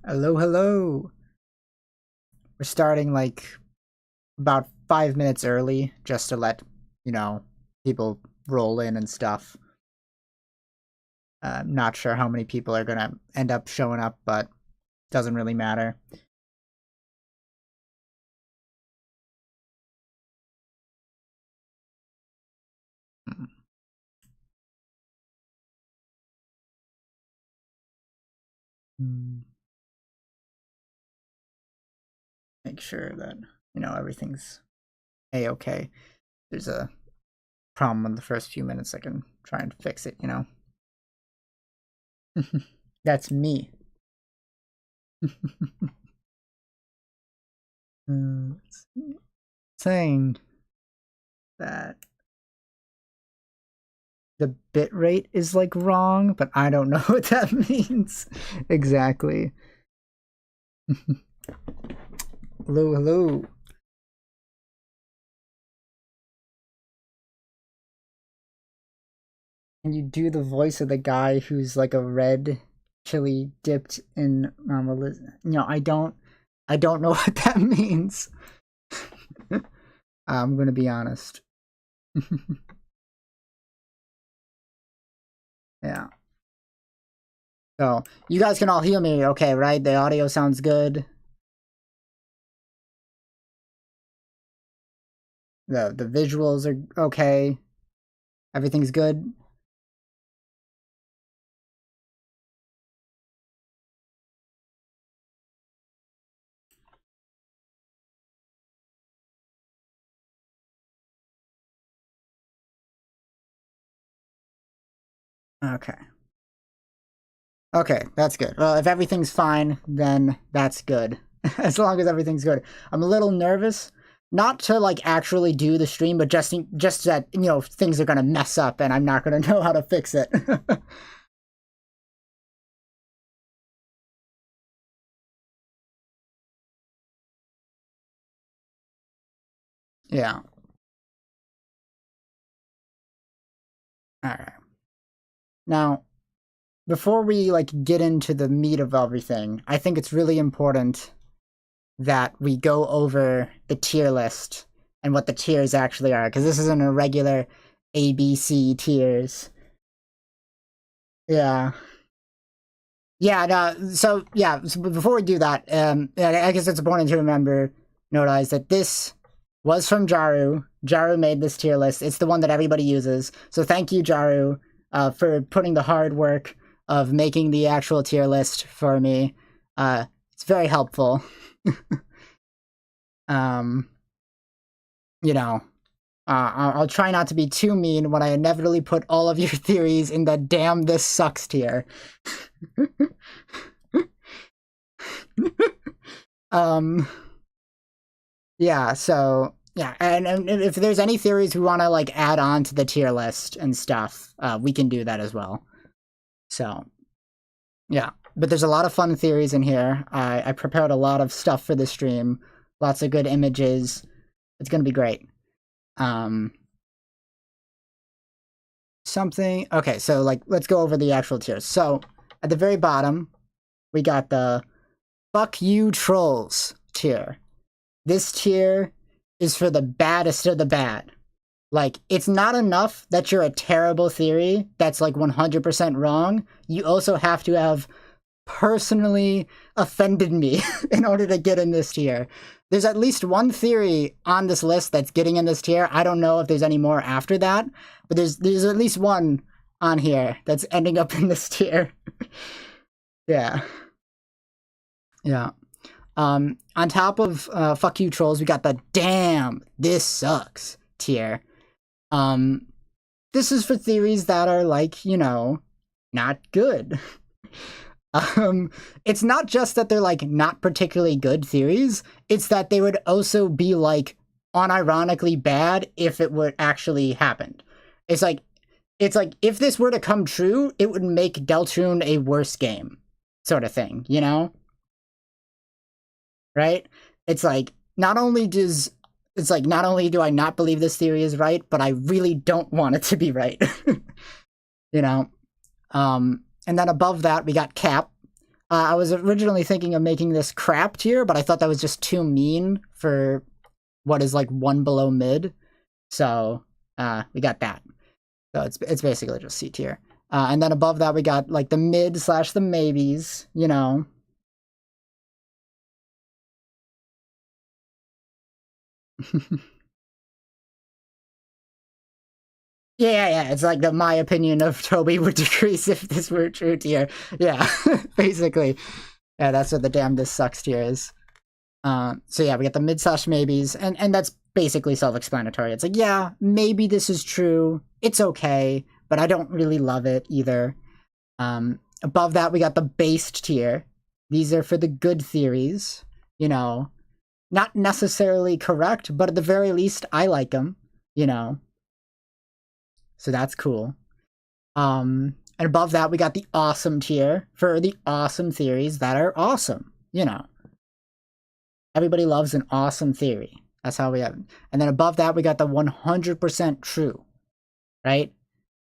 Hello, hello. We're starting like about 5 minutes early just to let, you know, people roll in and stuff. I'm not sure how many people are gonna end up showing up, but doesn't really matter. Mm. Make sure that, everything's a-okay. There's a problem in the first few minutes, I can try and fix it. That's me. Saying that the bit rate is like wrong, but I don't know what that means exactly. Hello, hello. Can you do the voice of the guy who's like a red chili dipped in I don't know what that means. I'm gonna be honest. Yeah. So you guys can all hear me okay, right? The audio sounds good. The visuals are okay. Everything's good. Okay. Okay, that's good. Well, if everything's fine, then that's good. As long as everything's good. I'm a little nervous, not to like actually do the stream, but just that things are gonna mess up and I'm not gonna know how to fix it. Yeah. All right. Now, before we like get into the meat of everything, I think it's really important that we go over the tier list and what the tiers actually are, because this isn't a regular ABC tiers. Yeah. Yeah, no, so before we do that, I guess it's important to notice that this was from Jaru. Jaru made this tier list. It's the one that everybody uses. So thank you, Jaru, for putting the hard work of making the actual tier list for me. It's very helpful. um, you know, I'll try not to be too mean when I inevitably put all of your theories in the damn this sucks tier. um, yeah, so yeah, and if there's any theories we want to like add on to the tier list and stuff, we can do that as well. So yeah, but there's a lot of fun theories in here. I prepared a lot of stuff for the stream, lots of good images. It's gonna be great. Um, okay, so like let's go over the actual tiers. So at the very bottom, we got the fuck you trolls tier. This tier is for the baddest of the bad. Like, it's not enough that you're a terrible theory that's like 100% wrong. You also have to have personally offended me in order to get in this tier. There's at least one theory on this list that's getting in this tier. I don't know if there's any more after that, but there's at least one on here that's ending up in this tier. Yeah. Yeah. On top of fuck you trolls, we got the damn this sucks tier. This is for theories that are like, not good. It's not just that they're like not particularly good theories, it's that they would also be like unironically bad if it would actually happen. It's like if this were to come true, it would make Deltarune a worse game, sort of thing, right? It's like not only do I not believe this theory is right, but I really don't want it to be right. you know. And then above that we got Cap. I was originally thinking of making this crap tier, but I thought that was just too mean for what is like one below mid. So we got that. So it's basically just C tier. And then above that we got like the mid slash the maybes, you know. Yeah. It's like my opinion of Toby would decrease if this were true tier. Yeah, basically. Yeah, that's what the damn this sucks tier is. So yeah, we got the mid slash maybes, and that's basically self-explanatory. It's like, yeah, maybe this is true. It's okay, but I don't really love it either. Above that, we got the based tier. These are for the good theories, you know. Not necessarily correct, but at the very least, I like them, you know. So that's cool. And above that, we got the awesome tier for the awesome theories that are awesome, you know. Everybody loves an awesome theory. That's how we have it. And then above that, we got the 100% true, right?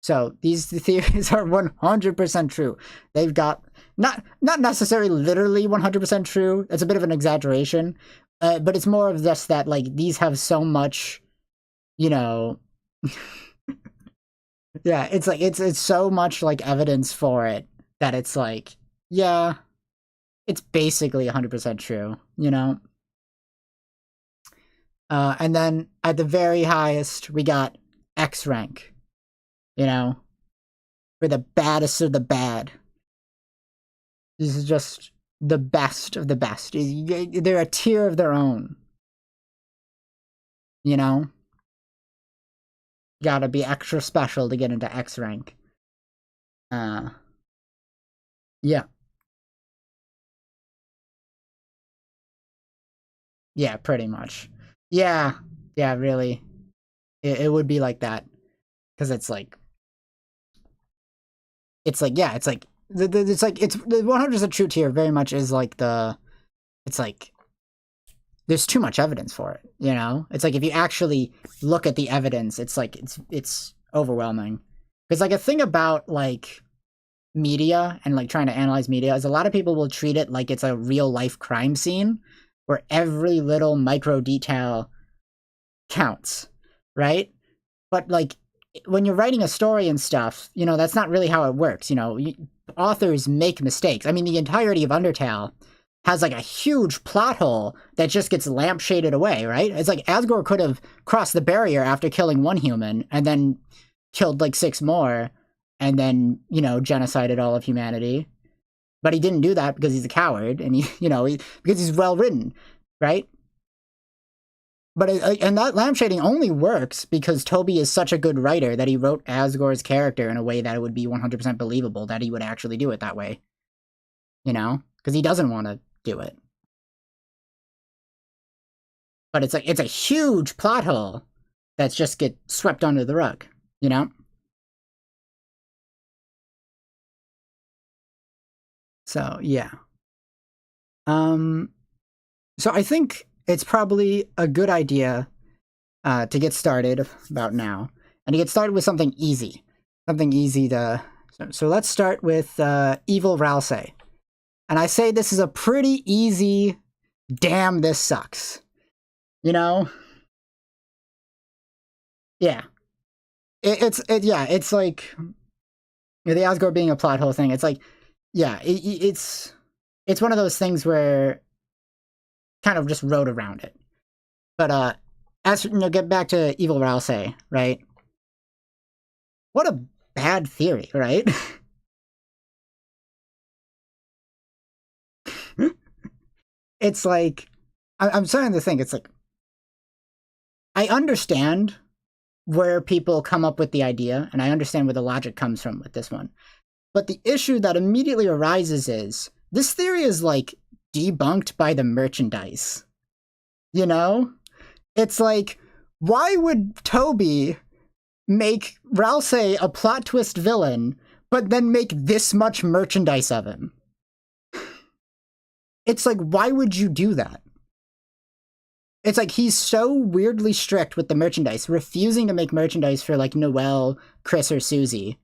So these theories are 100% true. They've got not necessarily literally 100% true. It's a bit of an exaggeration, but it's more of just that like these have so much, you know. Yeah, it's like it's so much like evidence for it that it's like, yeah, it's basically 100% true, you know. And then at the very highest, we got X rank, you know, for the baddest of the bad. This is just the best of the best. They're a tier of their own, you know. Gotta be extra special to get into X rank. Yeah. Yeah, pretty much. Yeah, really. It would be like that. Because it's like, yeah, it's like, it's the 100% true tier very much is like it's like, there's too much evidence for it, you know? It's like, if you actually look at the evidence, it's like, it's overwhelming. Because like a thing about like media and like trying to analyze media is a lot of people will treat it like it's a real life crime scene where every little micro detail counts, right? But like when you're writing a story and stuff, you know, that's not really how it works. You know, authors make mistakes. I mean, the entirety of Undertale has like a huge plot hole that just gets lampshaded away, right? It's like Asgore could have crossed the barrier after killing one human and then killed like 6 more and then, you know, genocided all of humanity. But he didn't do that because he's a coward and because he's well written, right? But and that lampshading only works because Toby is such a good writer that he wrote Asgore's character in a way that it would be 100% believable that he would actually do it that way. You know? Because he doesn't want to do it. But it's like, it's a huge plot hole that's just get swept under the rug, you know? So, yeah. So I think it's probably a good idea to get started about now. And to get started with something easy. Something easy to... So let's start with Evil Ralsei. And I say this is a pretty easy, damn, this sucks. You know? Yeah. It's like... The Asgore being a plot hole thing, it's like... Yeah, it's one of those things where kind of just wrote around it. But as you know, get back to Evil Ralsei, right? What a bad theory, right? It's like I'm starting to think it's like I understand where people come up with the idea, and I understand where the logic comes from with this one. But the issue that immediately arises is this theory is like debunked by the merchandise. You know? It's like, why would Toby make Ralsei a plot twist villain, but then make this much merchandise of him? It's like, why would you do that? It's like he's so weirdly strict with the merchandise, refusing to make merchandise for like Noelle, Chris, or Susie,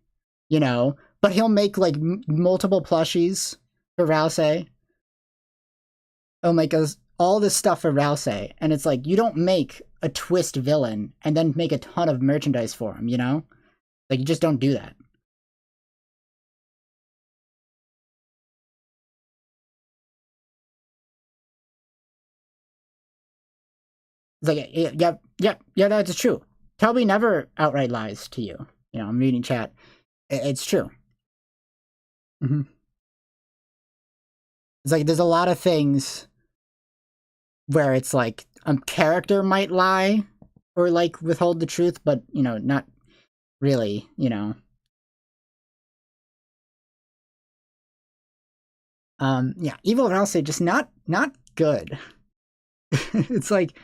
you know? But he'll make like multiple plushies for Ralsei. It'll make us all this stuff for Ralsei, and it's like, you don't make a twist villain and then make a ton of merchandise for him, you know? Like, you just don't do that. It's like, yeah, that's true. Toby never outright lies to you. You know, I'm reading chat. It's true. Mm-hmm. It's like, there's a lot of things where it's like, a character might lie or like withhold the truth, but, you know, not really, you know. Yeah, evil Ralsei, just not good. It's like,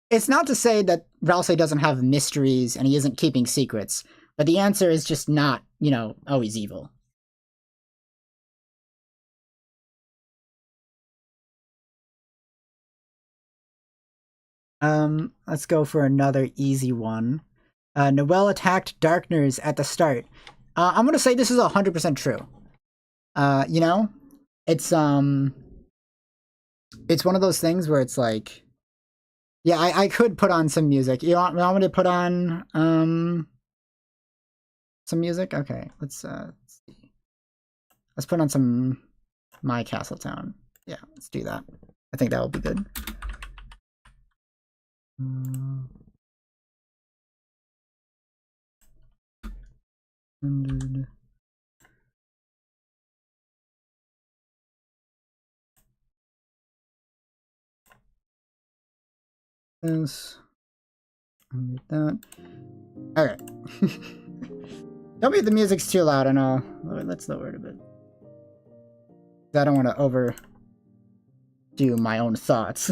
it's not to say that Ralsei doesn't have mysteries and he isn't keeping secrets, but the answer is just not, you know, always evil. Let's go for another easy one. Noelle attacked Darkners at the start. I'm gonna say this is 100% true. You know, it's one of those things where it's like, yeah, I could put on some music. You want me to put on some music? Okay, let's see. Let's put on some My Castletown. Yeah, let's do that. I think that will be good. This. Mute that. Okay. Tell me if the music's too loud and all. Let's lower it a bit. I don't want to overdo my own thoughts.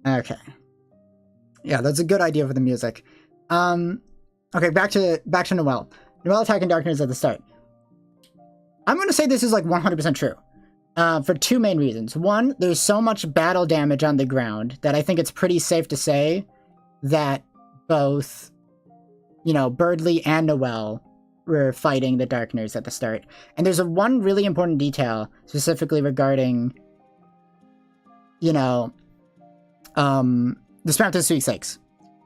Okay. Yeah, that's a good idea for the music. Okay, back to Noelle. Noelle attacking Darkness at the start. I'm gonna say this is like 100% true. For two main reasons. One, there's so much battle damage on the ground that I think it's pretty safe to say that both, you know, Birdly and Noelle were fighting the Darkners at the start. And there's one really important detail specifically regarding, you know, the Smash This Week 6,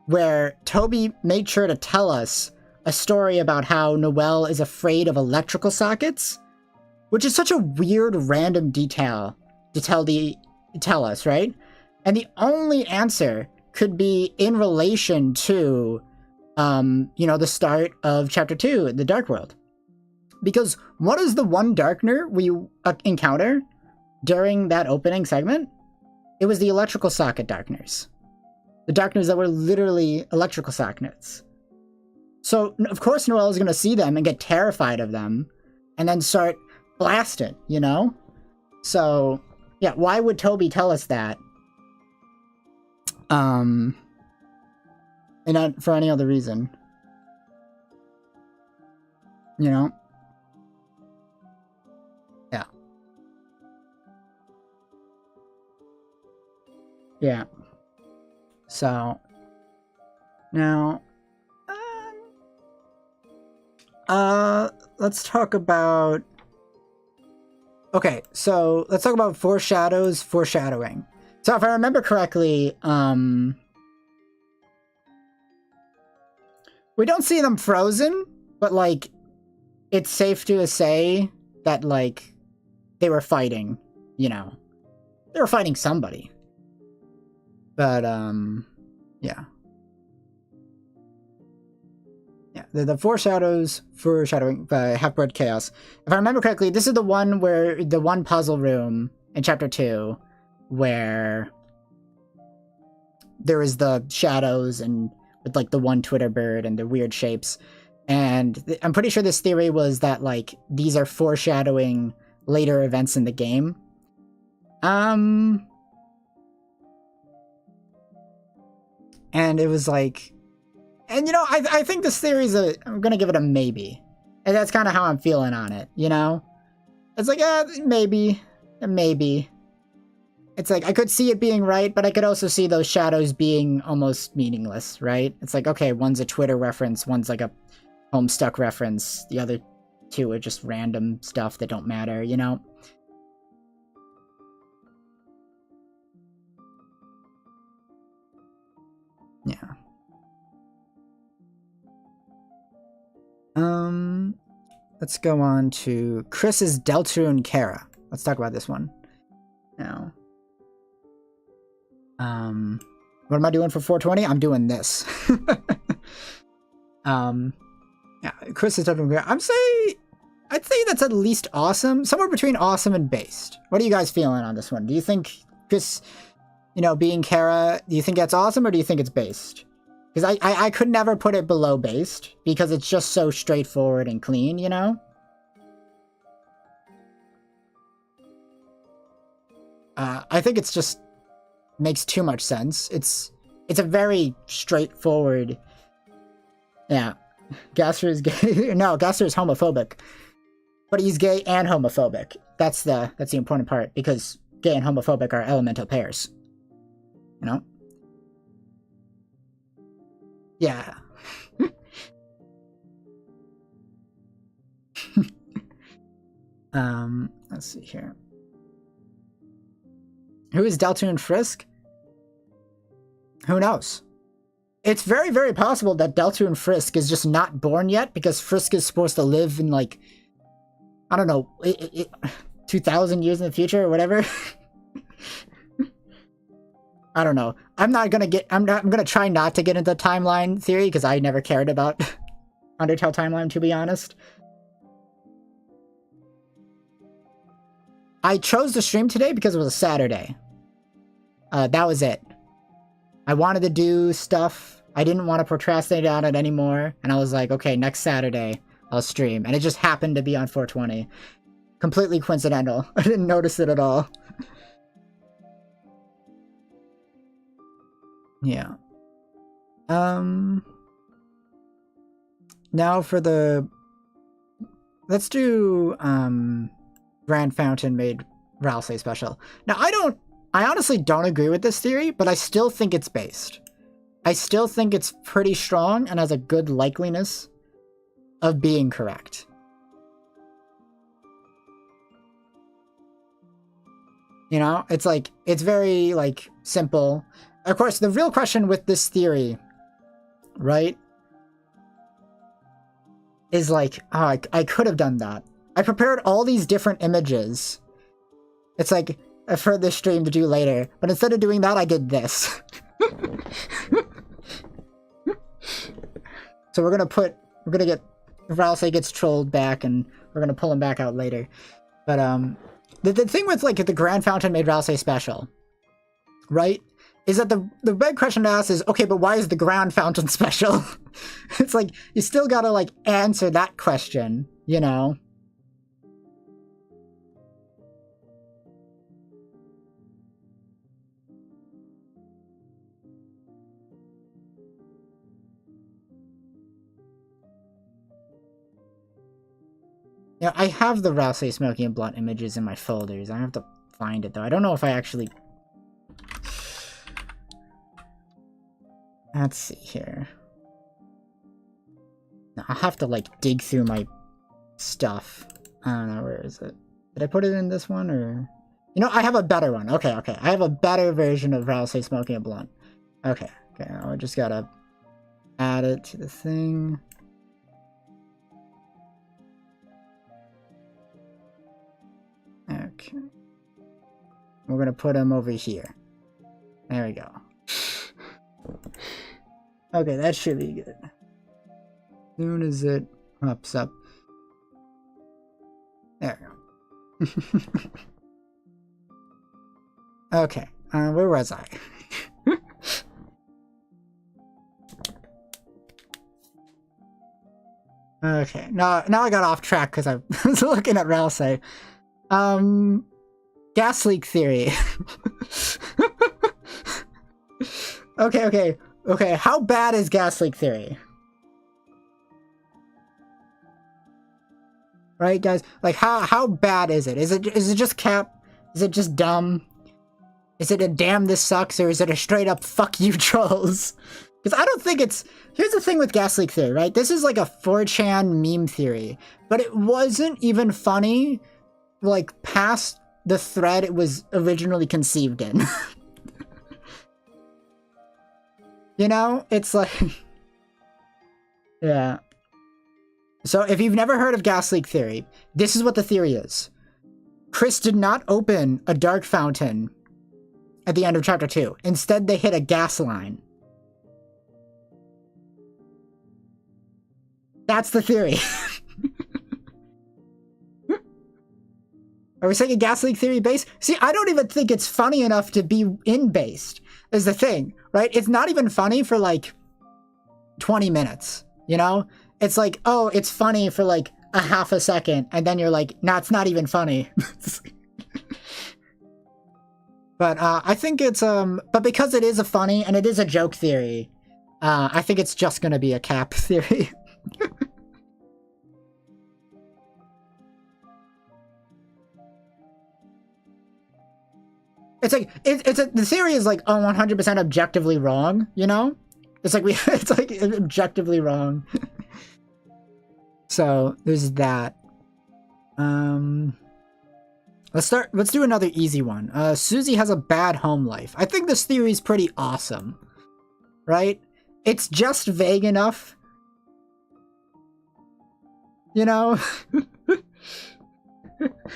where Toby made sure to tell us a story about how Noelle is afraid of electrical sockets, which is such a weird random detail to tell us, right? And the only answer could be in relation to, you know, the start of Chapter 2, the Dark World. Because what is the one Darkner we encounter during that opening segment? It was the electrical socket Darkners. The Darkners that were literally electrical sockets. So, of course, Noelle is going to see them and get terrified of them, and then start blasting, you know? So, yeah, why would Toby tell us that? And not for any other reason. You know? Yeah. Yeah. So, now, let's talk about, okay, so let's talk about foreshadowing. So if I remember correctly, we don't see them frozen, but like, it's safe to say that like, they were fighting, you know, they were fighting somebody. But, yeah. Yeah, the foreshadowing by Half-Blood Chaos. If I remember correctly, this is the one where, the one puzzle room in Chapter 2, where there is the shadows and with, like, the one Twitter bird and the weird shapes. And I'm pretty sure this theory was that, like, these are foreshadowing later events in the game. And it was like, and you know, I think this theory is I'm gonna give it a maybe. And that's kind of how I'm feeling on it, you know? It's like, maybe. It's like, I could see it being right, but I could also see those shadows being almost meaningless, right? It's like, okay, one's a Twitter reference, one's like a Homestuck reference, the other two are just random stuff that don't matter, you know? Yeah. Let's go on to Chris's Deltarune Kara. Let's talk about this one now. What am I doing for 420? I'm doing this. Yeah, Chris's Deltarune Kara. I'd say that's at least awesome. Somewhere between awesome and based. What are you guys feeling on this one? Do you think Chris, you know, being Kara, do you think that's awesome or do you think it's based? Because I could never put it below based because it's just so straightforward and clean, you know? I think it's just makes too much sense. It's a very straightforward. Yeah, Gaster is gay. No, Gaster is homophobic, but he's gay and homophobic. That's the important part because gay and homophobic are elemental pairs. You know. Yeah. Let's see here. Who is Deltarune Frisk? Who knows? It's very, very possible that Deltarune Frisk is just not born yet because Frisk is supposed to live in, like, I don't know, 2,000 years in the future or whatever. I don't know. I'm gonna try not to get into timeline theory because I never cared about Undertale timeline, to be honest. I chose to stream today because it was a Saturday. That was it. I wanted to do stuff. I didn't want to procrastinate on it anymore. And I was like, okay, next Saturday, I'll stream. And it just happened to be on 420. Completely coincidental. I didn't notice it at all. Yeah. Now for the... Let's do, Grand Fountain made Ralsei special. Now, I honestly don't agree with this theory, but I still think it's based. I still think it's pretty strong and has a good likeliness of being correct. You know, it's like, it's very, like, simple. Of course, the real question with this theory, right, is like, oh, I could have done that. I prepared all these different images. It's like, for this stream to do later, but instead of doing that, I did this. So we're gonna get, Ralsei gets trolled back, and we're gonna pull him back out later. But, the thing with, like, the Grand Fountain made Ralsei special, right, is that the big question to ask is, okay, but why is the Grand Fountain special? It's like, you still gotta, like, answer that question, you know? Yeah, I have the Ralsei Smoking and Blunt images in my folders. I have to find it, though. I don't know if I actually... Let's see here. I'll have to, like, dig through my stuff. I don't know, where is it? Did I put it in this one, or... You know, I have a better one. Okay. I have a better version of Ralsei Smoking a Blunt. Okay, now I just gotta add it to the thing. Okay. We're gonna put him over here. There we go. Okay, that should be good. As soon as it pops up. There we go. Okay, where was I? Okay, now I got off track because I was looking at Ralsei. Gas leak theory. Okay, how bad is gas leak theory? Right, guys? Like, how bad is it? Is it just cap? Is it just dumb? Is it a damn this sucks, or is it a straight up fuck you trolls? Because I don't think it's... Here's the thing with gas leak theory, right? This is like a 4chan meme theory, but it wasn't even funny, like, past the thread it was originally conceived in. You know? It's like... Yeah. So if you've never heard of gas leak theory, this is what the theory is. Chris did not open a dark fountain at the end of chapter 2. Instead, they hit a gas line. That's the theory. Are we saying a gas leak theory based? See, I don't even think it's funny enough to be in based, is the thing, right? It's not even funny for like 20 minutes, you know? It's like, oh, it's funny for like a half a second, and then you're like, nah, it's not even funny. But I think it's, but because it is a funny, and it is a joke theory, I think it's just gonna be a cap theory. It's like, the theory is like, oh, 100% objectively wrong, you know? It's like, it's like objectively wrong. So, there's that. Let's do another easy one. Susie has a bad home life. I think this theory is pretty awesome, right? It's just vague enough, you know?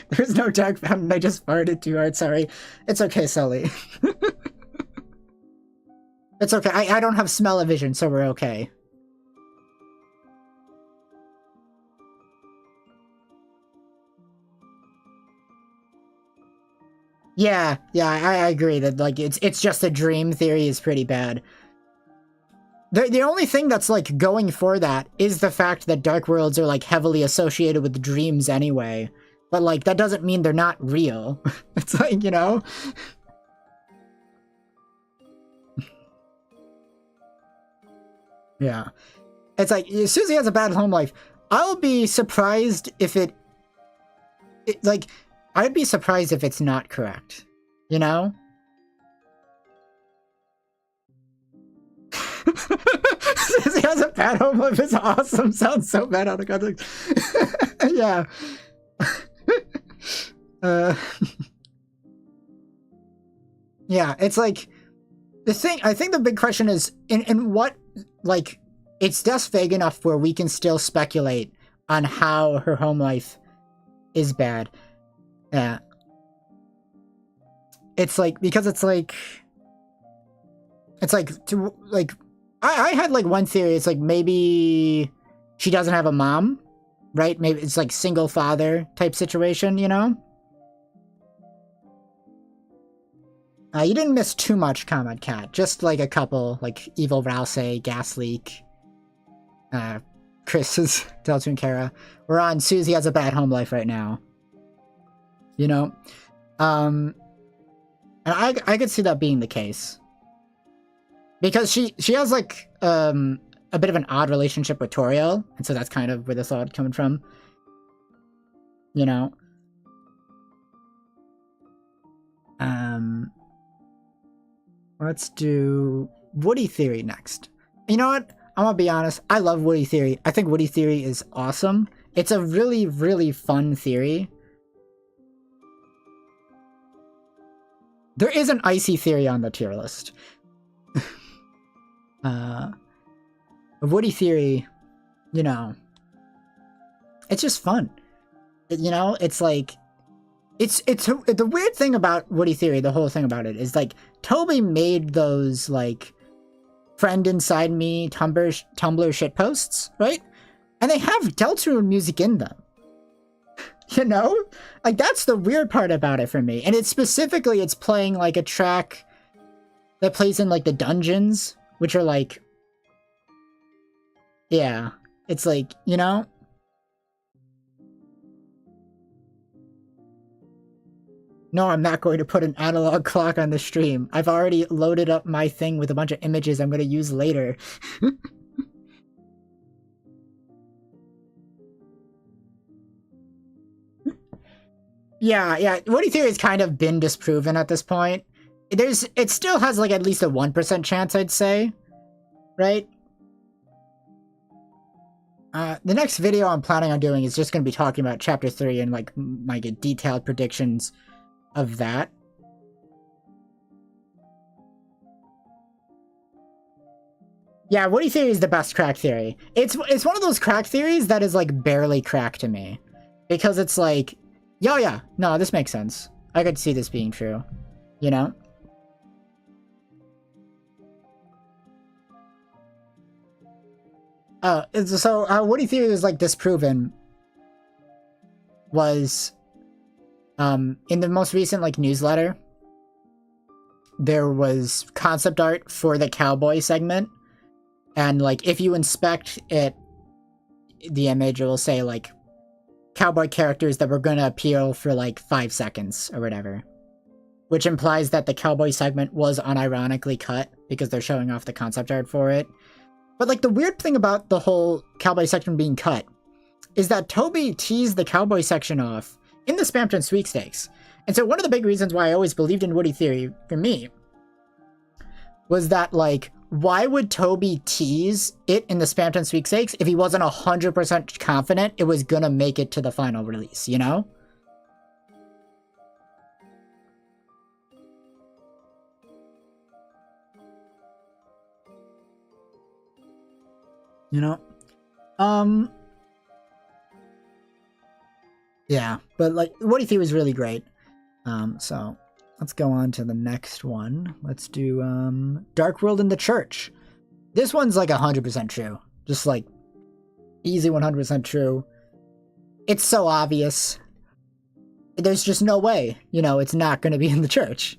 There's no dark fountain, I just farted too hard, sorry. It's okay, Sully. It's okay, I don't have smell-o-vision, so we're okay. Yeah, I agree that, like, it's just a dream theory is pretty bad. The only thing that's, like, going for that is the fact that dark worlds are, like, heavily associated with dreams anyway. But, like, that doesn't mean they're not real. It's like, you know? Yeah. It's like, Susie has a bad home life. I'll be surprised if like, I'd be surprised if it's not correct. You know? Susie has a bad home life is awesome. Sounds so bad out of context. Yeah. Yeah, it's like I think the big question is in what, like, it's just vague enough where we can still speculate on how her home life is bad. Yeah. It's like, because it's like I had like one theory, it's like maybe she doesn't have a mom, right? Maybe it's like single father type situation, you know? You didn't miss too much, Comment Cat. Just like a couple, like Evil Ralsei, Gas Leak, Chris's Deltarune Kara. We're on Susie has a bad home life right now. You know? And I could see that being the case. Because she has like a bit of an odd relationship with Toriel, and so that's kind of where this thought coming from. You know? Let's do Woody Theory next. You know what? I'm gonna be honest. I love Woody Theory. I think Woody Theory is awesome. It's a really, really fun theory. There is an icy theory on the tier list. Woody Theory, you know, it's just fun. You know, it's like, the weird thing about Woody Theory, the whole thing about it, is like, Toby made those, like, friend inside me Tumblr shitposts, right? And they have Deltarune music in them. You know? Like, that's the weird part about it for me. And it's specifically, it's playing, like, a track that plays in, like, the dungeons, which are, like... Yeah. It's like, you know? No, I'm not going to put an analog clock on the stream. I've already loaded up my thing with a bunch of images I'm going to use later. Yeah. Woody Theory has kind of been disproven at this point. It still has like at least a 1% chance, I'd say. right? The next video I'm planning on doing is just going to be talking about Chapter 3 and, like, my detailed predictions of that. Yeah, Woody theory is the best crack theory. It's one of those crack theories that is, like, barely crack to me. Because it's like, yeah, no, this makes sense. I could see this being true. You know? So Woody theory was, like, disproven was, in the most recent, like, newsletter, there was concept art for the cowboy segment. And, like, if you inspect it, the image, it will say, like, cowboy characters that were going to appear for, like, 5 seconds or whatever. Which implies that the cowboy segment was unironically cut because they're showing off the concept art for it. But, like, the weird thing about the whole cowboy section being cut is that Toby teased the cowboy section off in the Spamton sweepstakes. And so one of the big reasons why I always believed in Woody theory, for me, was that, like, why would Toby tease it in the Spamton sweepstakes if he wasn't 100% confident it was gonna make it to the final release, you know? You know? Yeah, but, like, Woody theory was really great. So let's go on to the next one. Let's do Dark World in the Church. This one's like 100% true. Just like easy 100% true. It's so obvious. There's just no way, you know, it's not going to be in the church.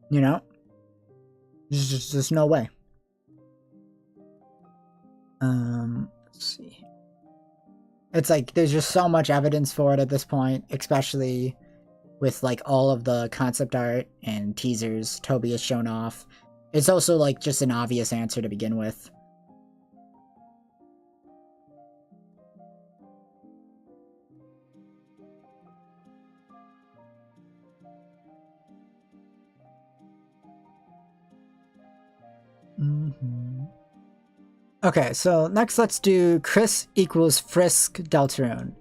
You know? There's just no way. Let's see. It's like, there's just so much evidence for it at this point, especially with, like, all of the concept art and teasers Toby has shown off. It's also, like, just an obvious answer to begin with. Okay, so next let's do Chris equals Frisk Deltarune.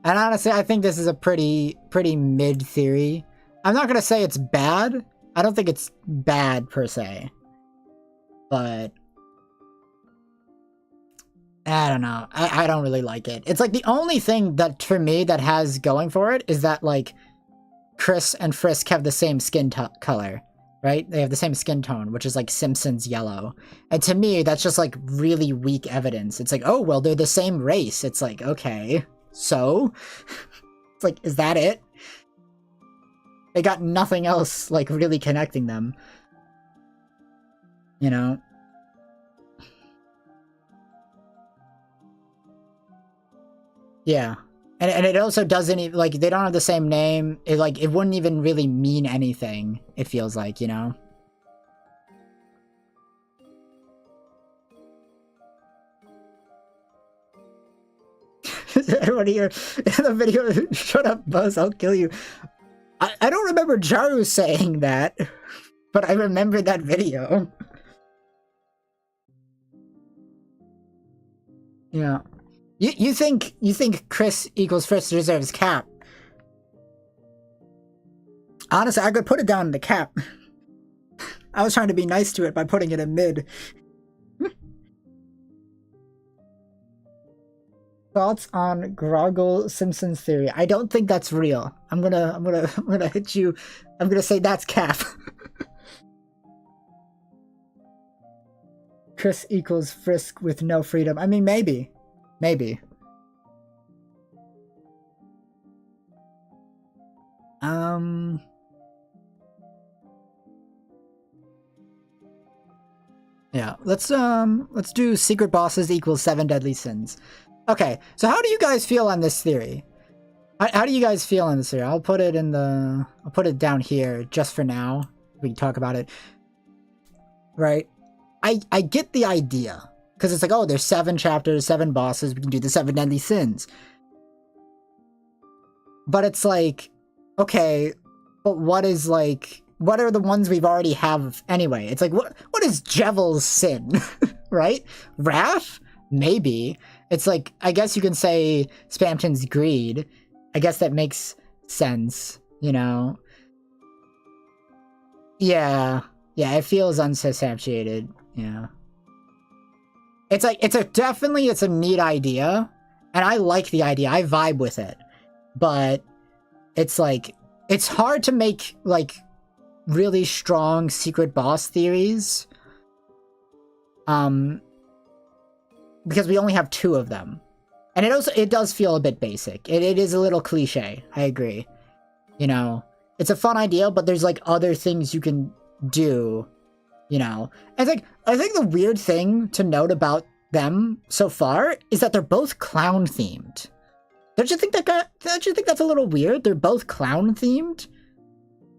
And honestly, I think this is a pretty mid theory. I'm not gonna say it's bad. I don't think it's bad per se. But I don't know. I don't really like it. It's like the only thing that for me that has going for it is that, like, Chris and Frisk have the same skin color. Right? They have the same skin tone, which is like Simpsons yellow. And to me, that's just like really weak evidence. It's like, oh, well, they're the same race. It's like, okay, so? It's like, is that it? They got nothing else, like, really connecting them. You know? Yeah. And it also doesn't even, like, they don't have the same name. It, like, it wouldn't even really mean anything, it feels like, you know? Everyone here in the video, shut up, Buzz, I'll kill you. I don't remember Jaru saying that, but I remember that video. Yeah. You think Chris equals Frisk deserves cap? Honestly, I could put it down in the cap. I was trying to be nice to it by putting it in mid. Thoughts on Groggle Simpsons theory? I don't think that's real. I'm gonna hit you. I'm gonna say that's cap. Chris equals Frisk with no freedom. I mean, maybe. Maybe. Yeah, let's do secret bosses equals 7 deadly sins. Okay, so how do you guys feel on this theory? How do you guys feel on this theory? I'll put it down here just for now. We can talk about it. Right? I get the idea. Because it's like, oh, there's 7 chapters, 7 bosses, we can do the 7 deadly sins. But it's like, okay, but what is, like, what are the ones we've already have anyway? It's like, what is Jevel's sin, right? Wrath? Maybe. It's like, I guess you can say Spamton's greed. I guess that makes sense, you know? Yeah. Yeah, it feels unsubstantiated. Yeah. It's like, it's a neat idea. And I like the idea. I vibe with it. But it's like, it's hard to make, like, really strong secret boss theories. Because we only have 2 of them. And it does feel a bit basic. It is a little cliche. I agree. You know, it's a fun idea, but there's like other things you can do, you know. I think the weird thing to note about them so far is that they're both clown themed. Don't you think that's a little weird? They're both clown themed,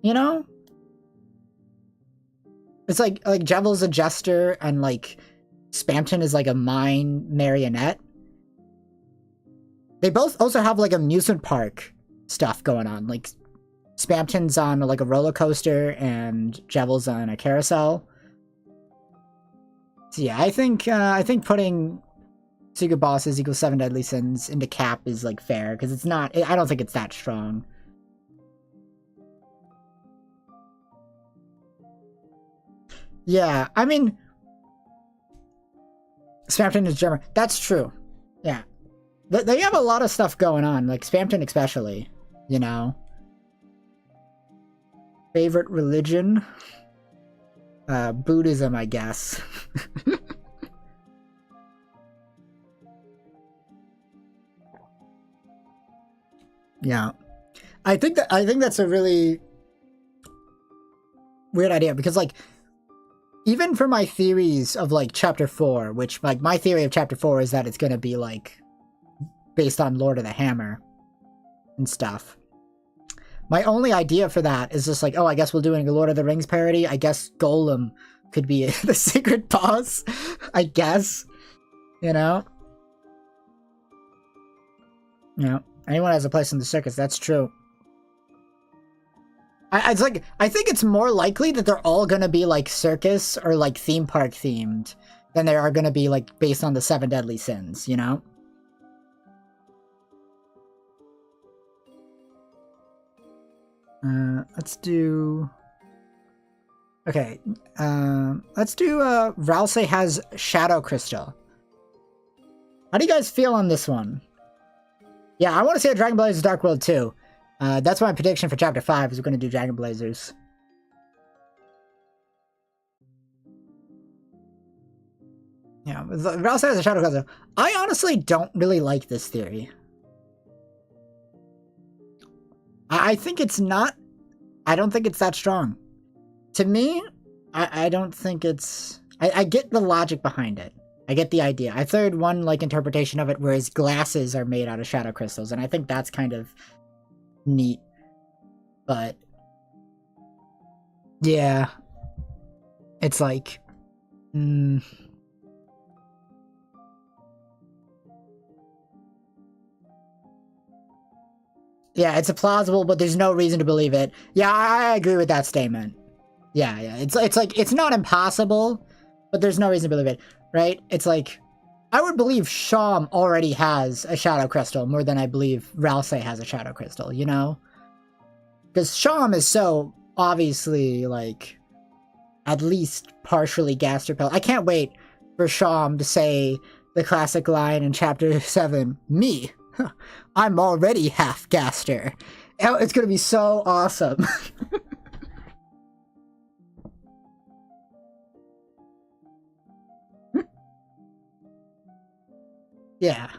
you know? It's like Jevel's a jester and like Spamton is like a mime marionette. They both also have like amusement park stuff going on. Like Spamton's on like a roller coaster and Jevel's on a carousel. So yeah, I think putting secret bosses equals 7 deadly sins into cap is like fair because it's not. I don't think it's that strong. Yeah, I mean, Spamton is German. That's true. Yeah, they have a lot of stuff going on, like Spamton especially. You know, favorite religion. Buddhism, I guess. Yeah. I think that's a really weird idea because like even for my theories of like chapter 4, which like my theory of chapter 4 is that it's going to be like based on Lord of the Hammer and stuff. My only idea for that is just like, oh, I guess we're doing a Lord of the Rings parody. I guess Golem could be the secret boss. I guess. You know? Yeah. Anyone has a place in the circus, that's true. I think it's more likely that they're all gonna be like circus or like theme park themed than they are gonna be like based on the 7 deadly sins, you know? Let's do... Okay, let's do, Ralsei has Shadow Crystal. How do you guys feel on this one? Yeah, I want to see a Dragon Blazers Dark World too. That's my prediction for Chapter 5, is we're going to do Dragon Blazers. Yeah, Ralsei has a Shadow Crystal. I honestly don't really like this theory. I think it's not... I don't think it's that strong. To me, I don't think it's... I get the logic behind it. I get the idea. I've heard one, like, interpretation of it where his glasses are made out of shadow crystals, and I think that's kind of neat. But... yeah. It's like... yeah, it's a plausible, but there's no reason to believe it. Yeah, I agree with that statement. Yeah, it's like, it's not impossible, but there's no reason to believe it, right? It's like, I would believe Sham already has a Shadow Crystal more than I believe Ralsei has a Shadow Crystal, you know? Because Sham is so obviously, like, at least partially gaster pill. I can't wait for Sham to say the classic line in Chapter 7, me. I'm already half gaster. It's gonna be so awesome. Yeah.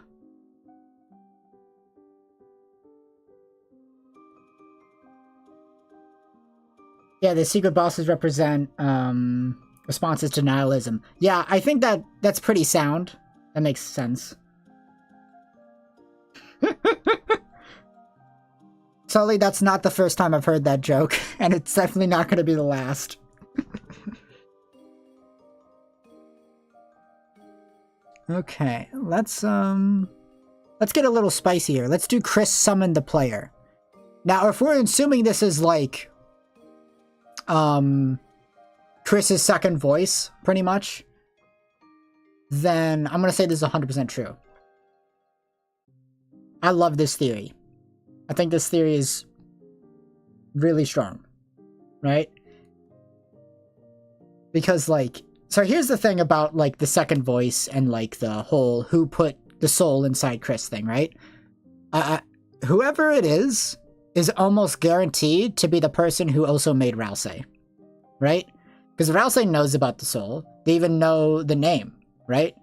Yeah, the secret bosses represent responses to nihilism. Yeah, I think that's pretty sound. That makes sense. Sully, that's not the first time I've heard that joke, and it's definitely not going to be the last. Okay, let's get a little spicier. Let's do Chris summon the player. Now, if we're assuming this is like Chris's second voice, pretty much, then I'm gonna say this is 100% true. I love this theory. I think this theory is really strong, right? Because, like, so here's the thing about, like, the second voice and, like, the whole who put the soul inside Chris thing, right? Whoever it is almost guaranteed to be the person who also made Ralsei, right? Because Ralsei knows about the soul. They even know the name, right?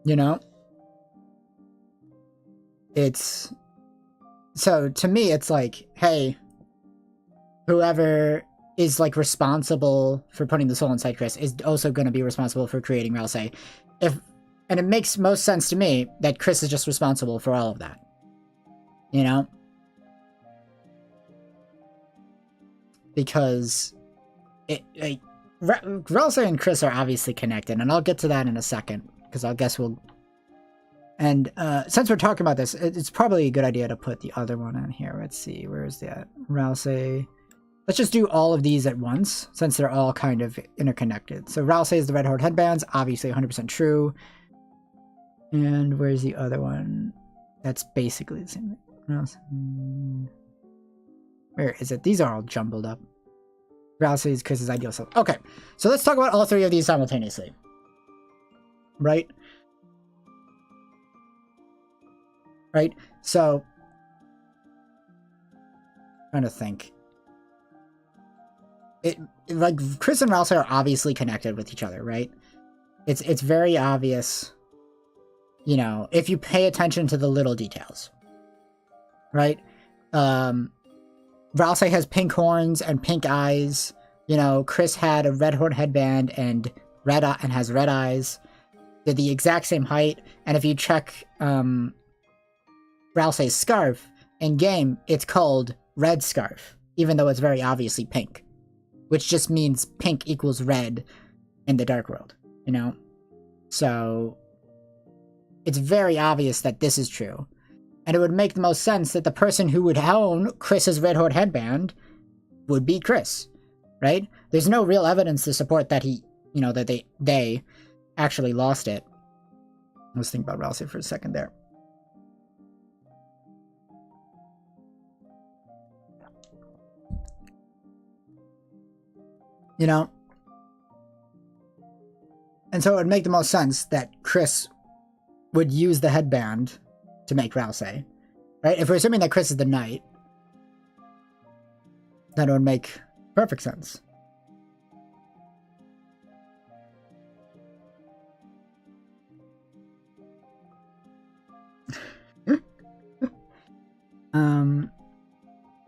You know? It's... So, to me, it's like, hey, whoever is, like, responsible for putting the soul inside Chris is also going to be responsible for creating Ralsei. And it makes most sense to me that Chris is just responsible for all of that. You know? Because Ralsei and Chris are obviously connected, and I'll get to that in a second, because I guess we'll... And since we're talking about this, it's probably a good idea to put the other one on here. Let's see, where is that? Ralsei. Let's just do all of these at once, since they're all kind of interconnected. So Ralsei is the red-haired headbands, obviously 100% true. And where's the other one? That's basically the same thing. Where is it? These are all jumbled up. Ralsei is Chris's ideal self. Okay, so let's talk about all three of these simultaneously. Right? Right? So, trying to think. Like, Chris and Ralsei are obviously connected with each other, right? It's very obvious, you know, if you pay attention to the little details. Right? Ralsei has pink horns and pink eyes. You know, Chris had a red horn headband and has red eyes. They're the exact same height. And if you check Ralsei's scarf in game, it's called red scarf, even though it's very obviously pink, which just means pink equals red in the dark world, you know? So it's very obvious that this is true. And it would make the most sense that the person who would own Chris's red horn headband would be Chris, right? There's no real evidence to support that he, you know, that they actually lost it. Let's think about Ralsei for a second there. You know? And so it would make the most sense that Chris would use the headband to make Ralsei, right? If we're assuming that Chris is the knight, then it would make perfect sense.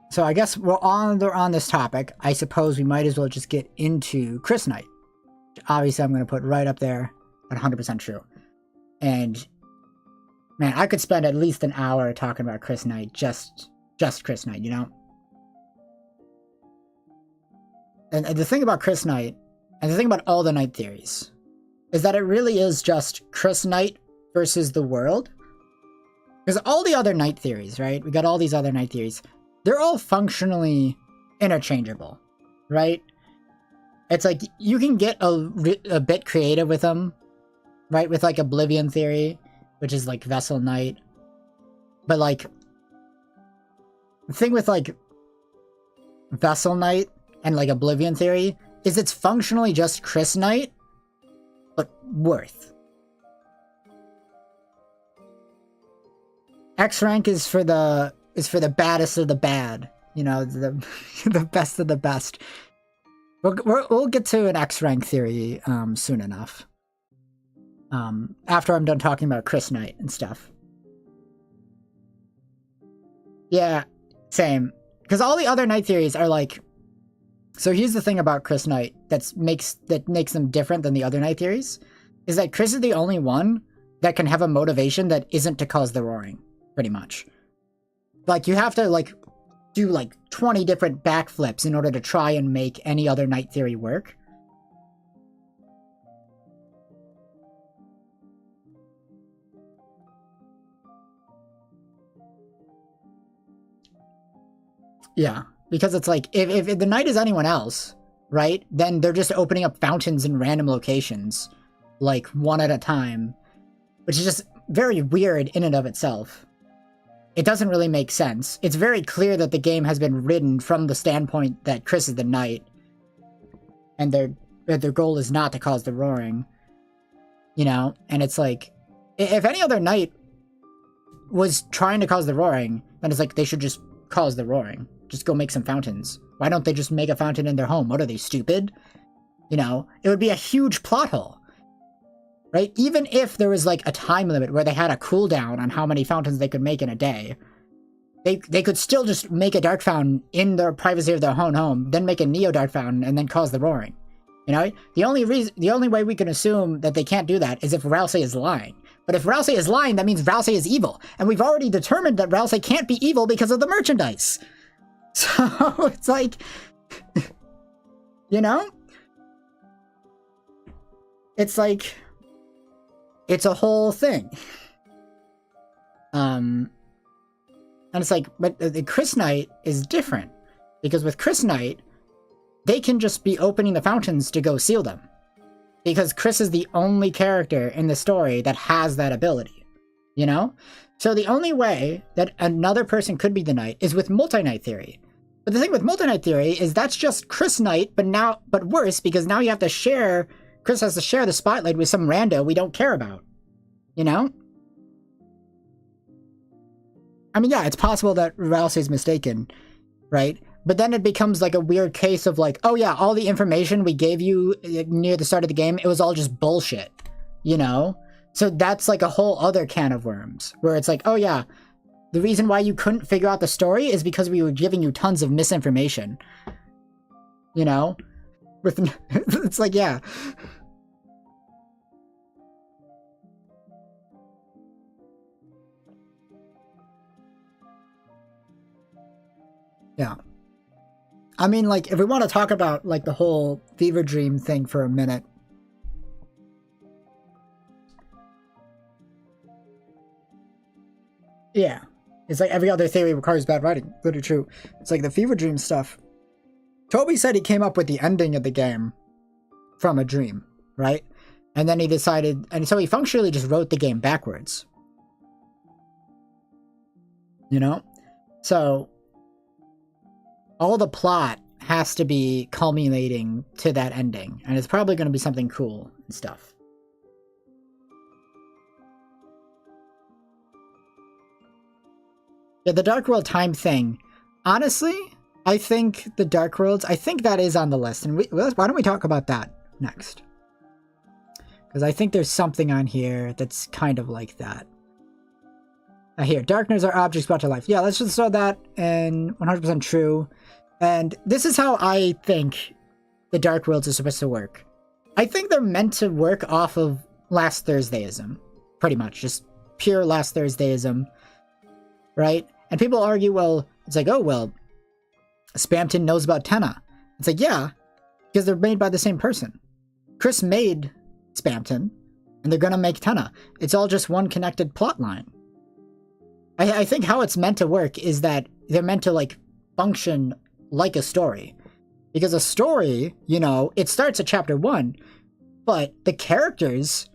So I guess we're on this topic. I suppose we might as well just get into Chris Knight. Obviously, I'm going to put right up there at 100% true. And man, I could spend at least an hour talking about Chris Knight, just Chris Knight, you know? And the thing about Chris Knight, and the thing about all the Knight theories, is that it really is just Chris Knight versus the world. Because all the other Knight theories, right? We got all these other Knight theories. They're all functionally interchangeable, right? It's like, you can get a bit creative with them, right? With, like, Oblivion theory, which is, like, Vessel Knight. But, like, the thing with, like, Vessel Knight and, like, Oblivion theory is it's functionally just Chris Knight, but worth. X rank is for the baddest of the bad, you know, the best of the best. We'll get to an X rank theory soon enough. After I'm done talking about Chris Knight and stuff. Yeah, same. Because all the other Knight theories are like... So here's the thing about Chris Knight that makes them different than the other Knight theories, is that Chris is the only one that can have a motivation that isn't to cause the roaring, pretty much. Like, you have to, like, do, like, 20 different backflips in order to try and make any other Knight theory work. Yeah, Because it's like, if the knight is anyone else, right, then they're just opening up fountains in random locations, like, one at a time, which is just very weird in and of itself. It doesn't really make sense. It's very clear that the game has been written from the standpoint that Chris is the knight, and their goal is not to cause the roaring, you know? And it's like, if any other knight was trying to cause the roaring, then it's like, they should just cause the roaring. Just go make some fountains. Why don't they just make a fountain in their home? What are they, stupid? You know, it would be a huge plot hole, right? Even if there was like a time limit where they had a cooldown on how many fountains they could make in a day, they could still just make a dark fountain in the privacy of their own home, then make a neo dark fountain and then cause the roaring. You know, the only way we can assume that they can't do that is if Ralsei is lying. But if Ralsei is lying, that means Ralsei is evil, and we've already determined that Ralsei can't be evil because of the merchandise. So it's like, you know, it's like, it's a whole thing. And it's like, but the Chris Knight is different, because with Chris Knight, they can just be opening the fountains to go seal them, because Chris is the only character in the story that has that ability, you know? So the only way that another person could be the knight is with multi-knight theory. But the thing with multi-knight theory is that's just Chris Knight, but worse, because now you have to share, Chris has to share the spotlight with some rando we don't care about, you know? I mean, yeah, it's possible that Ralsei's mistaken, right? But then it becomes like a weird case of like, oh yeah, all the information we gave you near the start of the game, it was all just bullshit, you know? So that's like a whole other can of worms, where it's like, oh yeah, the reason why you couldn't figure out the story is because we were giving you tons of misinformation, you know? It's like, yeah. Yeah. I mean, like, if we want to talk about, like, the whole fever dream thing for a minute. Yeah. It's like every other theory requires bad writing. Literally true. It's like the fever dream stuff. Toby said he came up with the ending of the game from a dream, right? And then he decided, and so he functionally just wrote the game backwards. You know? So all the plot has to be culminating to that ending, and it's probably going to be something cool and stuff. Yeah, the Dark World time thing. Honestly, I think the Dark Worlds, I think that is on the list, and why don't we talk about that next? Because I think there's something on here that's kind of like that. Here, darkness are objects brought to life. Yeah, let's just throw that in 100% true. And this is how I think the Dark Worlds are supposed to work. I think they're meant to work off of Last Thursdayism. Pretty much, just pure Last Thursdayism. Right? And people argue, well, it's like, oh, well, Spamton knows about Tenna. It's like, yeah, because they're made by the same person. Chris made Spamton, and they're gonna make Tenna. It's all just one connected plot line. I think how it's meant to work is that they're meant to, like, function like a story. Because a story, you know, it starts at chapter 1, but the characters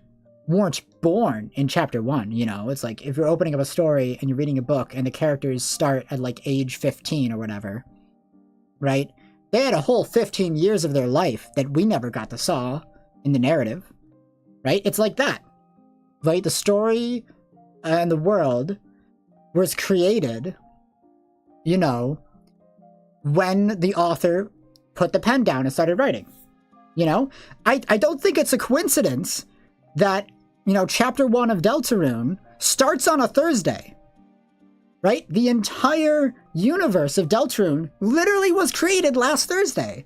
weren't born in chapter 1, you know? It's like, if you're opening up a story and you're reading a book and the characters start at, like, age 15 or whatever, right? They had a whole 15 years of their life that we never got to saw in the narrative, right? It's like that, right? The story and the world was created, you know, when the author put the pen down and started writing, you know? I don't think it's a coincidence that, you know, chapter 1 of Deltarune starts on a Thursday, right? The entire universe of Deltarune literally was created last Thursday.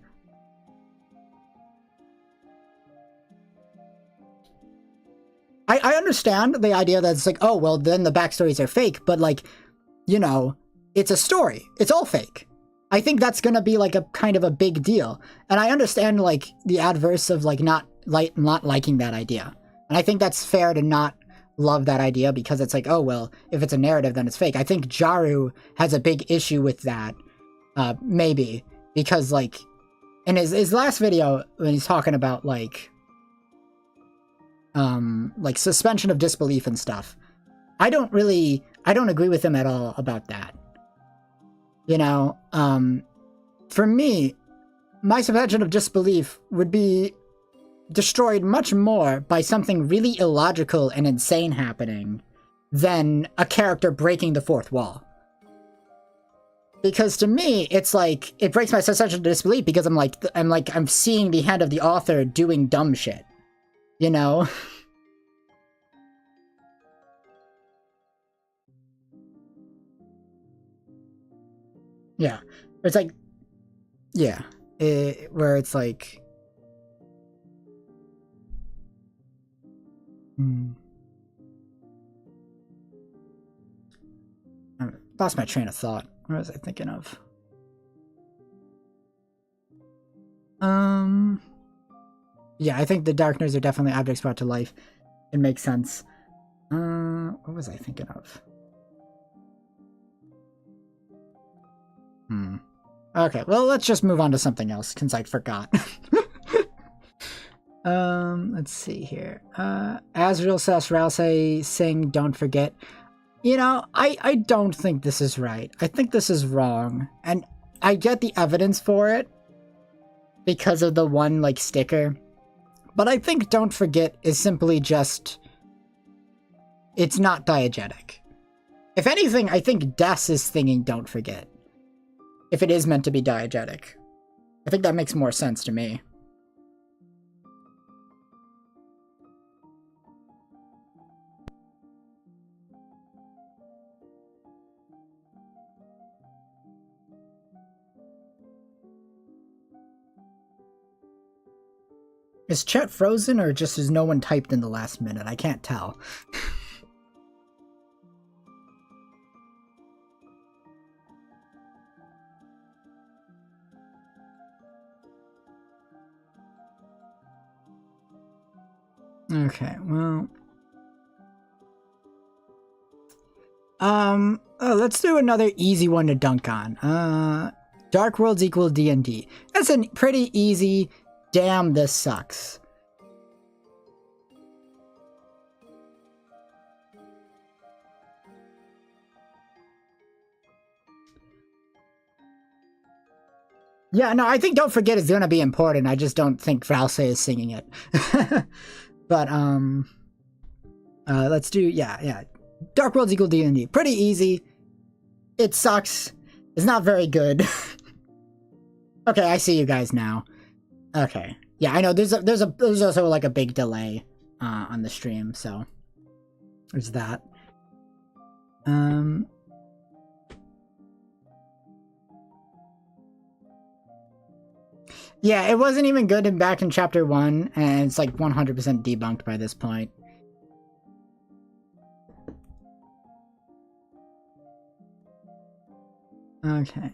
I understand the idea that it's like, oh, well, then the backstories are fake, but, like, you know, it's a story. It's all fake. I think that's gonna be, like, a kind of a big deal. And I understand, like, the adverse of, like, not liking that idea. And I think that's fair to not love that idea, because it's like, oh, well, if it's a narrative, then it's fake. I think Jaru has a big issue with that, Maybe. Because, like, in his last video, when he's talking about, like, suspension of disbelief and stuff, I don't agree with him at all about that. You know, for me, my suspension of disbelief would be destroyed much more by something really illogical and insane happening than a character breaking the fourth wall. Because to me, it's like, it breaks my suspension of disbelief because I'm seeing the hand of the author doing dumb shit. You know? Yeah. It's like, yeah. Where it's like... I lost my train of thought. What was I thinking of? Yeah, I think the dark nerds are definitely objects brought to life. It makes sense. What was I thinking of? Okay, well, let's just move on to something else, since I forgot. Let's see here. Asriel says Ralsei sing Don't Forget. You know, I don't think this is right. I think this is wrong. And I get the evidence for it because of the one, like, sticker. But I think Don't Forget is simply just... It's not diegetic. If anything, I think Des is singing Don't Forget. If it is meant to be diegetic. I think that makes more sense to me. Is chat frozen or just is no one typed in the last minute? I can't tell. Okay, well... let's do another easy one to dunk on. Dark Worlds equal D&D. That's a pretty easy... Damn, this sucks. Yeah, no, I think Don't Forget is gonna be important. I just don't think Ralsei is singing it. But, let's do, yeah. Dark Worlds equal D&D. Pretty easy. It sucks. It's not very good. Okay, I see you guys now. Okay. Yeah, I know there's also like a big delay on the stream, so there's that. Yeah, it wasn't even good back in chapter 1, and it's like 100% debunked by this point. Okay.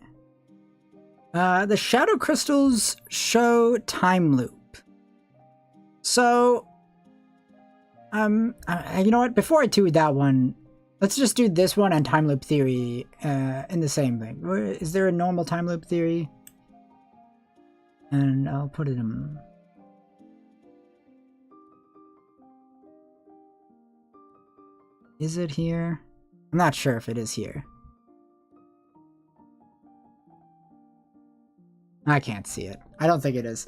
The Shadow Crystals show time loop. So, you know what? Before I do that one, let's just do this one and time loop theory in the same thing. Is there a normal time loop theory? And I'll put it in... Is it here? I'm not sure if it is here. I can't see it. I don't think it is.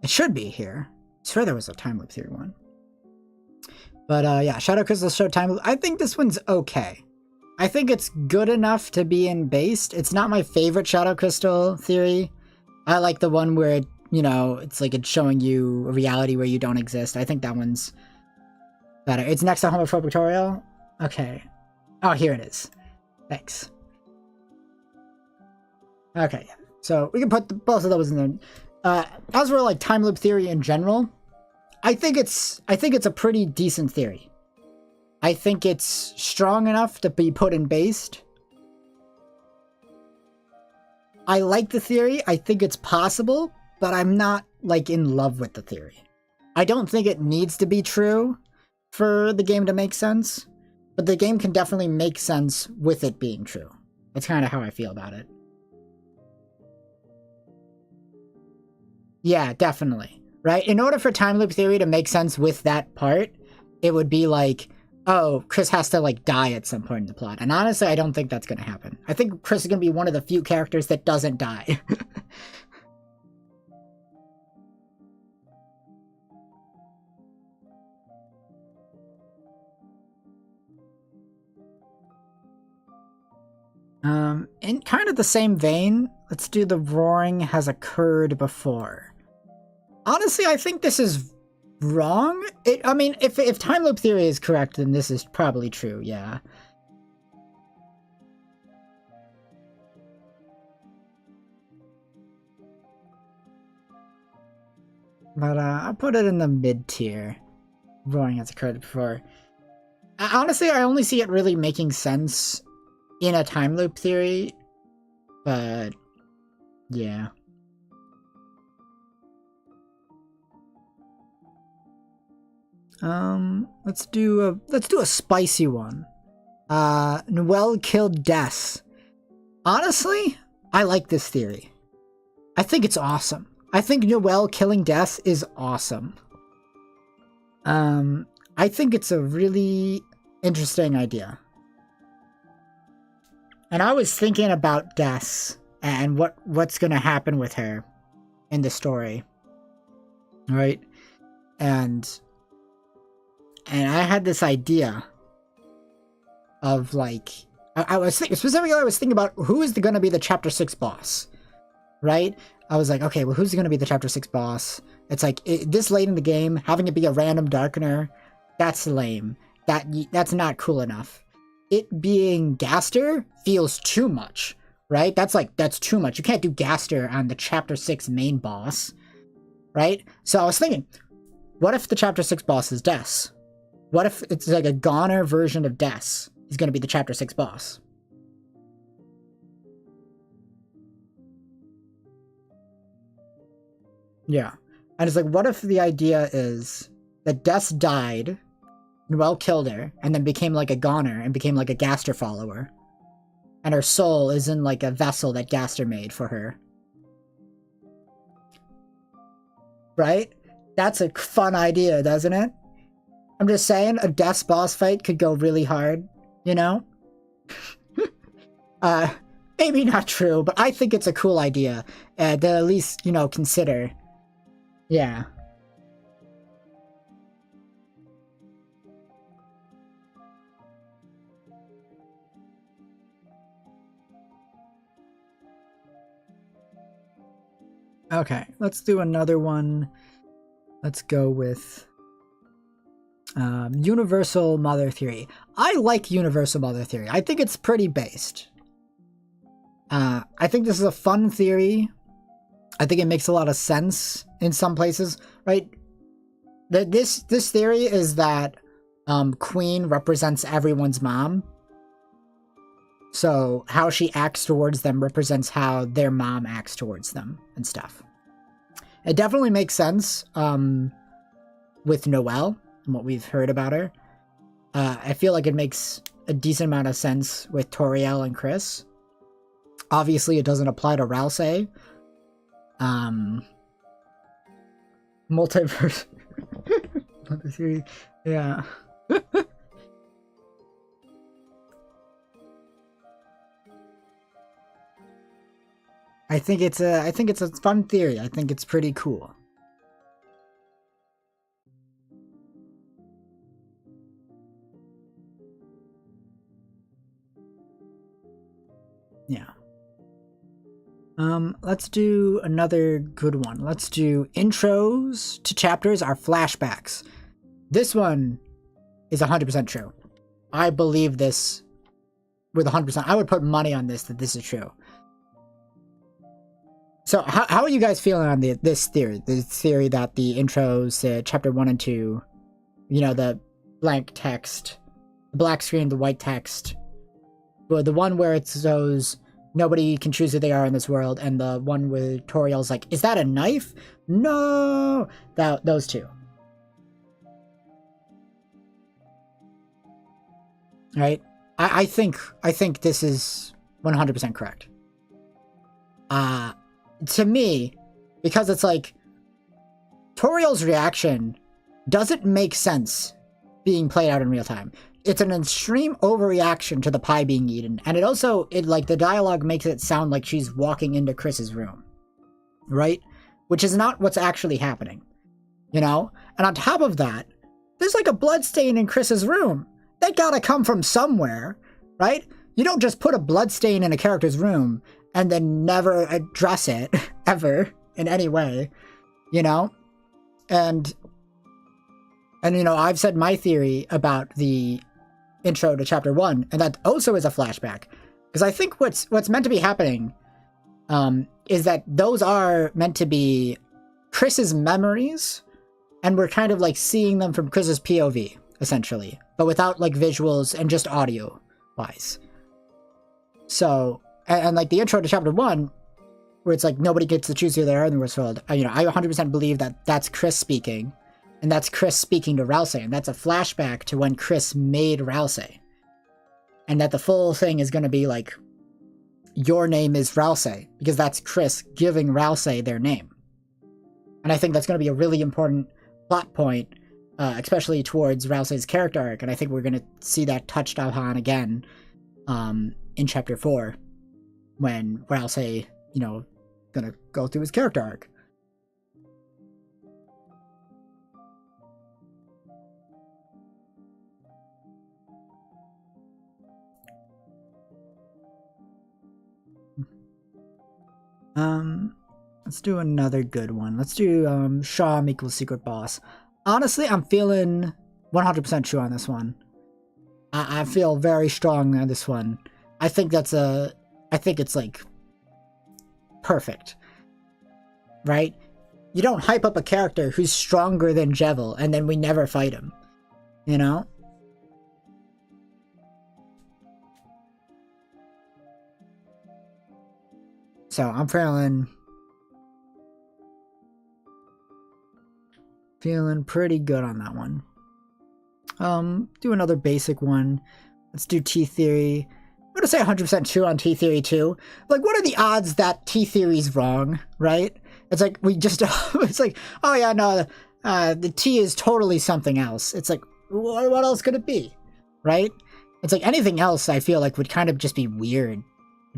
It should be here. I swear there was a time loop theory one. But yeah, Shadow Crystals show time loop. I think this one's okay. I think it's good enough to be in based. It's not my favorite Shadow Crystal theory. I like the one where, you know, it's like it's showing you a reality where you don't exist. I think that one's better. It's next to homophobic tutorial? Okay. Oh, here it is. Thanks. Okay, so we can put both of those in there. As for like time loop theory in general, I think it's a pretty decent theory. I think it's strong enough to be put in based. I like the theory. I think it's possible, but I'm not like in love with the theory. I don't think it needs to be true for the game to make sense, but the game can definitely make sense with it being true. That's kind of how I feel about it. Yeah, definitely. Right? In order for time loop theory to make sense with that part, it would be like, oh, Chris has to like die at some point in the plot. And honestly, I don't think that's going to happen. I think Chris is going to be one of the few characters that doesn't die. In kind of the same vein, let's do the roaring has occurred before. Honestly, I think this is wrong. I mean, if time loop theory is correct, then this is probably true, yeah. But I'll put it in the mid tier. Roaring has occurred before. Honestly, I only see it really making sense in a time loop theory, but yeah. Let's do a spicy one. Noelle killed Des. Honestly, I like this theory. I think it's awesome. I think Noelle killing Des is awesome. I think it's a really interesting idea. And I was thinking about Des and what's gonna happen with her in the story. Right? And I had this idea of like I was thinking about who is going to be the chapter 6 boss, right? I was like, okay, well, who's going to be the chapter 6 boss? It's like this late in the game, having it be a random darkener, that's lame. That's not cool enough. It being Gaster feels too much, right? That's too much. You can't do Gaster on the chapter 6 main boss, right? So I was thinking, what if the chapter 6 boss is Des? What if it's like a goner version of Des? He's going to be the chapter 6 boss. Yeah. And it's like, what if the idea is that Des died, Noelle killed her, and then became like a goner and became like a Gaster follower. And her soul is in like a vessel that Gaster made for her. Right? That's a fun idea, doesn't it? I'm just saying, a Des boss fight could go really hard, you know? Maybe not true, but I think it's a cool idea to at least, you know, consider. Yeah. Okay, let's do another one. Let's go with Universal Mother Theory. I like Universal Mother Theory. I think it's pretty based. I think this is a fun theory. I think it makes a lot of sense in some places, right? This theory is that Queen represents everyone's mom. So how she acts towards them represents how their mom acts towards them and stuff. It definitely makes sense with Noelle and what we've heard about her. I feel like it makes a decent amount of sense with Toriel and Chris. Obviously, it doesn't apply to Ralsei. Multiverse. Yeah. I think it's a fun theory. I think it's pretty cool. Yeah. Let's do another good one. Let's do intros to chapters are flashbacks. This one is 100% true. I believe this with 100%. I would put money on this that this is true. So how are you guys feeling on this theory? The theory that the intros to chapter 1 and 2, you know, the blank text, the black screen, the white text, well, the one where it's those nobody can choose who they are in this world, and the one where Toriel's like, is that a knife? No! Those two. Right? I think this is 100% correct. To me, because it's like, Toriel's reaction doesn't make sense being played out in real time. It's an extreme overreaction to the pie being eaten, and like the dialogue makes it sound like she's walking into Chris's room, right? Which is not what's actually happening, you know? And on top of that, there's like a bloodstain in Chris's room. That gotta come from somewhere, right? You don't just put a bloodstain in a character's room and then never address it ever in any way, you know? And you know, I've said my theory about the intro to chapter 1, and that also is a flashback. Because I think what's meant to be happening is that those are meant to be Chris's memories, and we're kind of like seeing them from Chris's POV, essentially, but without like visuals and just audio wise. So, and like the intro to chapter 1, where it's like nobody gets to choose who they are in the world, you know, I 100% believe that that's Chris speaking, and that's Chris speaking to Ralsei, and that's a flashback to when Chris made Ralsei. And that the full thing is going to be like, your name is Ralsei, because that's Chris giving Ralsei their name. And I think that's going to be a really important plot point, especially towards Ralsei's character arc, and I think we're going to see that touched upon again in chapter 4, when Ralsei, you know, going to go through his character arc. Let's do another good one. Let's do Shaw equals secret boss. Honestly, I'm feeling 100% true on this one. I feel very strong on this one. I think it's like perfect, right? You don't hype up a character who's stronger than Jevil and then we never fight him, you know? So I'm feeling pretty good on that one. Do another basic one. Let's do T-Theory. I'm gonna say 100% true on T-Theory too. Like, what are the odds that T-Theory's wrong, right? It's like, we just, it's like, oh yeah, no, the T is totally something else. It's like, what else could it be, right? It's like anything else I feel like would kind of just be weird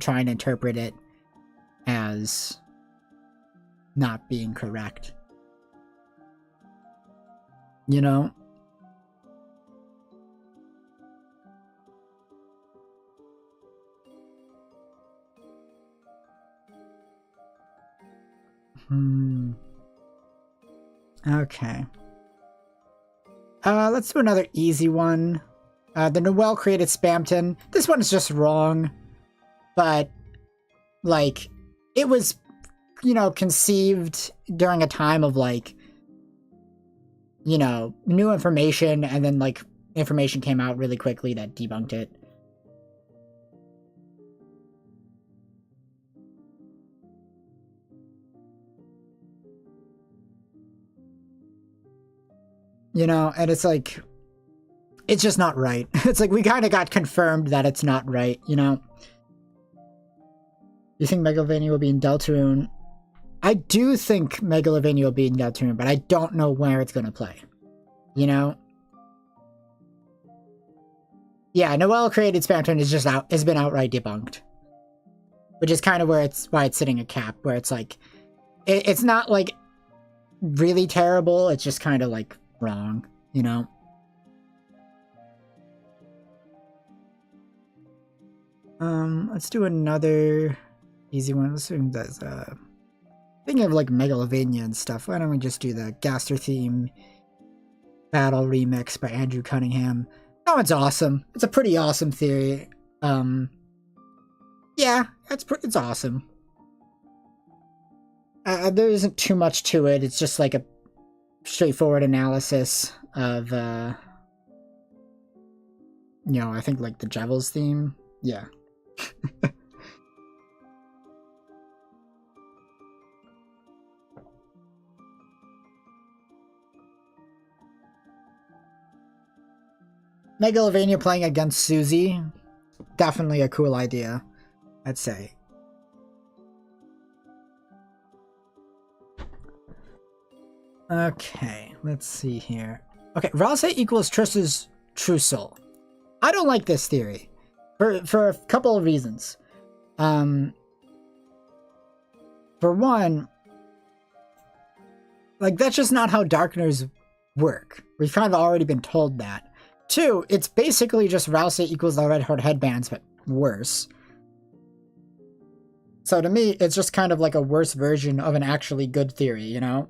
trying to interpret it as not being correct. You know? Okay. Let's do another easy one. The Noelle created Spamton. This one is just wrong. But, like, it was, you know, conceived during a time of, like, you know, new information, and then, like, information came out really quickly that debunked it. You know, and it's like, it's just not right. It's like, we kind of got confirmed that it's not right, you know? You think Megalovania will be in Deltarune? I do think Megalovania will be in Deltarune, but I don't know where it's going to play. You know? Yeah, Noelle created Spamton is just has been outright debunked. Which is kind of why it's sitting a cap, where it's like, it's not like really terrible, it's just kind of like wrong, you know? Let's do another easy one. Let's do this, thinking of like Megalovania and stuff, why don't we just do the Gaster theme battle remix by Andrew Cunningham. That one's awesome. It's a pretty awesome theory. Yeah, it's awesome. There isn't too much to it. It's just like a straightforward analysis of, you know, I think like the Jevils theme. Yeah. Megalovania playing against Susie. Definitely a cool idea, I'd say. Okay, let's see here. Okay, Ralsei equals Triss's true soul. I don't like this theory for a couple of reasons. For one, like, that's just not how Darkeners work. We've kind of already been told that. Two, it's basically just Ralsei equals the Red Heart headbands, but worse. So to me, it's just kind of like a worse version of an actually good theory, you know?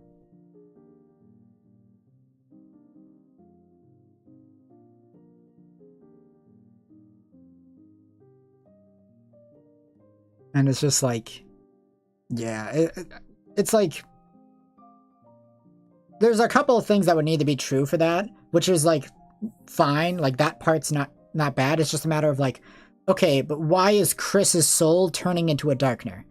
And it's just like, yeah, it's like, there's a couple of things that would need to be true for that, which is like, fine, like that part's not bad. It's just a matter of like, okay, but why is Chris's soul turning into a Darkener?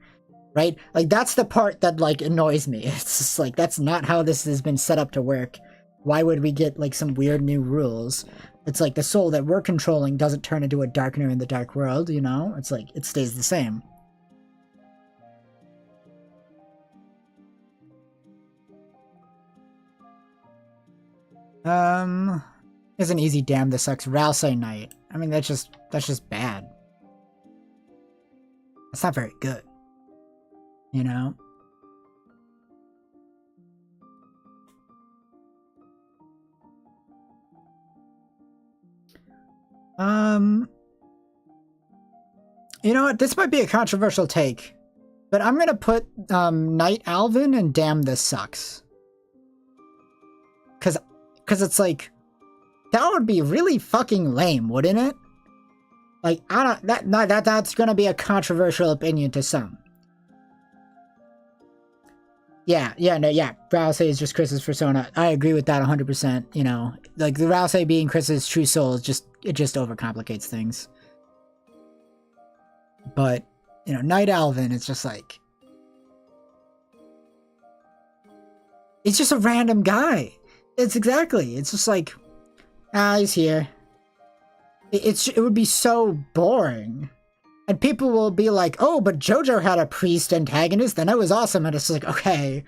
Right? Like, that's the part that, like, annoys me. It's just like, that's not how this has been set up to work. Why would we get, like, some weird new rules? It's like the soul that we're controlling doesn't turn into a Darkener in the Dark World, you know? It's like, it stays the same. It's an easy damn this sucks Ralsei Knight. I mean, that's just bad. That's not very good. You know? You know what? This might be a controversial take, but I'm gonna put Knight Alvin and damn this sucks. Cause it's like, that would be really fucking lame, wouldn't it? Like, I don't, that's gonna be a controversial opinion to some. Yeah, Ralsei is just Chris's persona. I agree with that 100%, you know. Like, the Ralsei being Chris's true soul is just, it just overcomplicates things. But, you know, Knight Alvin, it's just like, it's just a random guy. It's just like, he's here. It would be so boring. And people will be like, oh, but JoJo had a priest antagonist, and that was awesome. And it's like, okay,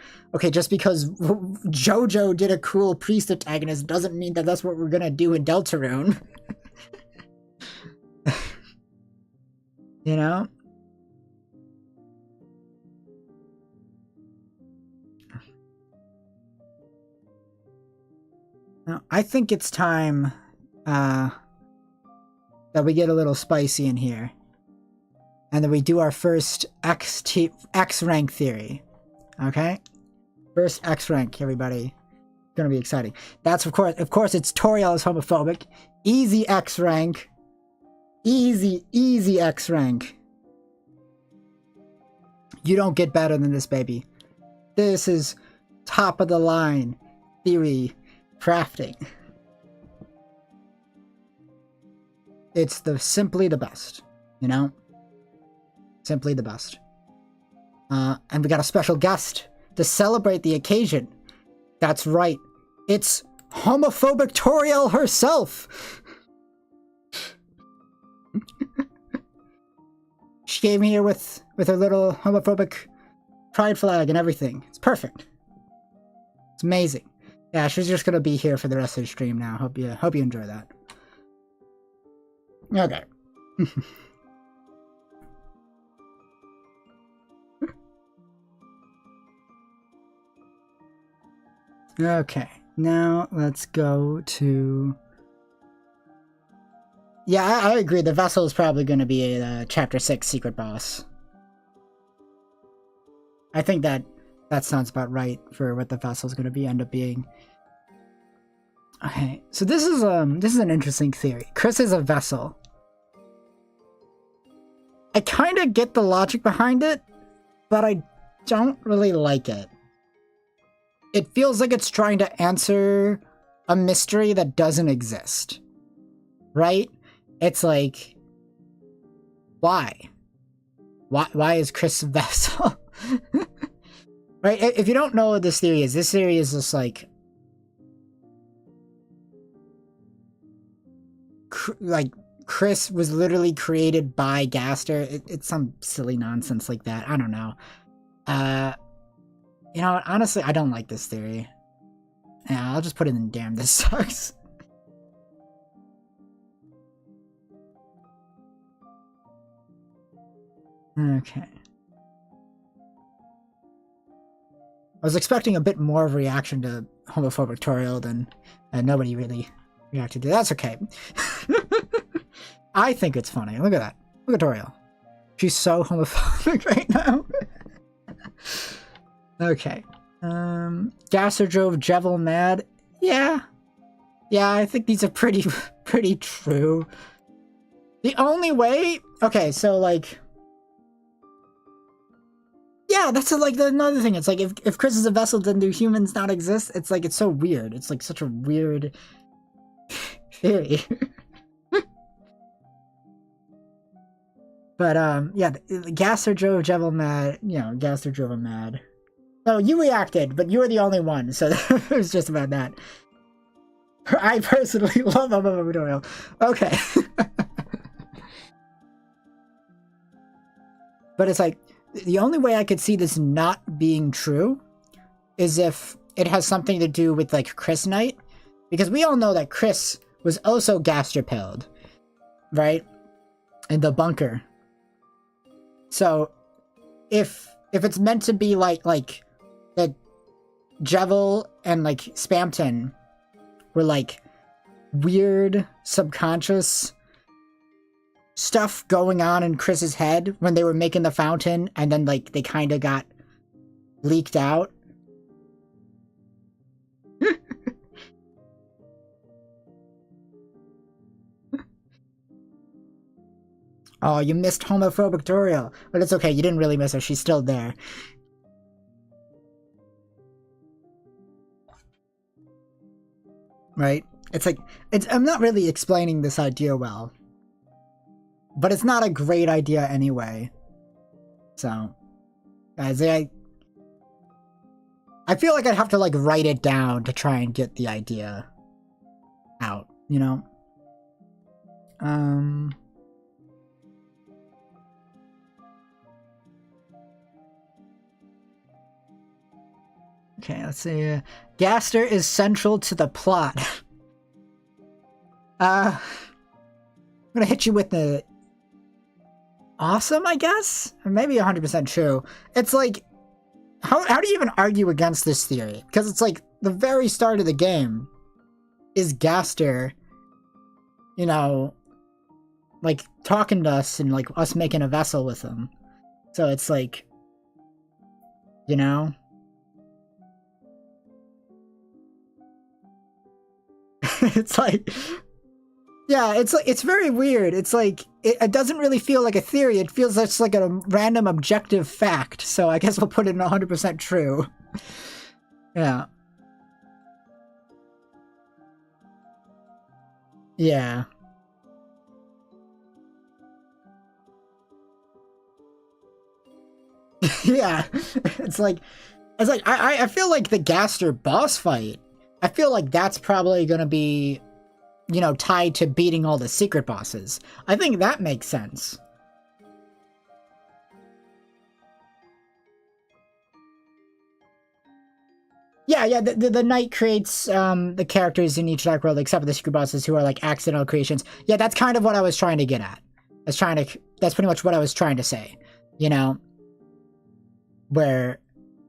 just because JoJo did a cool priest antagonist doesn't mean that that's what we're gonna do in Deltarune. You know? Now, I think it's time that we get a little spicy in here. And then we do our first X rank theory. Okay? First X rank, everybody. It's gonna be exciting. That's of course it's Toriel is homophobic. Easy X rank. Easy X rank. You don't get better than this, baby. This is top of the line theory crafting. It's simply the best, you know? Simply the best. And we got a special guest to celebrate the occasion. That's right. It's homophobic Toriel herself. She came here with her little homophobic pride flag and everything. It's perfect. It's amazing. Yeah, she's just gonna be here for the rest of the stream now. Hope you enjoy that. Okay. Okay, now let's go to... Yeah, I agree. The vessel is probably going to be a Chapter 6 secret boss. I think that sounds about right for what the vessel is going to end up being. Okay, so this is an interesting theory. Chris is a vessel. I kind of get the logic behind it, but I don't really like it. It feels like it's trying to answer a mystery that doesn't exist. Right? It's like, why? Why is Chris a vessel? Right? If you don't know what this theory is just like Chris was literally created by Gaster. It's some silly nonsense like that. I don't know. You know what? Honestly, I don't like this theory. Yeah, I'll just put it in damn this sucks. Okay. I was expecting a bit more of a reaction to homophobic tutorial than nobody really reacted to. That's okay. I think it's funny. Look at that. Look at Toriel. She's so homophobic right now. Okay. Gaster drove Jevil mad. Yeah. Yeah, I think these are pretty true. The only way... Okay, so, like... Yeah, that's like another thing. It's like, if Chris is a vessel, then do humans not exist? It's like, it's so weird. It's like such a weird theory. But, yeah, Gaster drove Jevil mad. You know, Gaster drove him mad. So you reacted, but you were the only one, so it was just about that. I personally love tutorial. Okay. But it's like, the only way I could see this not being true is if it has something to do with, like, Chris Knight. Because we all know that Chris was also gaster-pilled, right? In the bunker. So, if it's meant to be like that Jevil and, like, Spamton were, like, weird subconscious stuff going on in Chris's head when they were making the fountain, and then, like, they kind of got leaked out. Oh, you missed homophobic tutorial. But it's okay, you didn't really miss her. She's still there. Right? It's like, I'm not really explaining this idea well. But it's not a great idea anyway. So, guys, I feel like I'd have to, like, write it down to try and get the idea out, you know? Okay, let's see. Gaster is central to the plot. I'm gonna hit you with the... Awesome, I guess? Or maybe 100% true. It's like... How do you even argue against this theory? Because it's like, the very start of the game is Gaster, you know, like, talking to us and, like, us making a vessel with him. So it's like... You know? It's like, yeah, it's very weird. It's like, it doesn't really feel like a theory. It feels just like a random objective fact. So I guess we'll put it in 100% true. Yeah. Yeah. Yeah. It's like I feel like the Gaster boss fight, I feel like that's probably gonna be, you know, tied to beating all the secret bosses. I think that makes sense. Yeah, the knight creates the characters in each Dark World, except for the secret bosses who are like accidental creations. Yeah, that's kind of what I was trying to get at. That's pretty much what I was trying to say. You know? Where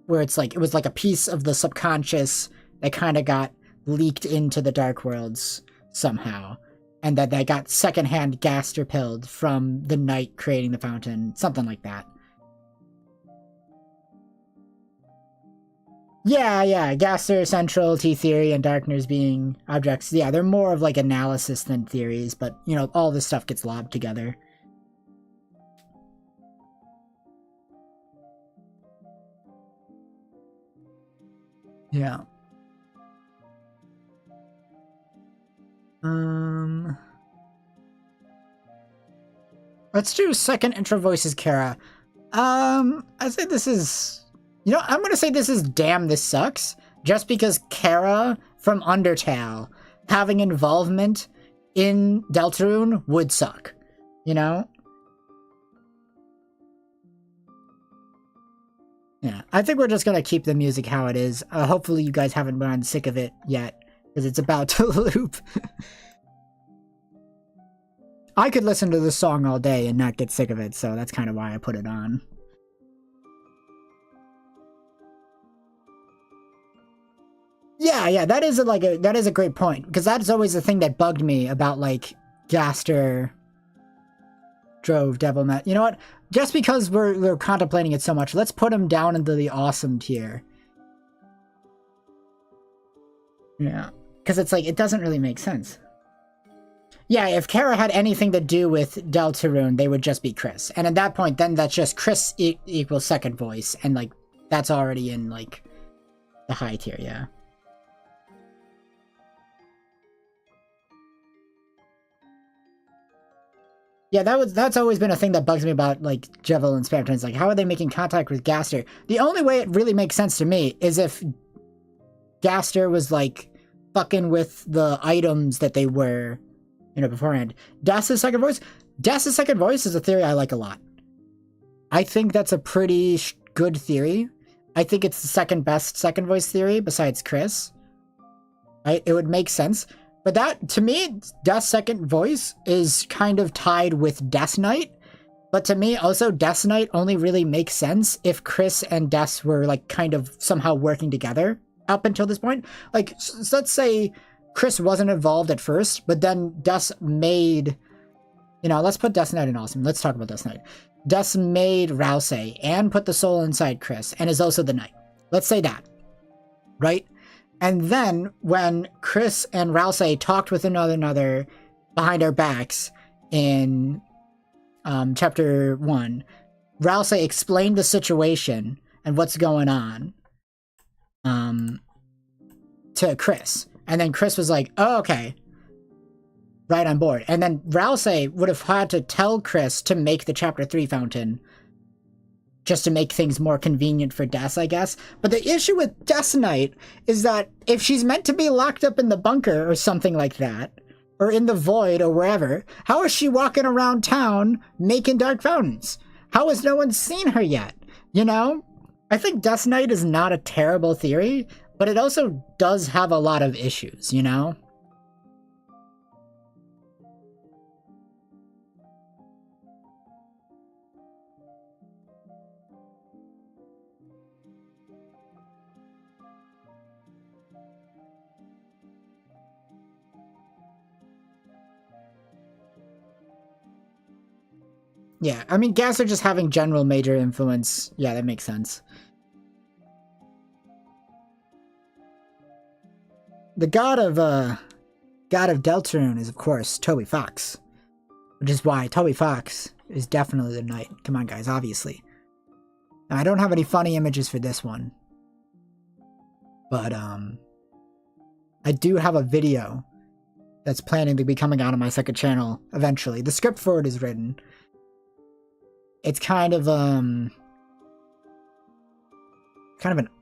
it's like, it was like a piece of the subconscious that kind of got leaked into the Dark Worlds somehow. And that they got secondhand gaster pilled from the knight creating the fountain. Something like that. Yeah, Gaster, Central, T-Theory, and Darkness being objects. Yeah, they're more of like analysis than theories, but, you know, all this stuff gets lobbed together. Yeah. Let's do second intro voices, Kara. I say this is... You know, I'm gonna say this is damn this sucks, just because Kara from Undertale having involvement in Deltarune would suck, you know? Yeah, I think we're just gonna keep the music how it is. Hopefully you guys haven't gotten sick of it yet, because it's about to loop. I could listen to this song all day and not get sick of it, so that's kind of why I put it on. Yeah, that is a great point, because that's always the thing that bugged me about like Gaster drove Devilman. You know what? Just because we're contemplating it so much, let's put him down into the awesome tier. Yeah, because it's like it doesn't really make sense. Yeah, if Kara had anything to do with Deltarune, they would just be Chris. And at that point, then that's just Chris equals second voice. And, like, that's already in, like, the high tier, yeah. Yeah, that's always been a thing that bugs me about, like, Jevil and Spamton. It's like, how are they making contact with Gaster? The only way it really makes sense to me is if Gaster was, like, fucking with the items that they were... you know, beforehand. Das's second voice? Das's second voice is a theory I like a lot. I think that's a pretty good theory. I think it's the second best second voice theory besides Chris. Right? It would make sense. But that, to me, Death's second voice is kind of tied with Death Knight. But to me, also, Death Knight only really makes sense if Chris and Death were, like, kind of somehow working together up until this point. Like, so let's say... Chris wasn't involved at first, but then Des made... You know, let's put Death Knight in Awesome. Let's talk about Death Knight. Des made Ralsei and put the soul inside Chris, and is also the Knight. Let's say that. Right? And then, when Chris and Ralsei talked with another behind our backs in Chapter 1, Ralsei explained the situation and what's going on to Chris. And then Chris was like, oh, okay. Right on board. And then Ralsei would have had to tell Chris to make the Chapter 3 fountain. Just to make things more convenient for Des, I guess. But the issue with Death Knight is that if she's meant to be locked up in the bunker or something like that, or in the void or wherever, how is she walking around town making dark fountains? How has no one seen her yet? You know? I think Death Knight is not a terrible theory, but it also does have a lot of issues, you know? Yeah, I mean, Gaster just having general major influence, yeah, that makes sense. The god of Deltarune is, of course, Toby Fox. Which is why Toby Fox is definitely the Knight. Come on, guys, obviously. Now, I don't have any funny images for this one. But, I do have a video that's planning to be coming out on my second channel eventually. The script for it is written. It's kind of an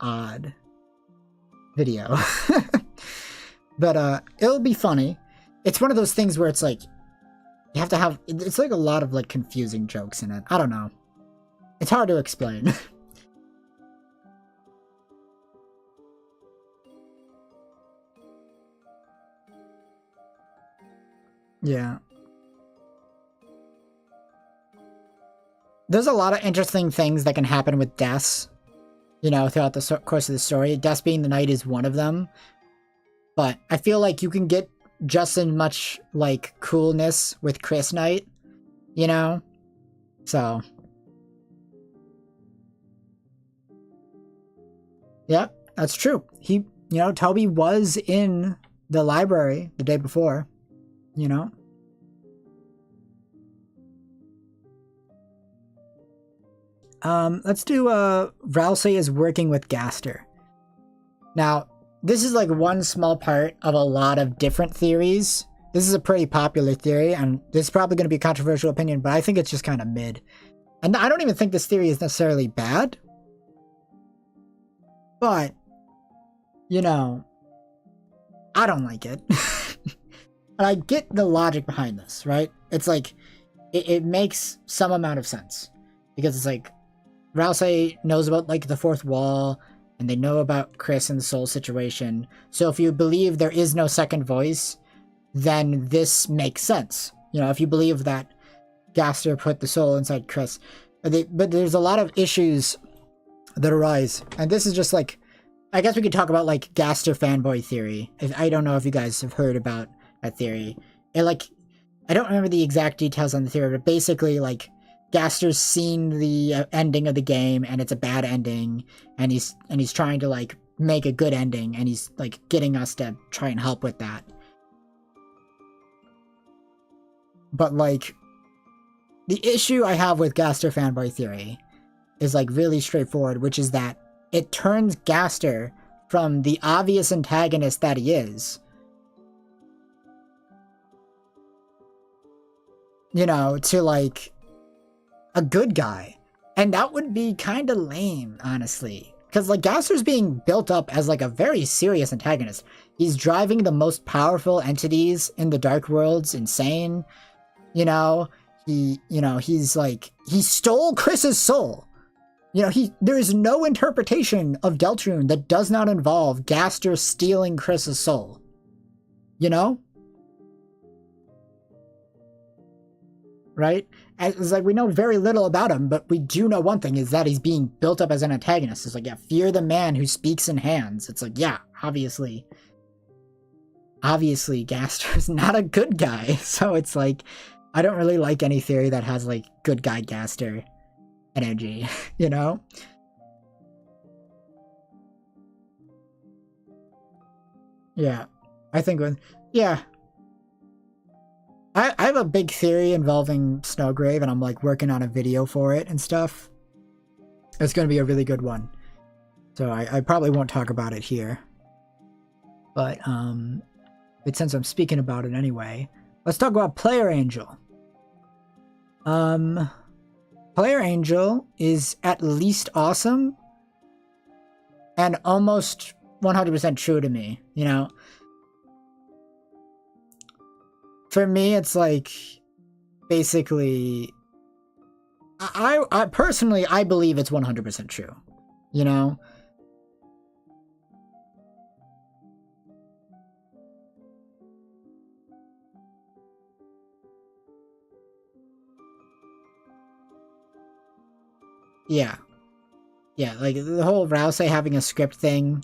odd video. But it'll be funny. It's one of those things where it's like you have to have it's like a lot of like confusing jokes in it. I don't know. It's hard to explain. Yeah. There's a lot of interesting things that can happen with Des, you know, throughout the course of the story. Des being the Knight is one of them. But I feel like you can get just as much, like, coolness with Chris Knight, you know? So. Yep, that's true. You know, Toby was in the library the day before, you know? Let's do, Ralsei is working with Gaster. Now, this is like one small part of a lot of different theories. This is a pretty popular theory, and this is probably going to be a controversial opinion, but I think it's just kind of mid. And I don't even think this theory is necessarily bad. But, you know, I don't like it. And I get the logic behind this, right? It's like, it makes some amount of sense. Because it's like, Ralsei knows about like the fourth wall, and they know about Chris and the soul situation. So if you believe there is no second voice, then this makes sense. You know, if you believe that Gaster put the soul inside Chris. But there's a lot of issues that arise. And this is just like, I guess we could talk about like Gaster fanboy theory. I don't know if you guys have heard about that theory. It like, I don't remember the exact details on the theory, but basically like Gaster's seen the ending of the game and it's a bad ending, and he's trying to like make a good ending, and he's like getting us to try and help with that. But like, the issue I have with Gaster fanboy theory is like really straightforward, which is that it turns Gaster from the obvious antagonist that he is, you know, to like a good guy. And that would be kind of lame, honestly. Because like Gaster's being built up as like a very serious antagonist. He's driving the most powerful entities in the Dark Worlds insane. You know, he's like, he stole Chris's soul. You know, there is no interpretation of Deltarune that does not involve Gaster stealing Chris's soul. You know? Right? It's like, we know very little about him, but we do know one thing, is that he's being built up as an antagonist. It's like, yeah, fear the man who speaks in hands. It's like, yeah, obviously Gaster's not a good guy. So it's like, I don't really like any theory that has like good guy Gaster energy, you know? Yeah. I think I have a big theory involving Snowgrave, and I'm like working on a video for it and stuff. It's going to be a really good one. So I probably won't talk about it here. But since I'm speaking about it anyway, let's talk about Player Angel. Player Angel is at least awesome and almost 100% true to me, you know? For me, it's like, basically, I personally, I believe it's 100% true, you know? Yeah. Yeah, like the whole Ralsei having a script thing,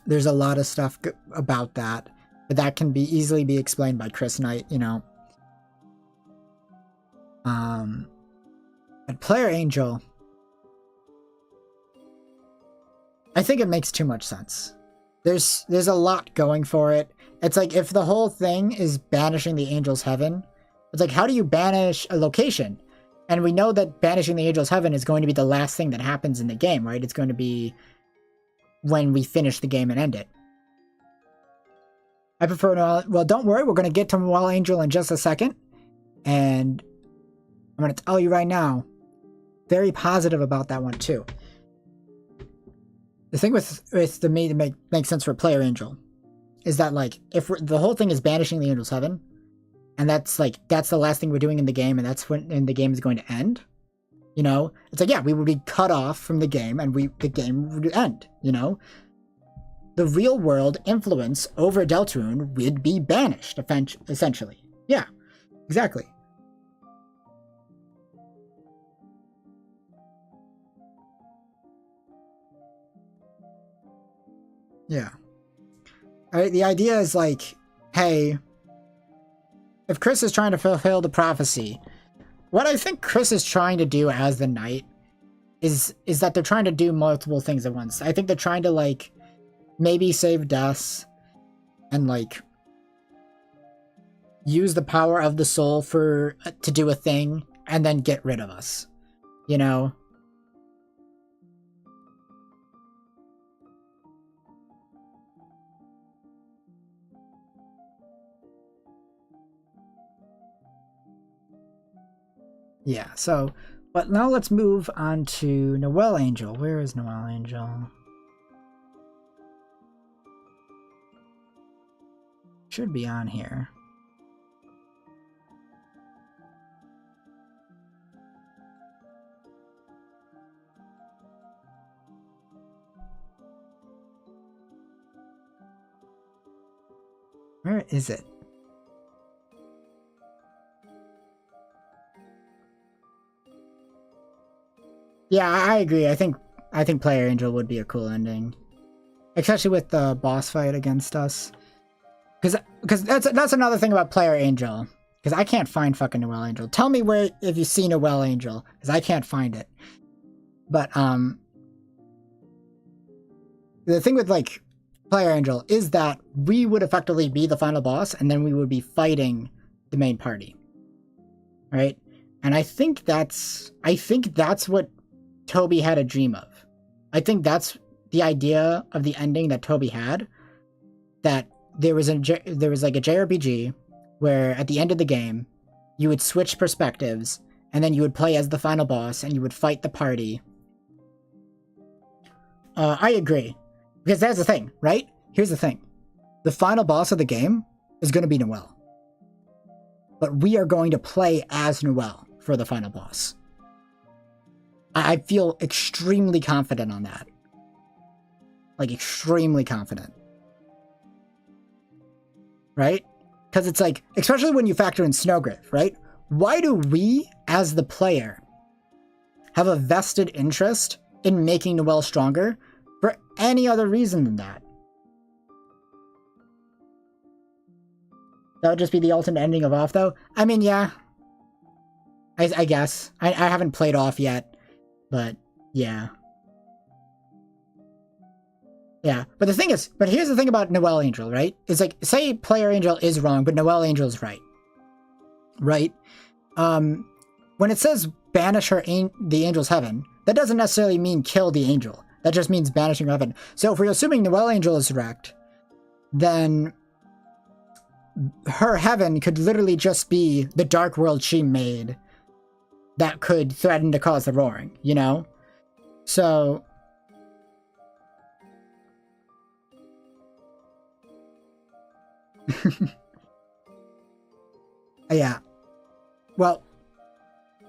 there's a lot of stuff about that, but that can be easily be explained by Chris Knight, you know. At Player Angel, I think it makes too much sense. There's a lot going for it. It's like, if the whole thing is banishing the Angel's Heaven, it's like, how do you banish a location? And we know that banishing the Angel's Heaven is going to be the last thing that happens in the game, right? It's going to be when we finish the game and end it. I prefer Noel. Well, don't worry, we're going to get to Noel Angel in just a second. And I'm going to tell you right now, very positive about that one too. The thing with the me to make sense for Player Angel is that, like, if the whole thing is banishing the Angel's Heaven, and that's the last thing we're doing in the game, and that's when the game is going to end, you know, it's like, yeah, we would be cut off from the game, and the game would end, you know. The real world influence over Deltarune would be banished, essentially. Yeah, exactly. Yeah. The idea is like, hey, if Chris is trying to fulfill the prophecy, what I think Chris is trying to do as the knight is that they're trying to do multiple things at once. I think they're trying to, like, maybe save Dust and, like, use the power of the soul to do a thing and then get rid of us, you know? Yeah, so, but now let's move on to Noel Angel. Where is Noel Angel? Should be on here. Where is it? Yeah, I agree. I think Player Angel would be a cool ending, especially with the boss fight against us. Because that's another thing about Player Angel. Because I can't find fucking Noelle Angel. Tell me where if you see Noelle Angel, because I can't find it. But the thing with like Player Angel is that we would effectively be the final boss, and then we would be fighting the main party, right? And I think that's what Toby had a dream of. I think that's the idea of the ending that Toby had. That there was like a JRPG where at the end of the game, you would switch perspectives, and then you would play as the final boss, and you would fight the party. I agree. Because that's the thing, right? Here's the thing. The final boss of the game is going to be Noelle. But we are going to play as Noelle for the final boss. I feel extremely confident on that. Like, extremely confident. Right? Because it's like, especially when you factor in Snowgrave, right? Why do we, as the player, have a vested interest in making Noelle stronger for any other reason than that? That would just be the ultimate ending of Off, though? I mean, yeah. I guess. I haven't played Off yet, but yeah. Yeah, but the thing is, but here's the thing about Noelle Angel, right? It's like, say Player Angel is wrong, but Noelle Angel is right. Right? When it says banish the angel's heaven, that doesn't necessarily mean kill the angel. That just means banishing her heaven. So if we're assuming Noelle Angel is correct, then her heaven could literally just be the dark world she made that could threaten to cause the roaring, you know? So yeah. Well,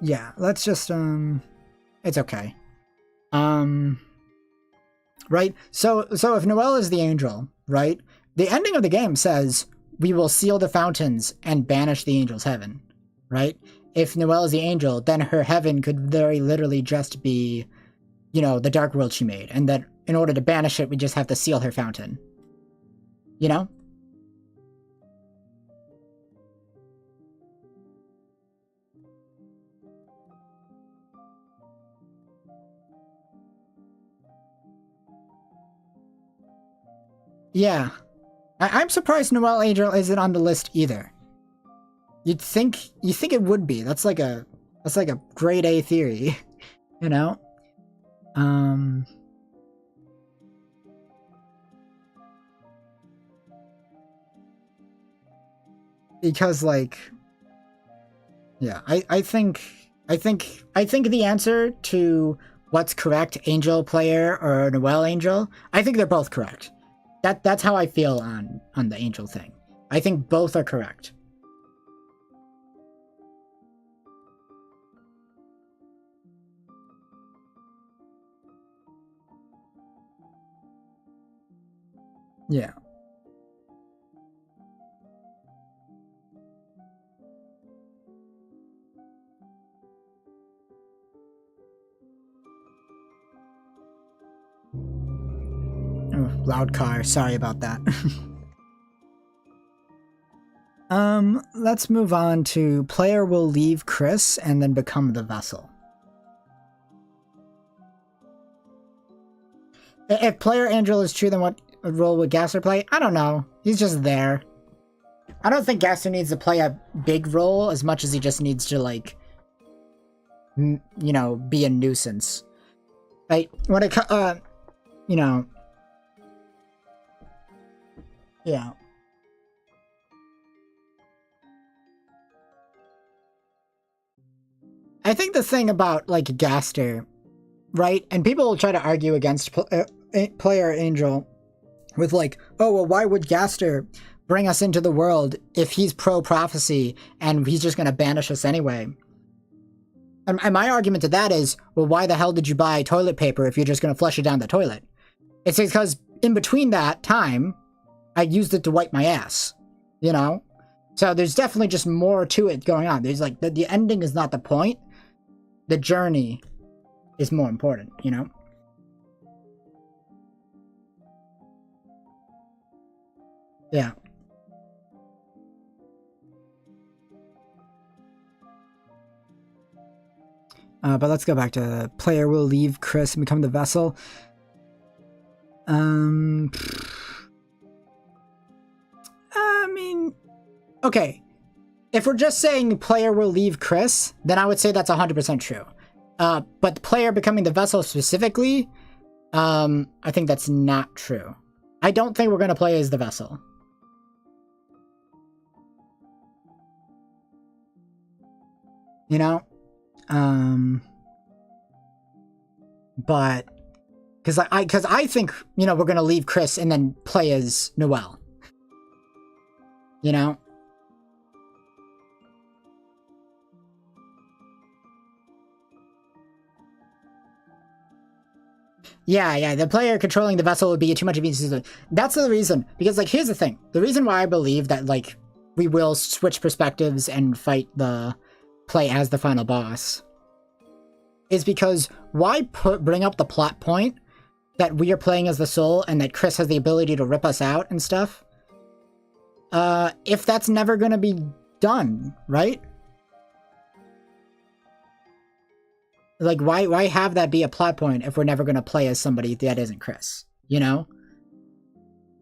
yeah, let's just it's okay. Right? So if Noelle is the angel, right? The ending of the game says we will seal the fountains and banish the angel's heaven, right? If Noelle is the angel, then her heaven could very literally just be, you know, the dark world she made, and that in order to banish it, we just have to seal her fountain. You know? Yeah. I'm surprised Noelle Angel isn't on the list either. You think it would be. That's like a grade A theory, you know? Because like, yeah, I think the answer to what's correct, Angel Player or Noelle Angel, I think they're both correct. That's how I feel on the Angel thing. I think both are correct. Yeah. Oh, loud car. Sorry about that. Let's move on to player will leave Chris and then become the vessel. If Player Angel is true, then what role would Gaster play? I don't know. He's just there. I don't think Gaster needs to play a big role as much as he just needs to, like, you know, be a nuisance. Like, when it you know, yeah. I think the thing about, like, Gaster, right? And people will try to argue against Player Angel with, like, oh, well, why would Gaster bring us into the world if he's pro-prophecy and he's just going to banish us anyway? And my argument to that is, well, why the hell did you buy toilet paper if you're just going to flush it down the toilet? It's because in between that time, I used it to wipe my ass. you know? So there's definitely just more to it going on. There's like, the ending is not the point. The journey is more important, you know? Yeah. But let's go back to the player will leave Chris and become the vessel. I mean, okay. If we're just saying player will leave Chris, then I would say that's 100% true. But the player becoming the vessel specifically, I think that's not true. I don't think we're going to play as the vessel. You know? But because I think, you know, we're gonna leave Chris and then play as Noelle. You know? Yeah, the player controlling the vessel would be too much of a... That's the reason. Because, like, here's the thing. The reason why I believe that, like, we will switch perspectives and play as the final boss is because why bring up the plot point that we are playing as the soul and that Chris has the ability to rip us out and stuff? If that's never gonna be done, right? Like, why have that be a plot point if we're never gonna play as somebody that isn't Chris, you know?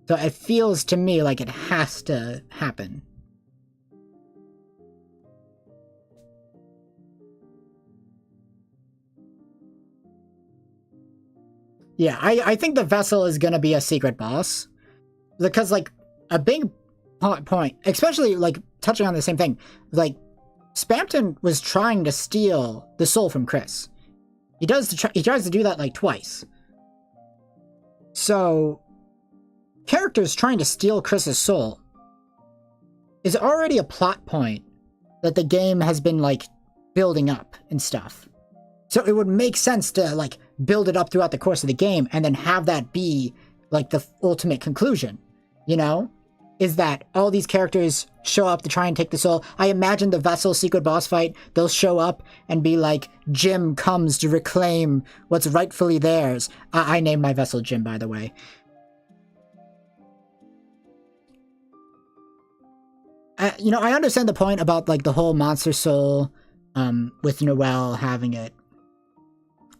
So it feels to me like it has to happen. Yeah, I think the vessel is gonna be a secret boss. Because, like, a big point, especially, like, touching on the same thing, like, Spamton was trying to steal the soul from Chris. He tries to do that, like, twice. So, characters trying to steal Chris's soul is already a plot point that the game has been, like, building up and stuff. So it would make sense to, like, build it up throughout the course of the game and then have that be, like, the ultimate conclusion, you know? Is that all these characters show up to try and take the soul. I imagine the vessel secret boss fight, they'll show up and be like, Jim comes to reclaim what's rightfully theirs. I named my vessel Jim, by the way. You know, I understand the point about, like, the whole monster soul with Noelle having it.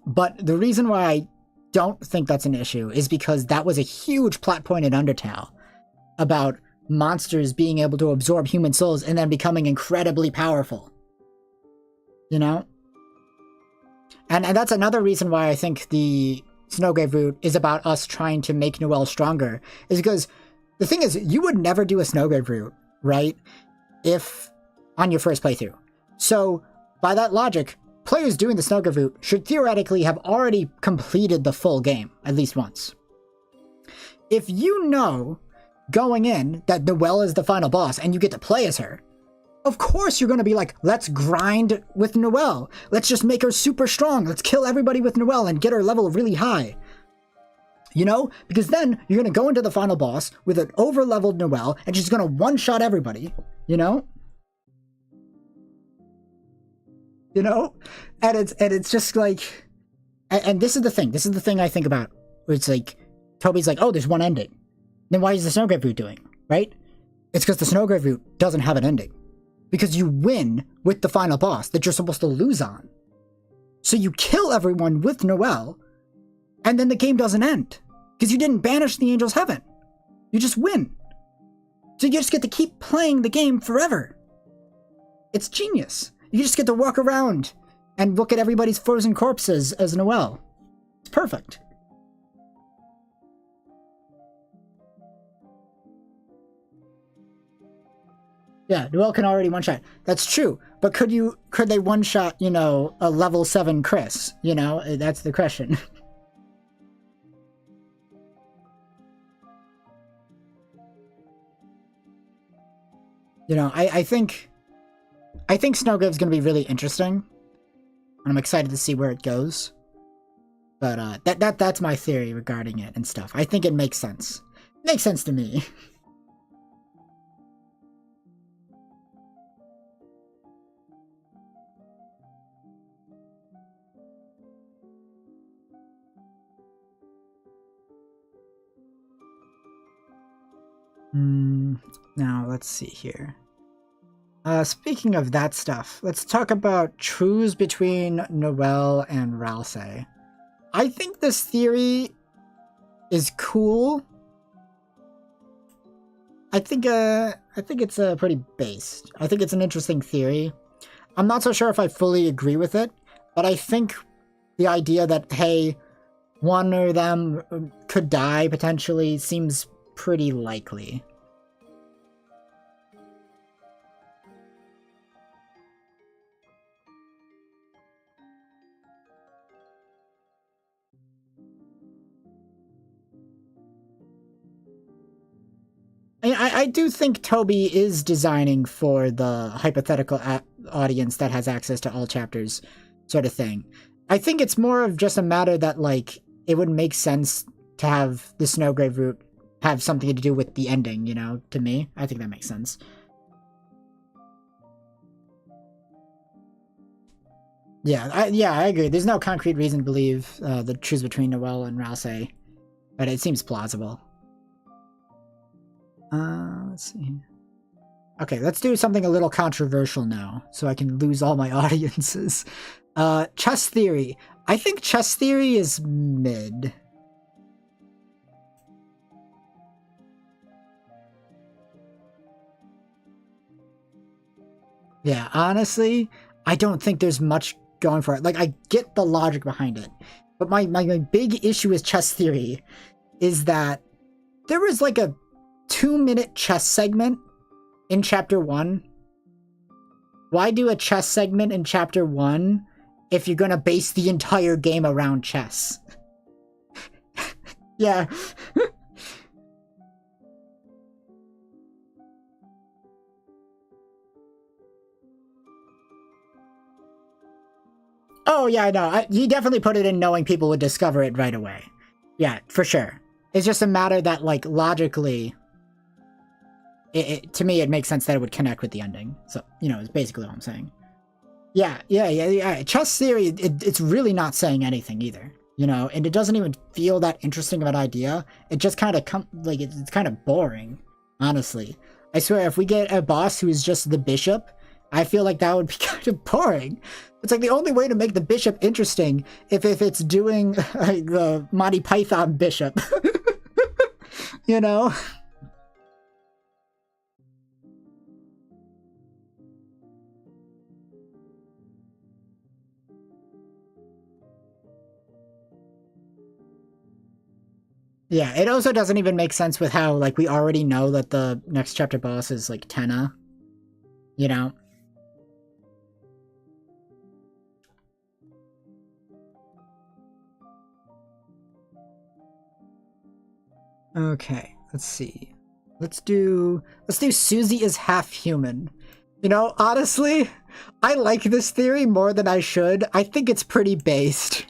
But the reason why I don't think that's an issue is because that was a huge plot point in Undertale about monsters being able to absorb human souls and then becoming incredibly powerful. You know? And that's another reason why I think the Snowgrave route is about us trying to make Noelle stronger, is because the thing is, you would never do a Snowgrave route, right? If on your first playthrough. So, by that logic, players doing the Snowgrave route should theoretically have already completed the full game, at least once. If you know going in that Noelle is the final boss and you get to play as her, of course you're going to be like, let's grind with Noelle. Let's just make her super strong. Let's kill everybody with Noelle and get her level really high. You know? Because then you're going to go into the final boss with an over-leveled Noelle and she's going to one-shot everybody. You know? You know? And it's just like... And this is the thing. This is the thing I think about. It's like, Toby's like, oh, there's one ending. Then why is the Snowgrave route doing, right? It's because the Snowgrave route doesn't have an ending. Because you win with the final boss that you're supposed to lose on. So you kill everyone with Noelle, and then the game doesn't end. Because you didn't banish the Angel's Heaven. You just win. So you just get to keep playing the game forever. It's genius. You just get to walk around and look at everybody's frozen corpses as Noelle. It's perfect. Yeah, Noelle can already one-shot. That's true. But could they one-shot, you know, a level 7 Chris? You know, that's the question. You know, I think Snowgrave's gonna be really interesting. And I'm excited to see where it goes. But that's my theory regarding it and stuff. I think it makes sense. It makes sense to me. Now, let's see here. Speaking of that stuff, let's talk about truths between Noelle and Ralsei. I think this theory is cool. I think it's pretty based. I think it's an interesting theory. I'm not so sure if I fully agree with it, but I think the idea that, hey, one of them could die potentially seems pretty likely. I do think Toby is designing for the hypothetical audience that has access to all chapters sort of thing. I think it's more of just a matter that, like, it would make sense to have the Snowgrave route have something to do with the ending, you know, to me. I think that makes sense. Yeah, I agree. There's no concrete reason to believe the truth between Noelle and Ralsei, but it seems plausible. Let's see. Okay, let's do something a little controversial now, so I can lose all my audiences. Chess theory. I think chess theory is mid. Yeah, honestly, I don't think there's much going for it. Like, I get the logic behind it, but my big issue with chess theory is that there was like a 2-minute chess segment in chapter 1. Why do a chess segment in chapter 1 if you're gonna base the entire game around chess? Yeah. Oh, yeah, I know. He definitely put it in knowing people would discover it right away. Yeah, for sure. It's just a matter that, like, logically, to me, it makes sense that it would connect with the ending. So, you know, it's basically what I'm saying. Yeah. Chess theory, it's really not saying anything either, you know, and it doesn't even feel that interesting of an idea. It just kind of it's kind of boring, honestly. I swear, if we get a boss who is just the bishop, I feel like that would be kind of boring. It's like the only way to make the bishop interesting if it's doing the Monty Python bishop, you know? Yeah, it also doesn't even make sense with how, like, we already know that the next chapter boss is, like, Tenna, you know? Okay, let's see. Let's do Susie is half human. You know, honestly, I like this theory more than I should. I think it's pretty based.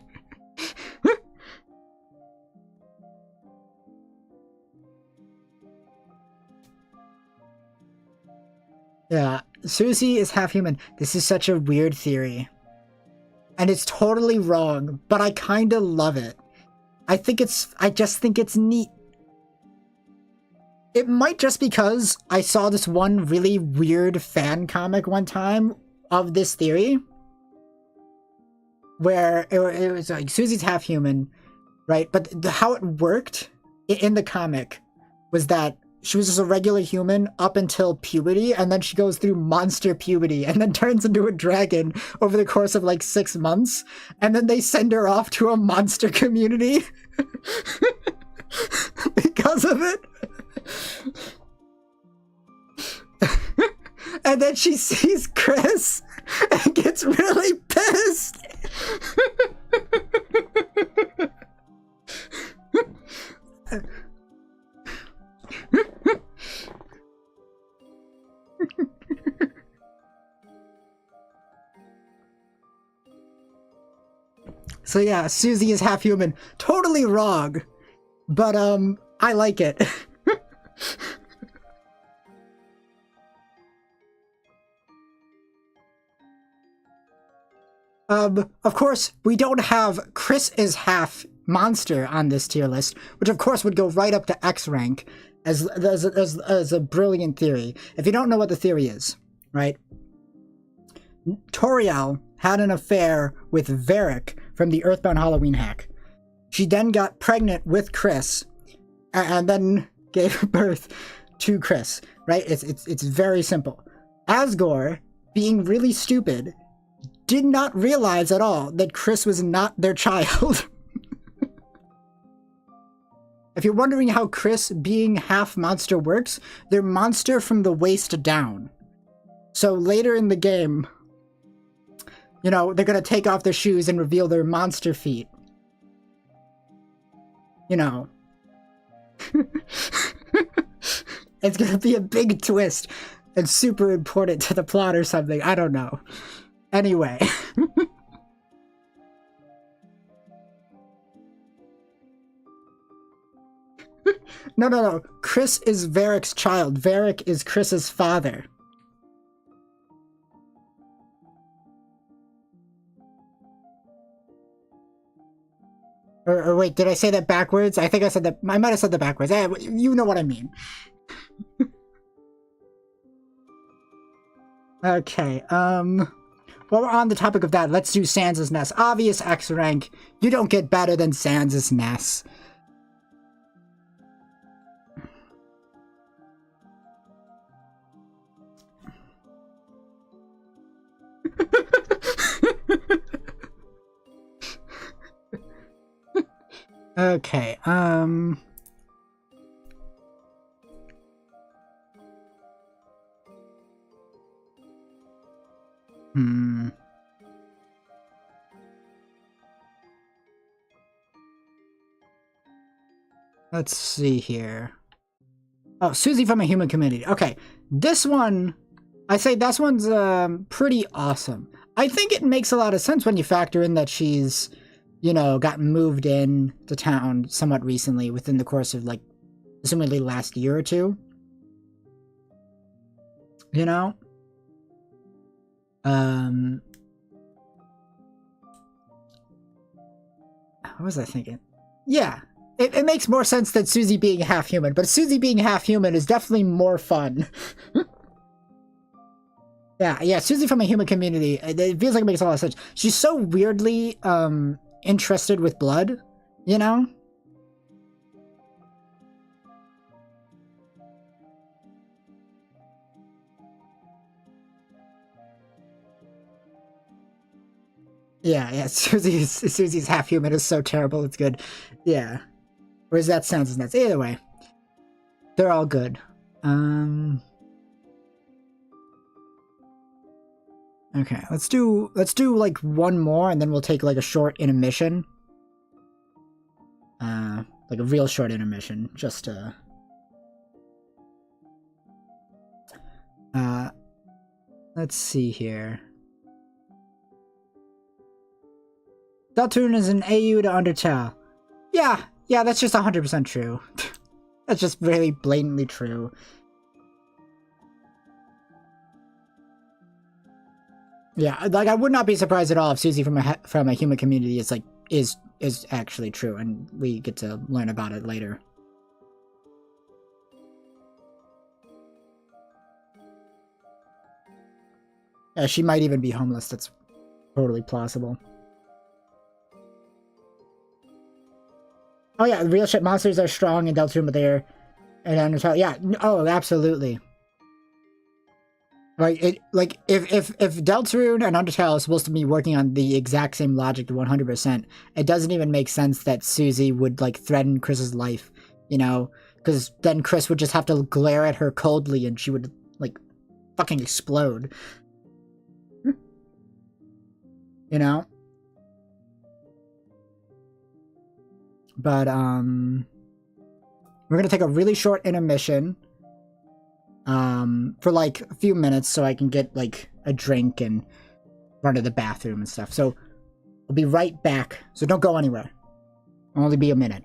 Yeah, Susie is half human. This is such a weird theory. And it's totally wrong, but I kind of love it. I just think it's neat. It might just because I saw this one really weird fan comic one time of this theory. Where it was like Susie's half human, right? But how it worked in the comic was that she was just a regular human up until puberty, and then she goes through monster puberty and then turns into a dragon over the course of like 6 months, and then they send her off to a monster community because of it. And then she sees Chris and gets really pissed. So yeah, Susie is half human. Totally wrong. But I like it. Of course, we don't have Chris is half monster on this tier list, which of course would go right up to X rank. as a brilliant theory. If you don't know what the theory is, right? Toriel had an affair with Varric from the Earthbound Halloween hack. She then got pregnant with Chris, and then gave birth to Chris. Right? It's very simple. Asgore, being really stupid, did not realize at all that Chris was not their child. If you're wondering how Chris being half monster works, they're monster from the waist down. So later in the game, you know, they're gonna take off their shoes and reveal their monster feet. You know. It's gonna be a big twist and super important to the plot or something. I don't know. Anyway. No. Chris is Varric's child. Varric is Chris's father. Or wait, did I say that backwards? I think I said that. I might have said that backwards. You know what I mean. Okay, while we're on the topic of that, let's do Sans' Nest. Obvious X rank. You don't get better than Sans' Nest. Okay, Let's see here. Oh, Susie from a Human Community. Okay, this one, I say this one's pretty awesome. I think it makes a lot of sense when you factor in that she's, you know, got moved in to town somewhat recently within the course of, like, assumedly last year or two. You know? What was I thinking? Yeah. It makes more sense than Susie being half human, but Susie being half human is definitely more fun. Yeah, Susie from a Human Community, it feels like it makes a lot of sense. She's so weirdly, interested with blood, you know? Yeah, Susie's half human is so terrible, it's good. Yeah. Whereas that sounds nuts. Either way. They're all good. Okay, let's do like one more and then we'll take like a short intermission. Like a real short intermission, just to let's see here. Deltarune is an AU to Undertale. Yeah, that's just 100% true. That's just really blatantly true. Yeah, like I would not be surprised at all if Susie from a Human Community is like is actually true, and we get to learn about it later. Yeah, she might even be homeless. That's totally plausible. Oh yeah, real shit monsters are strong in Deltarune, but they're in Undertale. Yeah, oh, absolutely. Like if Deltarune and Undertale is supposed to be working on the exact same logic to 100%, it doesn't even make sense that Susie would like threaten Chris's life, you know, because then Chris would just have to glare at her coldly and she would like fucking explode. You know? But we're gonna take a really short intermission. For like a few minutes so I can get like a drink and run to the bathroom and stuff. So I'll be right back. So don't go anywhere. It'll only be a minute.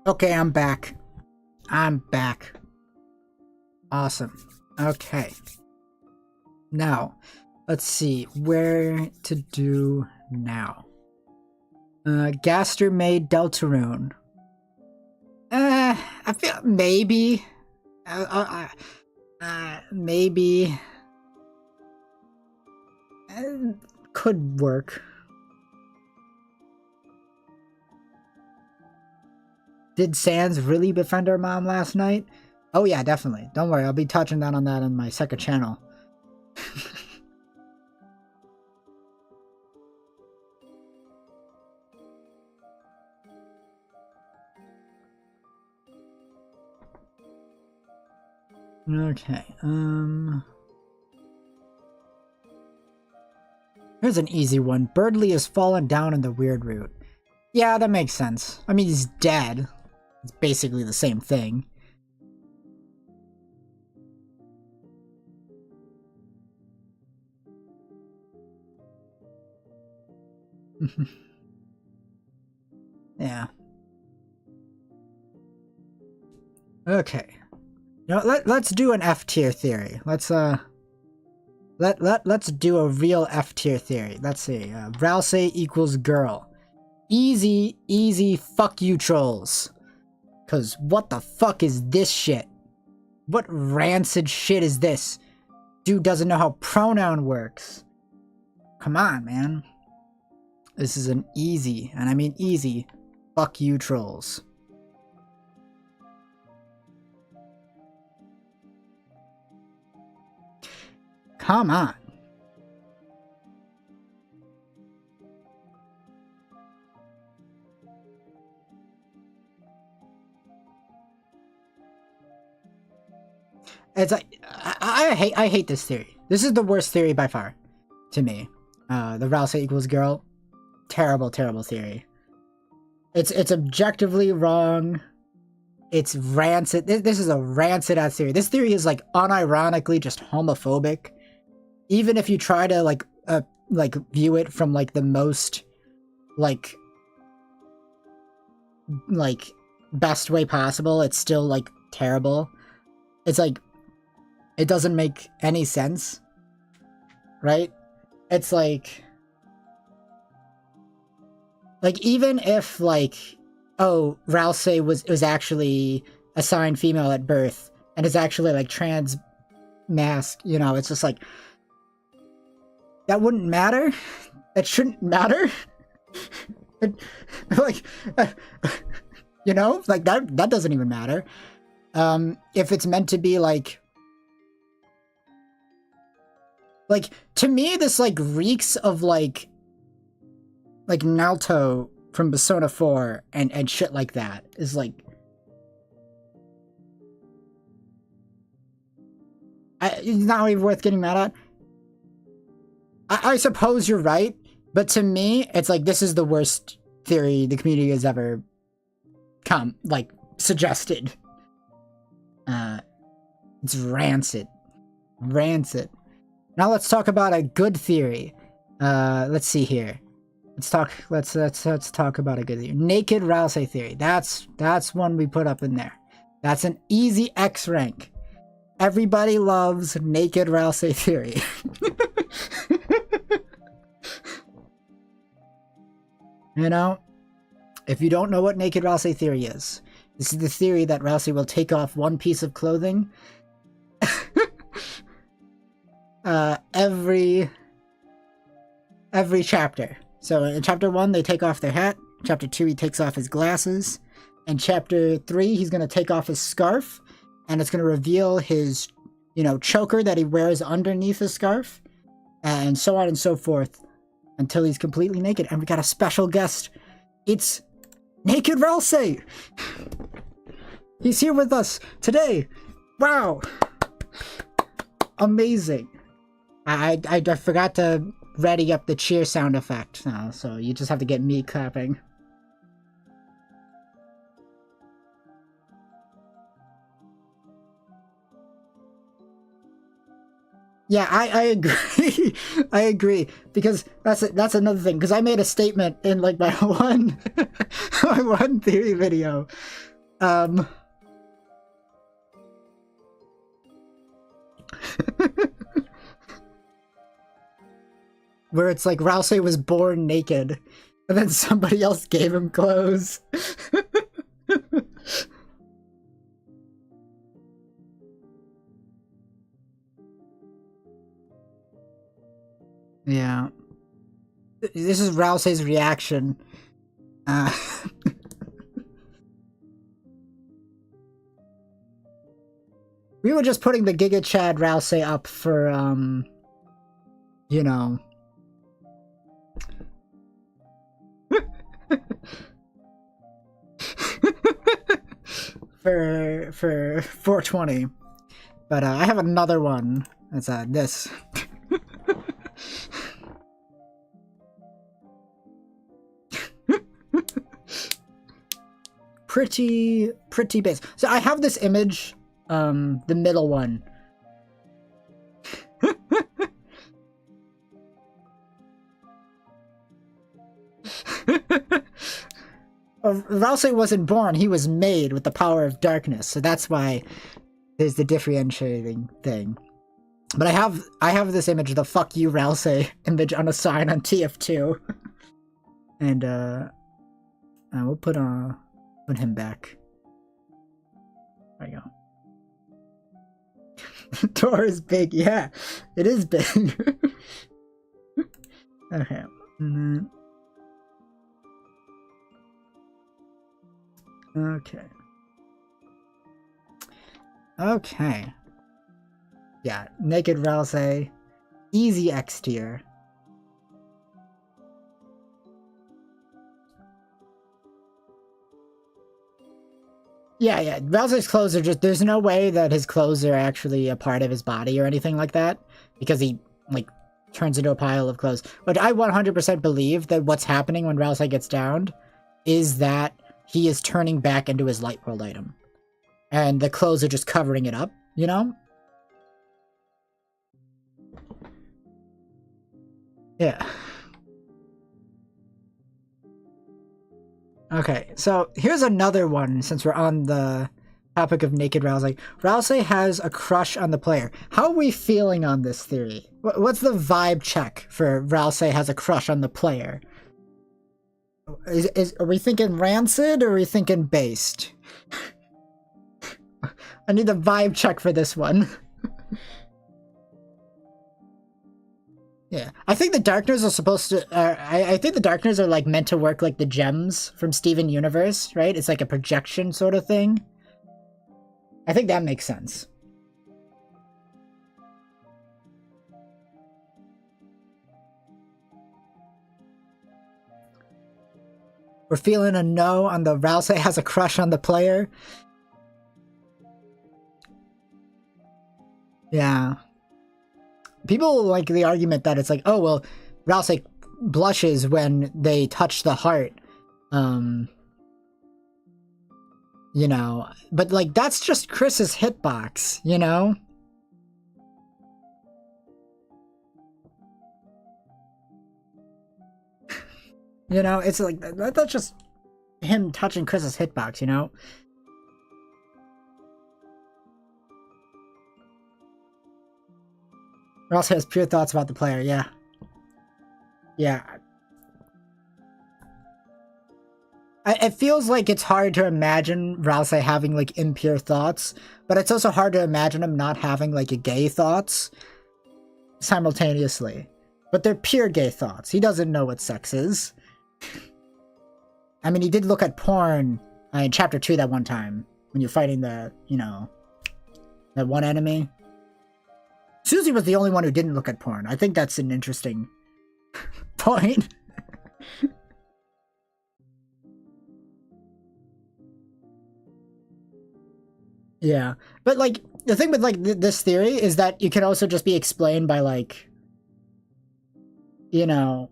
Okay, I'm back. I'm back. Awesome. Okay. Now, let's see where to do now. Gaster made Deltarune. I feel maybe. Maybe. Could work. Did Sans really befriend her mom last night? Oh yeah, definitely. Don't worry, I'll be touching on that on my second channel. Okay, here's an easy one. Birdley has fallen down in the weird route. Yeah, that makes sense. I mean, he's dead. It's basically the same thing. Yeah. Okay. You know, let's do an F tier theory. Let's do a real F tier theory. Let's see. Ralsei equals girl. Easy fuck you trolls. Cause what the fuck is this shit? What rancid shit is this? Dude doesn't know how pronoun works. Come on, man. This is an easy, and I mean easy, fuck you trolls. Come on. It's like I hate this theory. This is the worst theory by far, to me. The Ralsei equals girl, terrible theory. It's objectively wrong. It's rancid. This is a rancid ass theory. This theory is like unironically just homophobic. Even if you try to like view it from like the most like best way possible, it's still like terrible. It's like it doesn't make any sense, right? It's like even if like, oh, Ralsei was actually assigned female at birth and is actually like trans mask, you know, it's just like that wouldn't matter. That shouldn't matter. Like, you know, like that doesn't even matter. If it's meant to be like to me, this like reeks of like Naruto from Persona 4 and shit like that is like, it's not even worth getting mad at. I suppose you're right, but to me, it's like this is the worst theory the community has ever suggested. It's rancid. Now let's talk about a good theory. Let's see here. Let's talk about a good theory. Naked Ralsei theory. That's one we put up in there. That's an easy X rank. Everybody loves naked Ralsei theory. You know, if you don't know what naked Ralsei theory is, this is the theory that Ralsei will take off one piece of clothing every chapter. So in chapter 1, they take off their hat. Chapter 2, he takes off his glasses. In chapter 3, he's going to take off his scarf, and it's going to reveal his, you know, choker that he wears underneath his scarf, and so on and so forth, until he's completely naked. And we got a special guest. It's Naked Ralsei. He's here with us today. Wow. Amazing. I forgot to ready up the cheer sound effect, so you just have to get me clapping. Yeah, I agree. I agree, because that's another thing, because I made a statement in like my one theory video Where it's like Ralsei was born naked, and then somebody else gave him clothes. Yeah. This is Ralsei's reaction. We were just putting the Giga Chad Ralsei up for, you know... for 420. But I have another one. That's this. pretty base. So I have this image, the middle one. Ralsei wasn't born, he was made with the power of darkness, so that's why there's the differentiating thing. But I have this image, the fuck you Ralsei image on a sign on TF2. And we'll put him back. There you go. Door is big, yeah. It is big. Okay. Okay. Okay. Yeah, naked Ralsei. Easy X tier. Yeah, Ralsei's clothes are just... There's no way that his clothes are actually a part of his body or anything like that. Because he, like, turns into a pile of clothes. But I 100% believe that what's happening when Ralsei gets downed is that he is turning back into his light world item. And the clothes are just covering it up, you know? Yeah. Okay, so here's another one, since we're on the topic of naked Ralsei. Ralsei has a crush on the player. How are we feeling on this theory? What's the vibe check for Ralsei has a crush on the player? Are we thinking rancid or are we thinking based? I need a vibe check for this one. Yeah, I think the Darkners are supposed to... I think the Darkners are like meant to work like the gems from Steven Universe, right? It's like a projection sort of thing. I think that makes sense. We're feeling a no on the Ralsei has a crush on the player. Yeah. People like the argument that it's like, oh, well, Ralsei blushes when they touch the heart. You know, but like, that's just Chris's hitbox, you know? You know, it's like, that's just him touching Chris's hitbox, you know? Ralsei has pure thoughts about the player, yeah. Yeah. It feels like it's hard to imagine Ralsei having, like, impure thoughts, but it's also hard to imagine him not having, like, a gay thoughts simultaneously. But they're pure gay thoughts. He doesn't know what sex is. I mean, he did look at porn in Chapter 2 that one time, when you're fighting the, you know, that one enemy. Susie was the only one who didn't look at porn. I think that's an interesting point. Yeah, but like the thing with like this theory is that you can also just be explained by like, you know,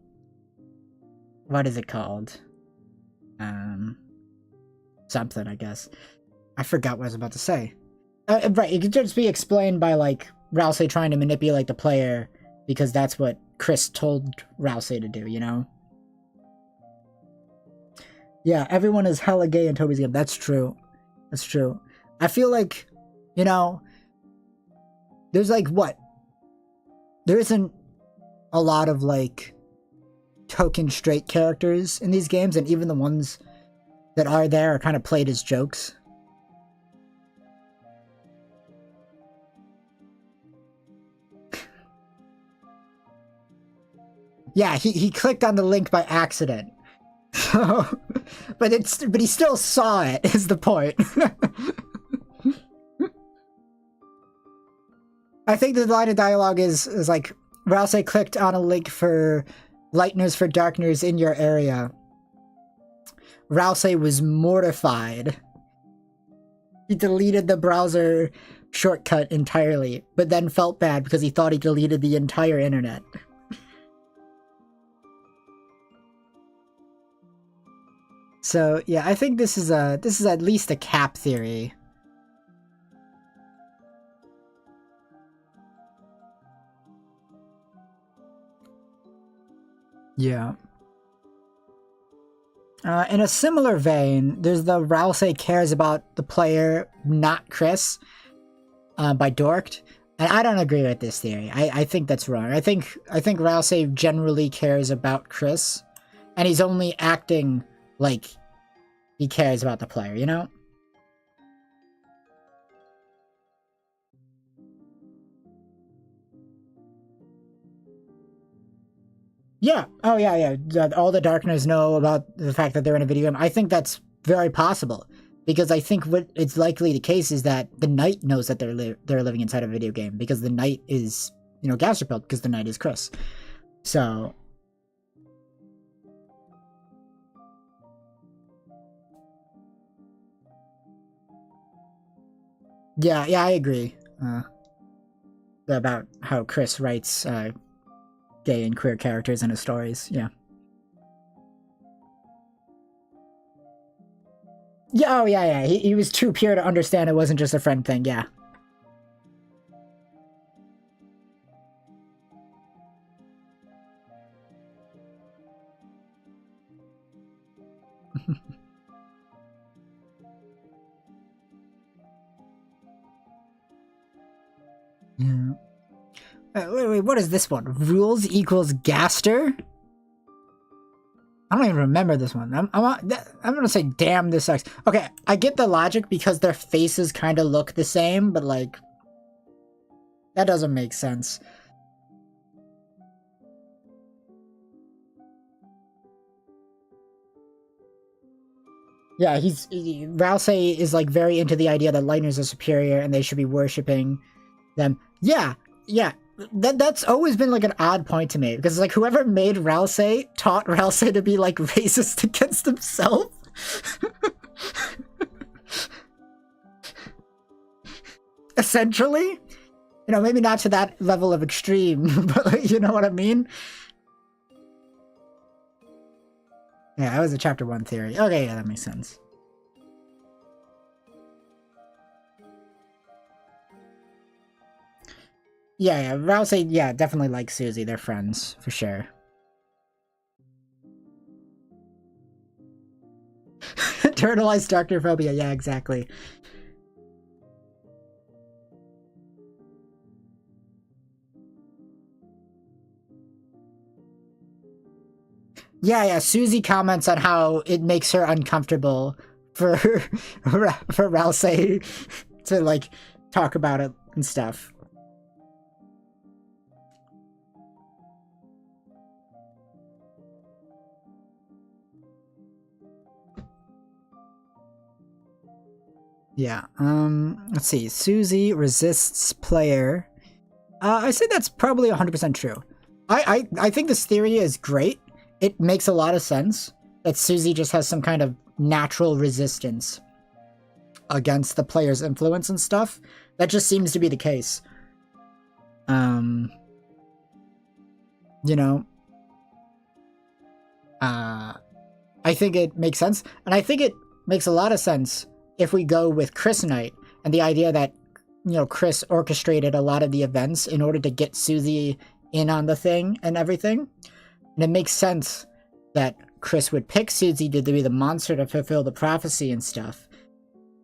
what is it called? Something, I guess. I forgot what I was about to say. Right, it could just be explained by like Ralsei trying to manipulate the player because that's what Chris told Ralsei to do, you know? Yeah, everyone is hella gay in Toby's game. That's true. That's true. I feel like, you know, there's like what? There isn't a lot of like token straight characters in these games, and even the ones that are there are kind of played as jokes. Yeah, he clicked on the link by accident. So, but he still saw it, is the point. I think the line of dialogue is like, Ralsei clicked on a link for Lighteners for Darkeners in your area. Ralsei was mortified. He deleted the browser shortcut entirely, but then felt bad because he thought he deleted the entire internet. So yeah, I think this is at least a cap theory. Yeah. In a similar vein, there's the Ralsei cares about the player, not Chris, by Dorked. And I don't agree with this theory. I think that's wrong. I think Ralsei generally cares about Chris, and he's only acting like he cares about the player, you know? Yeah. Oh, yeah. All the Darkeners know about the fact that they're in a video game. I think that's very possible, because I think what it's likely the case is that the Knight knows that they're living inside a video game, because the Knight is, you know, gaster built, because the Knight is Chris. So yeah, I agree about how Chris writes gay and queer characters in his stories. Yeah. Yeah, oh yeah. He was too pure to understand it wasn't just a friend thing, yeah. Yeah. Wait, what is this one? Rules equals gaster? I don't even remember this one. I'm gonna say, damn, this sucks. Okay, I get the logic because their faces kind of look the same, but like, that doesn't make sense. Yeah, Ralsei is like very into the idea that Lighteners are superior and they should be worshipping them. Yeah. That's always been like an odd point to me, because like whoever made Ralsei taught Ralsei to be like racist against himself. Essentially, you know, maybe not to that level of extreme, but like, you know what I mean? Yeah, that was a chapter 1 theory. Okay, yeah, that makes sense. Yeah, Ralsei, yeah, definitely like Susie. They're friends, for sure. Internalized darknophobia, yeah, exactly. Yeah, Susie comments on how it makes her uncomfortable for Ralsei to like talk about it and stuff. Yeah, let's see. Susie resists player. I say that's probably 100% true. I think this theory is great. It makes a lot of sense that Susie just has some kind of natural resistance against the player's influence and stuff. That just seems to be the case. You know, I think it makes sense, and I think it makes a lot of sense if we go with Chris Knight and the idea that, you know, Chris orchestrated a lot of the events in order to get Susie in on the thing and everything. And it makes sense that Chris would pick Susie to be the monster to fulfill the prophecy and stuff.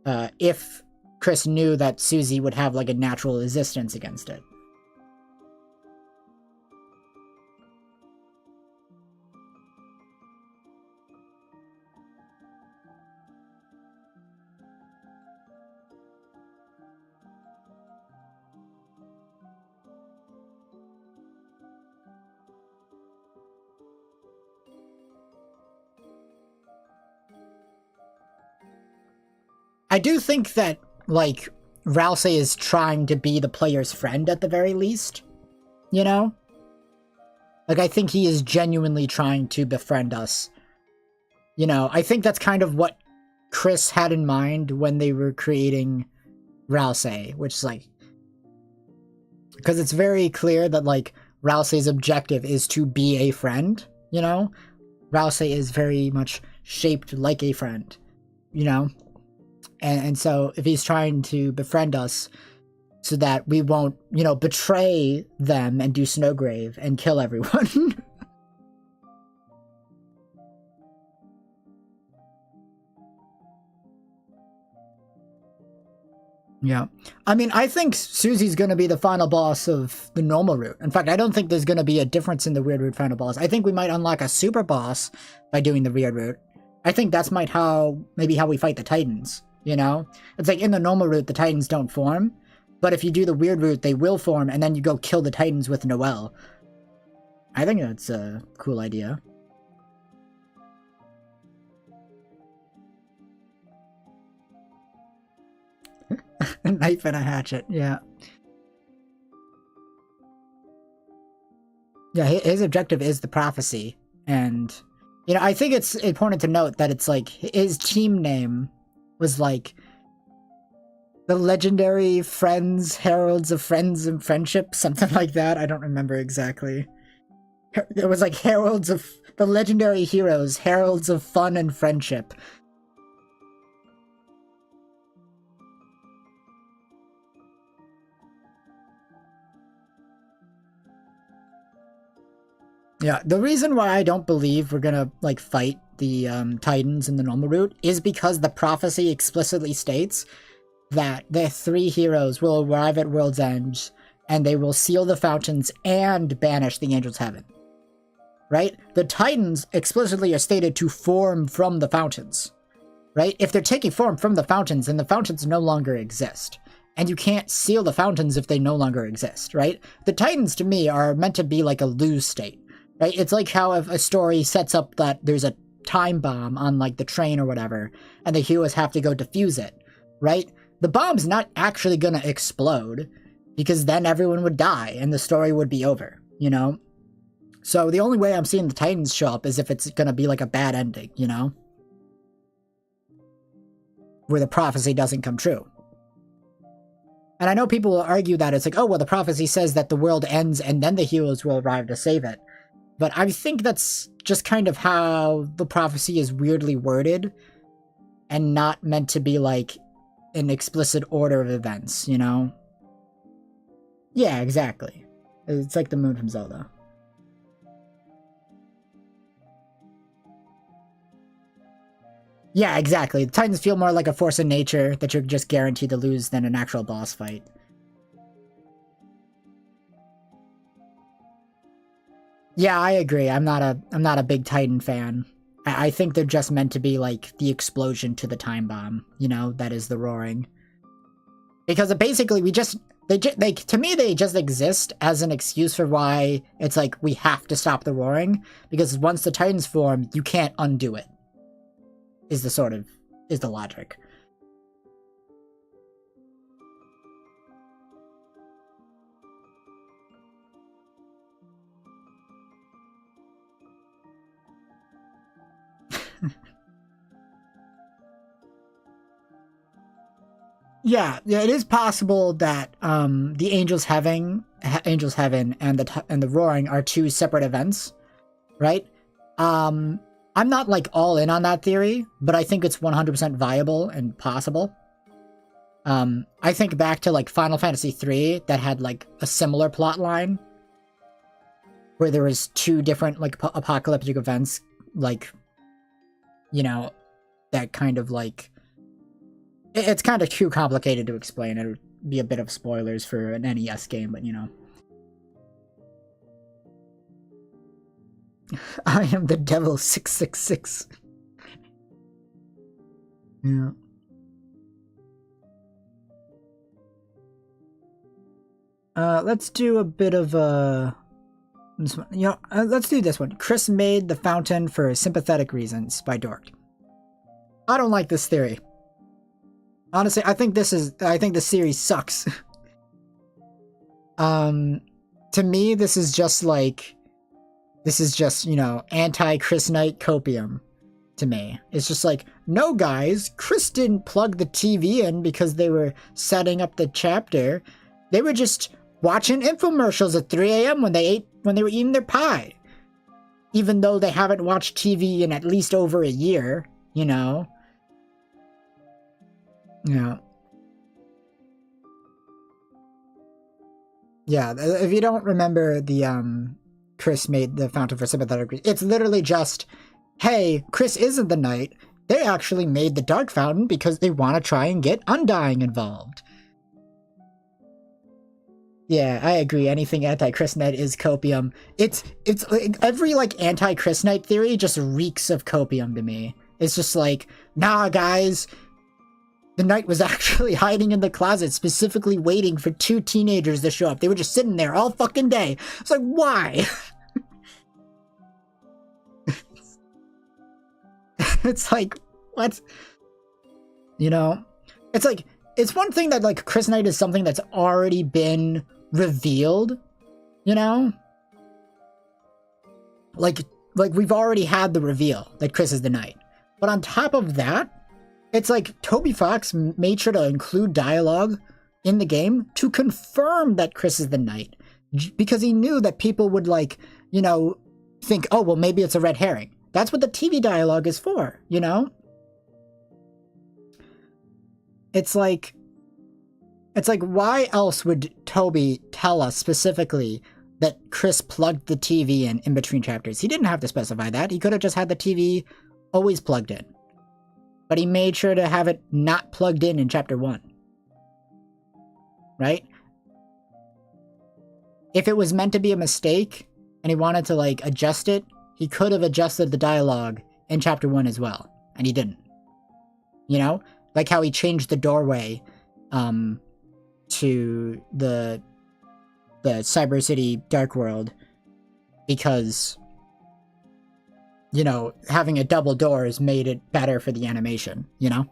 if Chris knew that Susie would have like a natural resistance against it. I do think that, like, Ralsei is trying to be the player's friend at the very least, you know? Like, I think he is genuinely trying to befriend us. You know, I think that's kind of what Chris had in mind when they were creating Ralsei, which is like... Because it's very clear that, like, Ralsei's objective is to be a friend, you know? Ralsei is very much shaped like a friend, you know? And so if he's trying to befriend us so that we won't, you know, betray them and do Snowgrave and kill everyone. Yeah. I mean, I think Susie's going to be the final boss of the normal route. In fact, I don't think there's going to be a difference in the weird route final boss. I think we might unlock a super boss by doing the weird route. I think that's maybe how we fight the Titans. You know? It's like in the normal route, the Titans don't form. But if you do the weird route, they will form, and then you go kill the Titans with Noelle. I think that's a cool idea. A knife and a hatchet, yeah. Yeah, his objective is the prophecy. And, you know, I think it's important to note that it's like his team name was like the legendary Friends, Heralds of Friends and Friendship, something like that. I don't remember exactly. It was like Heralds of the legendary heroes, Heralds of Fun and Friendship. Yeah, the reason why I don't believe we're gonna like fight the Titans in the normal route is because the prophecy explicitly states that the three heroes will arrive at World's End and they will seal the fountains and banish the Angels' Heaven. Right? The Titans explicitly are stated to form from the fountains. Right? If they're taking form from the fountains, then the fountains no longer exist. And you can't seal the fountains if they no longer exist, right? The Titans, to me, are meant to be like a lose state, right? It's like how if a story sets up that there's a time bomb on, like, the train or whatever, and the heroes have to go defuse it, right? The bomb's not actually gonna explode, because then everyone would die, and the story would be over, you know? So the only way I'm seeing the Titans show up is if it's gonna be like a bad ending, you know? Where the prophecy doesn't come true. And I know people will argue that it's like, oh, well, the prophecy says that the world ends and then the heroes will arrive to save it. But I think that's just kind of how the prophecy is weirdly worded and not meant to be like an explicit order of events, you know? Yeah, exactly. It's like the moon from Zelda. Yeah, exactly. The Titans feel more like a force of nature that you're just guaranteed to lose than an actual boss fight. Yeah, I agree. I'm not a big Titan fan. I think they're just meant to be like the explosion to the time bomb, you know, that is the roaring. Because basically to me they just exist as an excuse for why it's like we have to stop the roaring, because once the Titans form, you can't undo it. Is the logic. Yeah, it is possible that the Angels Heaven and the Roaring are two separate events, right? I'm not like all in on that theory, but I think it's 100% viable and possible. I think back to like Final Fantasy III that had like a similar plot line where there was two different like apocalyptic events, like, you know, that kind of like It's kind of too complicated to explain. It would be a bit of spoilers for an NES game, but you know. I am the devil 666. Yeah. Let's do a bit of this one. You know, let's do this one. Chris made the fountain for sympathetic reasons by Dork. I don't like this theory. Honestly, I think the series sucks. To me, this is just, you know, anti-Chris Knight copium to me. It's just like, no guys, Chris didn't plug the TV in because they were setting up the chapter. They were just watching infomercials at 3 a.m. when they were eating their pie. Even though they haven't watched TV in at least over a year, you know? Yeah. Yeah, if you don't remember the, Chris made the fountain for sympathetic reasons, it's literally just, hey, Chris isn't the knight. They actually made the dark fountain because they want to try and get Undying involved. Yeah, I agree. Anything anti-Chris Knight is copium. It's like, every like anti-Chris Knight theory just reeks of copium to me. It's just like, nah, guys, the knight was actually hiding in the closet, specifically waiting for 2 teenagers to show up. They were just sitting there all fucking day. It's like, why? It's like, what? You know? It's like, it's one thing that like Chris Knight is something that's already been revealed, you know? Like we've already had the reveal that Chris is the knight. But on top of that, it's like Toby Fox made sure to include dialogue in the game to confirm that Chris is the knight. Because he knew that people would, like, you know, think, oh, well, maybe it's a red herring. That's what the TV dialogue is for, you know? It's like, why else would Toby tell us specifically that Chris plugged the TV in between chapters? He didn't have to specify that. He could have just had the TV always plugged in. But he made sure to have it not plugged in chapter 1. Right? If it was meant to be a mistake and he wanted to, like, adjust it, he could have adjusted the dialogue in chapter 1 as well. And he didn't. You know? Like how he changed the doorway to the Cyber City Dark World because, you know, having a double door has made it better for the animation, you know?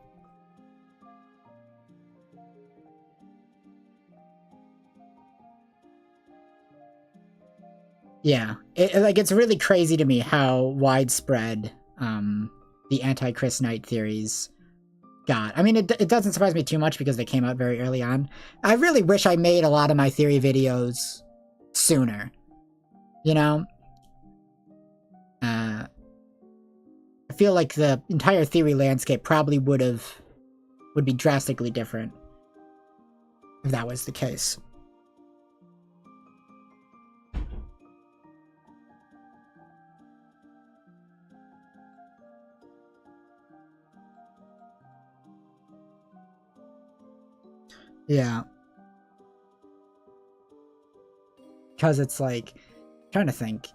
Yeah, it's really crazy to me how widespread the anti-Chris Knight theories got. I mean, it doesn't surprise me too much because they came out very early on. I really wish I made a lot of my theory videos sooner, you know? I feel like the entire theory landscape probably would be drastically different if that was the case. Yeah. Because it's like, I'm trying to think.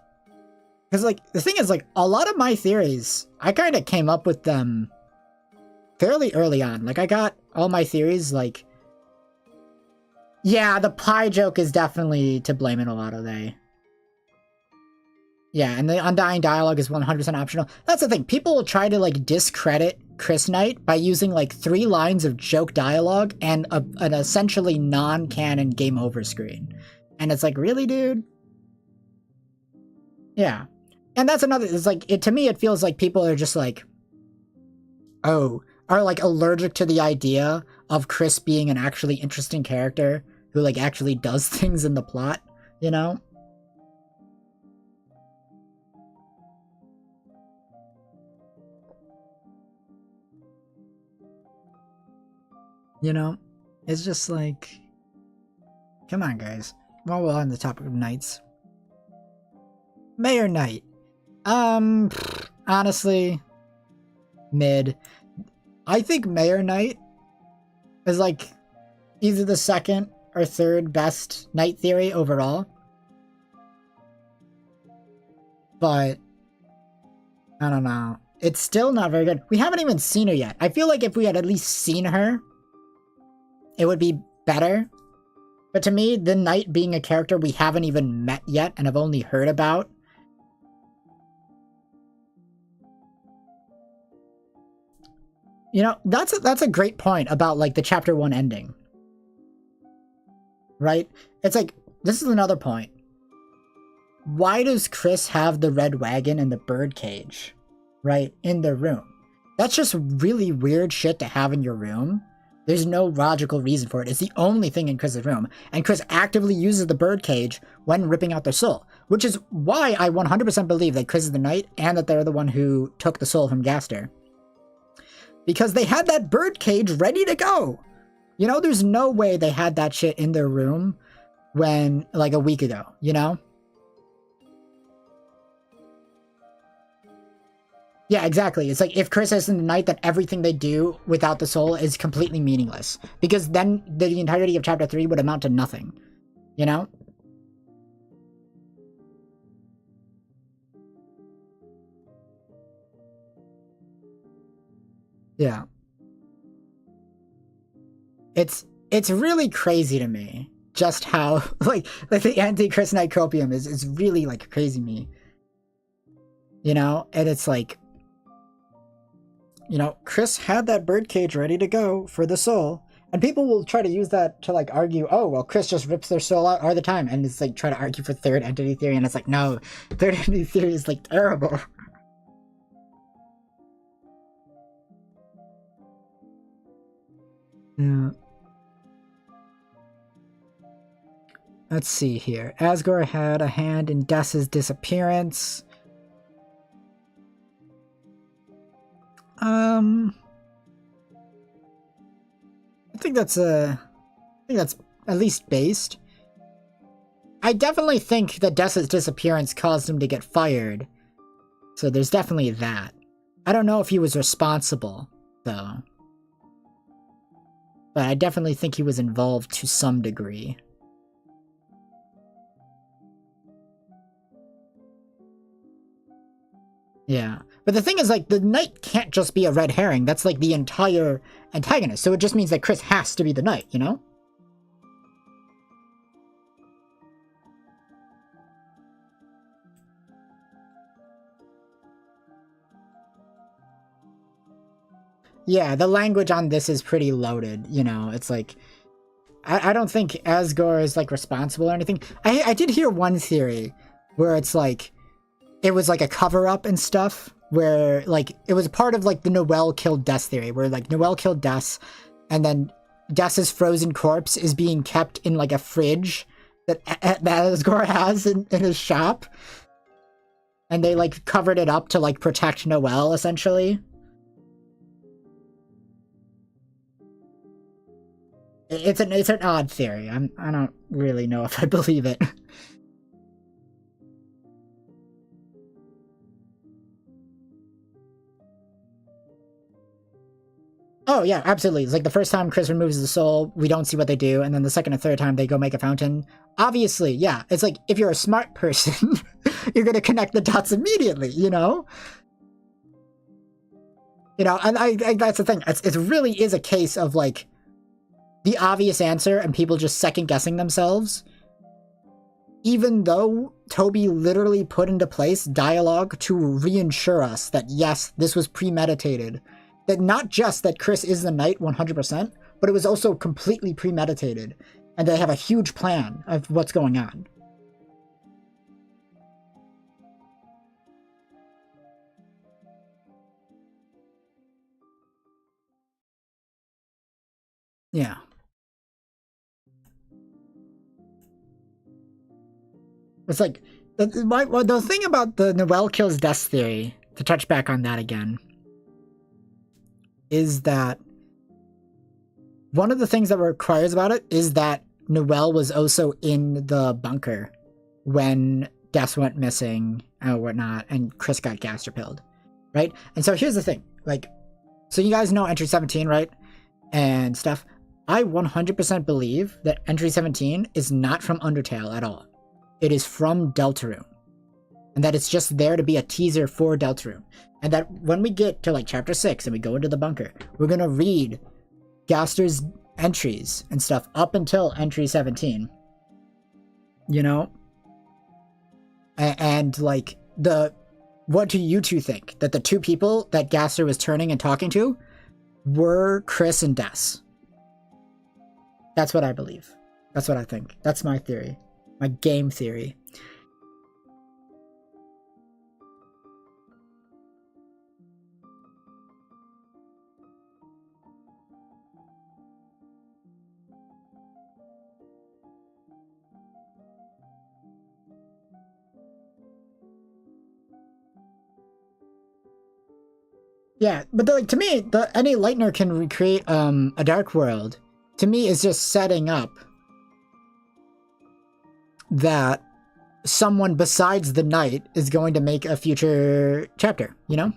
Because, like, the thing is, like, a lot of my theories, I kind of came up with them fairly early on. Like, I got all my theories, like... Yeah, the pie joke is definitely to blame in a lot of they. Yeah, and the Undying dialogue is 100% optional. That's the thing. People will try to, like, discredit Chris Knight by using, like, 3 lines of joke dialogue and an essentially non-canon game over screen. And it's like, really, dude? Yeah. And that's another, it's like, to me, it feels like people are just like, oh, are like allergic to the idea of Chris being an actually interesting character who like actually does things in the plot, you know? You know? It's just like, come on, guys. While we're on the topic of knights. Mayor Knight. Honestly, mid. I think Mayor Knight is like either the second or third best night theory overall. But I don't know. It's still not very good. We haven't even seen her yet. I feel like if we had at least seen her, it would be better. But to me, the Knight being a character we haven't even met yet and have only heard about. You know, that's a great point about like the chapter 1 ending. Right? It's like, this is another point. Why does Chris have the red wagon and the bird cage, right, in their room? That's just really weird shit to have in your room. There's no logical reason for it. It's the only thing in Chris's room. And Chris actively uses the bird cage when ripping out their soul, which is why I 100% believe that Chris is the Knight and that they're the one who took the soul from Gaster. Because they had that bird cage ready to go. You know, there's no way they had that shit in their room when, like, a week ago, you know? Yeah, exactly. It's like if Chris isn't the Knight, then everything they do without the soul is completely meaningless. Because then the entirety of chapter 3 would amount to nothing. You know? Yeah. It's really crazy to me just how like the anti-Chris Knight copium is really like crazy to me. You know? And it's like, you know, Chris had that birdcage ready to go for the soul. And people will try to use that to like argue, oh, well, Chris just rips their soul out all the time. And it's like try to argue for third entity theory. And it's like, no, third entity theory is like terrible. Yeah. Let's see here. Asgore had a hand in Des's disappearance. I think that's at least based. I definitely think that Des's disappearance caused him to get fired. So there's definitely that. I don't know if he was responsible, though. But I definitely think he was involved to some degree. Yeah. But the thing is, like, the Knight can't just be a red herring. That's, like, the entire antagonist. So it just means that Chris has to be the Knight, you know? Yeah, the language on this is pretty loaded, you know? It's like... I don't think Asgore is, like, responsible or anything. I did hear one theory where it's, like... It was, like, a cover-up and stuff. Where, like, it was part of, like, the Noelle killed Des theory, where, like, Noelle killed Des, and then Des's frozen corpse is being kept in, like, a fridge that Asgore has in his shop. And they, like, covered it up to, like, protect Noelle, essentially. It's an odd theory. I don't really know if I believe it. Oh, yeah, absolutely. It's like the first time Chris removes the soul, we don't see what they do, and then the second and third time they go make a fountain. Obviously, yeah, it's like if you're a smart person, you're gonna connect the dots immediately, you know? You know, and I that's the thing. It really is a case of, like, the obvious answer and people just second-guessing themselves. Even though Toby literally put into place dialogue to reassure us that, yes, this was premeditated. That not just that Chris is the Knight 100%, but it was also completely premeditated. And they have a huge plan of what's going on. Yeah. It's like, the thing about the Noelle kills Des theory, to touch back on that again, is that one of the things that requires about it is that Noelle was also in the bunker when Des went missing and whatnot, and Chris got gaster pilled, right? And so here's the thing, like, so you guys know Entry 17, right? And stuff. I 100% believe that Entry 17 is not from Undertale at all. It is from Deltarune. And that it's just there to be a teaser for Deltarune. And that when we get to like chapter 6 and we go into the bunker, we're gonna read Gaster's entries and stuff up until Entry 17. You know? And like, what do you two think? That the two people that Gaster was turning and talking to were Chris and Des? That's what I believe. That's what I think. That's my theory. My game theory. Yeah, but like to me, any Lightner can recreate a Dark World. To me, is just setting up that someone besides the Knight is going to make a future chapter, you know?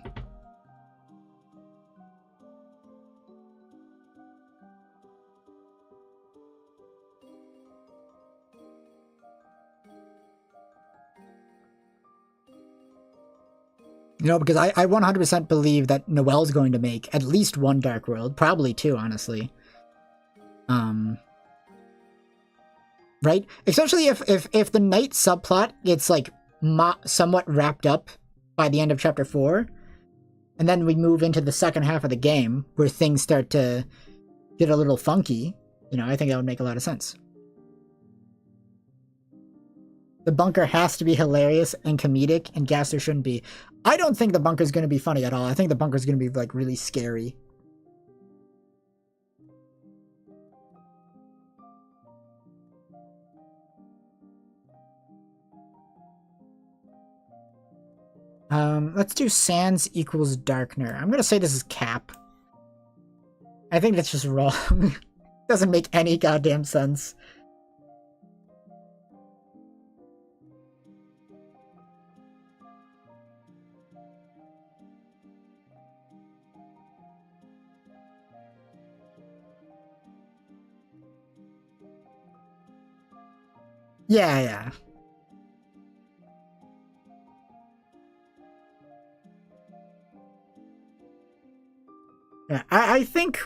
You know, because I 100% believe that Noelle's going to make at least one Dark World, probably two, honestly. Right? Especially if the Knight subplot gets like somewhat wrapped up by the end of chapter 4, and then we move into the second half of the game where things start to get a little funky. You know, I think that would make a lot of sense. The bunker has to be hilarious and comedic, and Gaster shouldn't be. I don't think the bunker's going to be funny at all. I think the bunker's going to be, like, really scary. Let's do Sans equals Darkner. I'm going to say this is Cap. I think that's just wrong. Doesn't make any goddamn sense. Yeah. Yeah, I think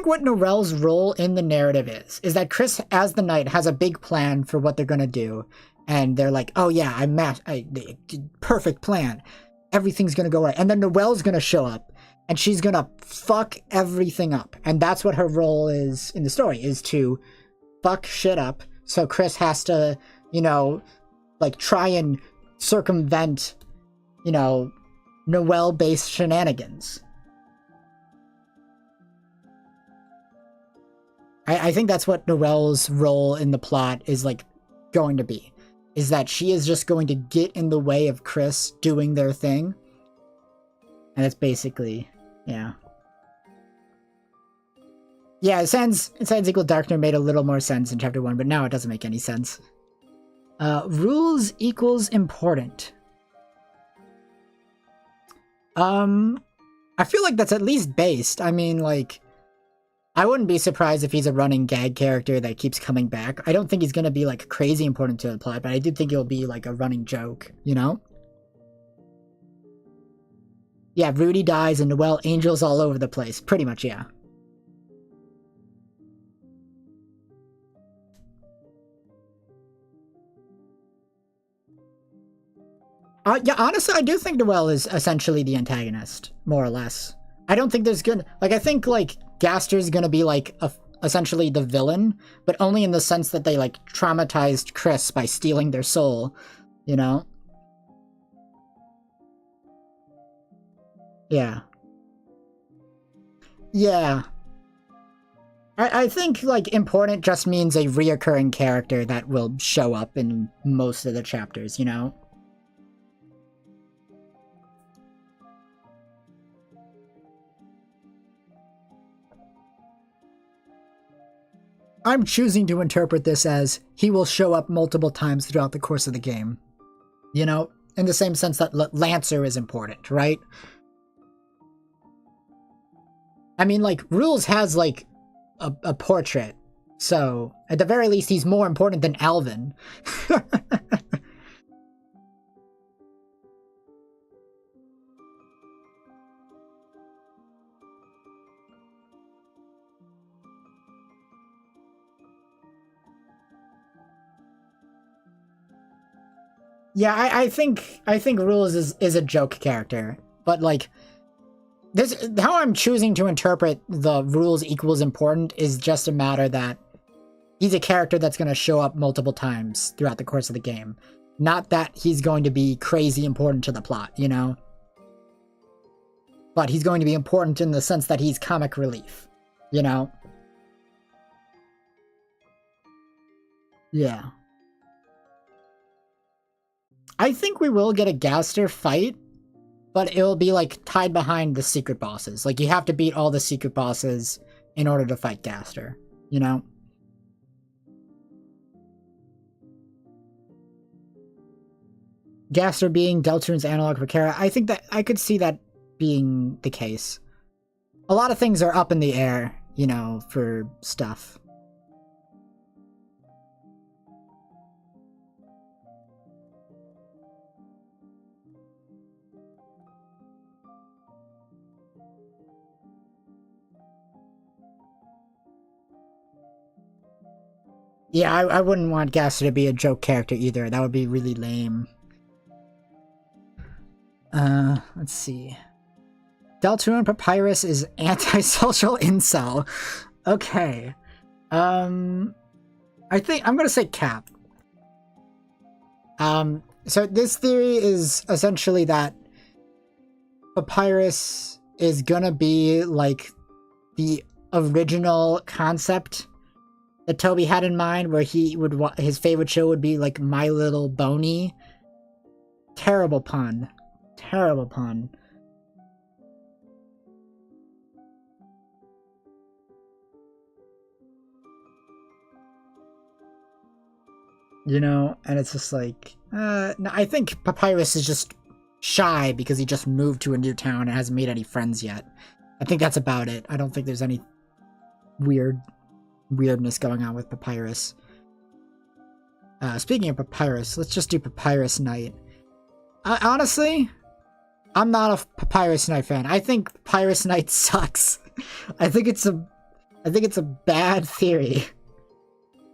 what Norel's role in the narrative is that Chris, as the Knight, has a big plan for what they're gonna do, and they're like, oh yeah, perfect plan, everything's gonna go right, and then Noelle's gonna show up, and she's gonna fuck everything up, and that's what her role is in the story, is to fuck shit up, so Chris has to, you know, like try and circumvent, you know, Noelle-based shenanigans. I think that's what Noelle's role in the plot is like going to be, is that she is just going to get in the way of Chris doing their thing. And it's basically, yeah. Yeah, Sans equal Darkner made a little more sense in chapter 1, but now it doesn't make any sense. Rules equals important. I feel like that's at least based. I mean, like, I wouldn't be surprised if he's a running gag character that keeps coming back. I don't think he's going to be, like, crazy important to the plot, but I do think he'll be, like, a running joke, you know? Yeah, Rudy dies and Noelle angels all over the place. Pretty much, yeah. Yeah, honestly, I do think Noelle is essentially the antagonist, more or less. I don't think there's gonna... Like, I think, like, Gaster's gonna be, like, essentially the villain, but only in the sense that they, like, traumatized Chris by stealing their soul, you know? Yeah. Yeah. I think, like, important just means a reoccurring character that will show up in most of the chapters, you know? I'm choosing to interpret this as he will show up multiple times throughout the course of the game. You know, in the same sense that Lancer is important, right? I mean, like, Rules has, like, a portrait. So, at the very least, he's more important than Alvin. Yeah, I think Rules is a joke character, but like this, how I'm choosing to interpret the Rules equals important is just a matter that he's a character that's going to show up multiple times throughout the course of the game, not that he's going to be crazy important to the plot, you know. But he's going to be important in the sense that he's comic relief, you know. Yeah. I think we will get a gaster fight, but it'll be like tied behind the secret bosses. Like you have to beat all the secret bosses in order to fight gaster, you know? Gaster being Deltarune's analog for Kara, I think that I could see that being the case. A lot of things are up in the air, you know, for stuff. Yeah, I wouldn't want Gaster to be a joke character either. That would be really lame. Let's see. Deltarune Papyrus is antisocial incel. Okay. I think I'm gonna say Cap. So this theory is essentially that Papyrus is gonna be like the original concept that Toby had in mind, where he would his favorite show would be like My Little Pony. Terrible pun. Terrible pun. You know, and it's just like, no, I think Papyrus is just shy because he just moved to a new town and hasn't made any friends yet. I think that's about it. I don't think there's any weirdness going on with Papyrus. Speaking of Papyrus, let's just do Papyrus Knight. Honestly, I'm not a Papyrus Knight fan. I think Papyrus Knight sucks. I think it's a bad theory.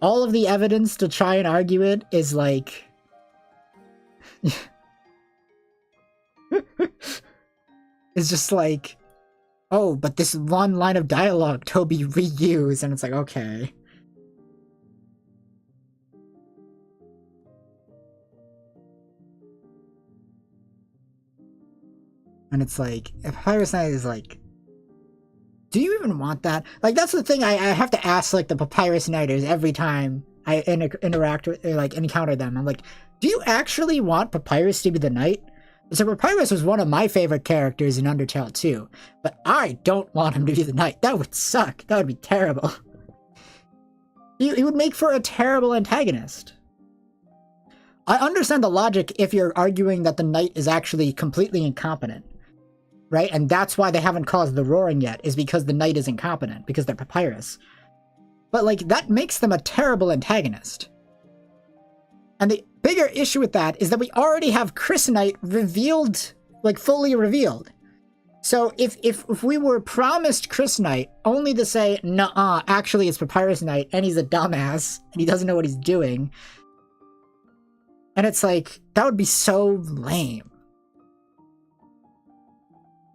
All of the evidence to try and argue it is like... it's just like, oh, but this one line of dialogue Toby reused, and it's like, okay. And it's like, if Papyrus Knight is like, do you even want that? Like, that's the thing I have to ask, like, the Papyrus Knighters every time I interact with, or, like, encounter them. I'm like, do you actually want Papyrus to be the knight? So Papyrus was one of my favorite characters in Undertale too, but I don't want him to be the knight. That would suck. That would be terrible. He would make for a terrible antagonist. I understand the logic if you're arguing that the knight is actually completely incompetent. Right? And that's why they haven't caused the roaring yet, is because the knight is incompetent, because they're Papyrus. But, like, that makes them a terrible antagonist. And the bigger issue with that is that we already have Chris Knight revealed, like, fully revealed. So if we were promised Chris Knight only to say, nuh-uh, actually it's Papyrus Knight, and he's a dumbass, and he doesn't know what he's doing, and it's like, that would be so lame.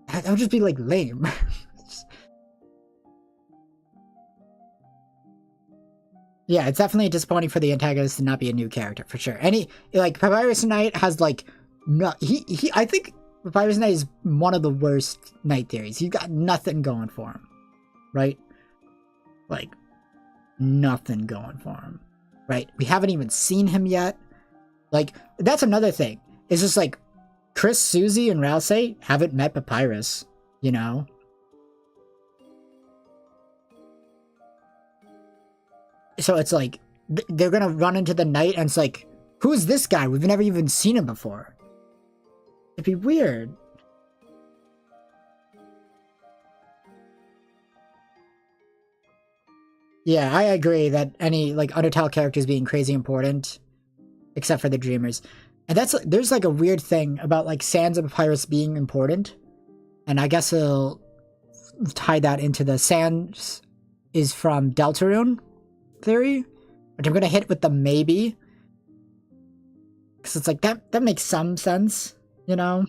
That would just be, like, lame. Yeah, it's definitely disappointing for the antagonist to not be a new character, for sure. Any, like, Papyrus Knight has, like, no, I think Papyrus Knight is one of the worst Knight theories. He's got nothing going for him, right? Like, nothing going for him, right? We haven't even seen him yet. Like, that's another thing. It's just, like, Chris, Susie, and Ralsei haven't met Papyrus, you know? So it's like, they're gonna run into the knight, and it's like, who's this guy? We've never even seen him before. It'd be weird. Yeah, I agree that any like Undertale characters being crazy important, except for the Dreamers. And there's like a weird thing about like Sands of Papyrus being important, and I guess it'll tie that into the Sands is from Deltarune theory, which I'm gonna hit with the maybe, because it's like that makes some sense, you know.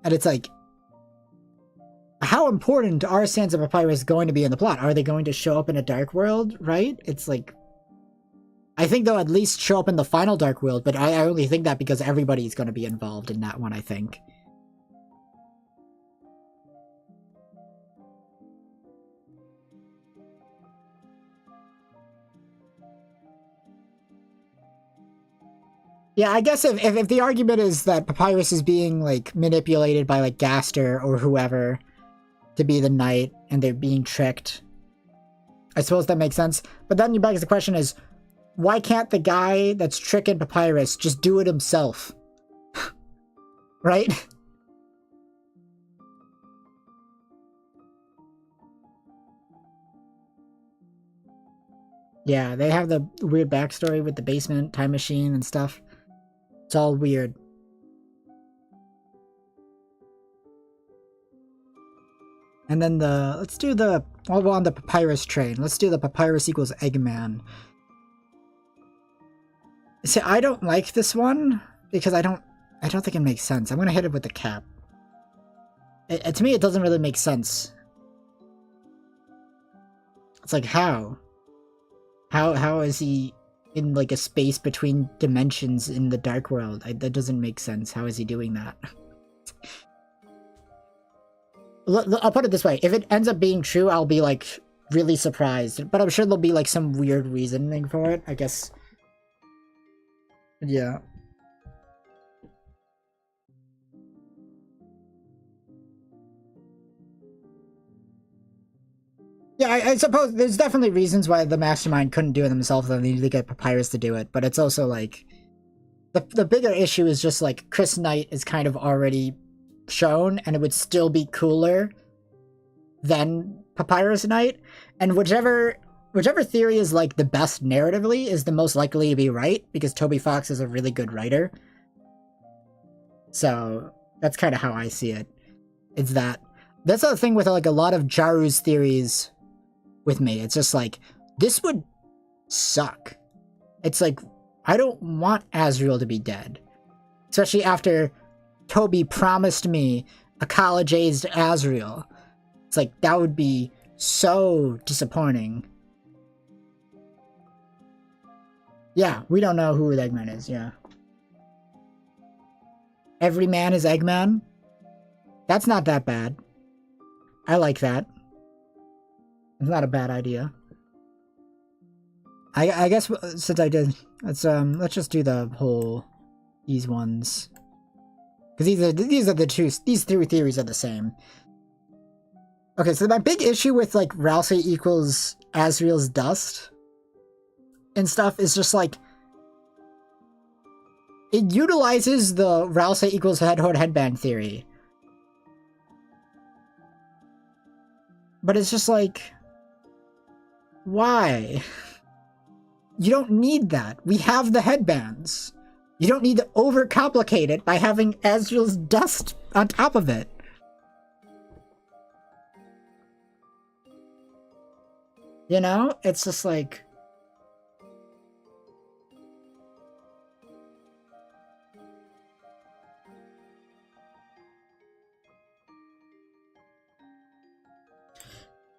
And it's like, how important are Sands of Papyrus going to be in the plot? Are they going to show up in a Dark World, right? It's like, I think they'll at least show up in the final Dark World, but I only think that because everybody's going to be involved in that one, I think. Yeah, I guess if the argument is that Papyrus is being, like, manipulated by, like, Gaster or whoever to be the knight, and they're being tricked, I suppose that makes sense. But then you begs the question is, why can't the guy that's tricking Papyrus just do it himself? Right? Yeah, they have the weird backstory with the basement, time machine, and stuff. It's all weird. And then let's do while we're on the Papyrus train, let's do the Papyrus equals Eggman. See, I don't like this one because I don't think it makes sense. I'm gonna hit it with the cap. To me, it doesn't really make sense. It's like, how? How is he in like a space between dimensions in the Dark World? That doesn't make sense. How is he doing that? I'll put it this way. If it ends up being true, I'll be like really surprised. But I'm sure there'll be like some weird reasoning for it, I guess. Yeah. Yeah, I suppose there's definitely reasons why the Mastermind couldn't do it themselves and they needed to get Papyrus to do it, but it's also like the bigger issue is just like Chris Knight is kind of already shown and it would still be cooler than Papyrus Knight, and whichever theory is like the best narratively is the most likely to be right because Toby Fox is a really good writer. So that's kind of how I see it. It's that's the thing with like a lot of Jaru's theories with me. It's just like, this would suck. It's like, I don't want Asriel to be dead. Especially after Toby promised me a college-aged Asriel. It's like, that would be so disappointing. Yeah, we don't know who Eggman is, yeah. Every man is Eggman? That's not that bad. I like that. It's not a bad idea. I guess since I did, let's just do the whole these ones because these are the two. These three theories are the same. Okay, so my big issue with like Ralsei equals Asriel's dust and stuff is just like it utilizes the Ralsei equals headband theory, but it's just like, why? You don't need that. We have the headbands. You don't need to overcomplicate it by having Asriel's dust on top of it. You know? It's just like...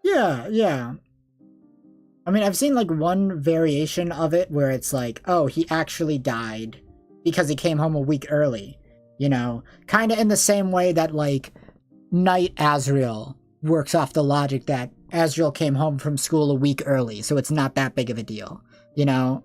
Yeah. I mean, I've seen like one variation of it where it's like, oh, he actually died because he came home a week early, you know? Kind of in the same way that like Knight Asriel works off the logic that Asriel came home from school a week early, so it's not that big of a deal, you know?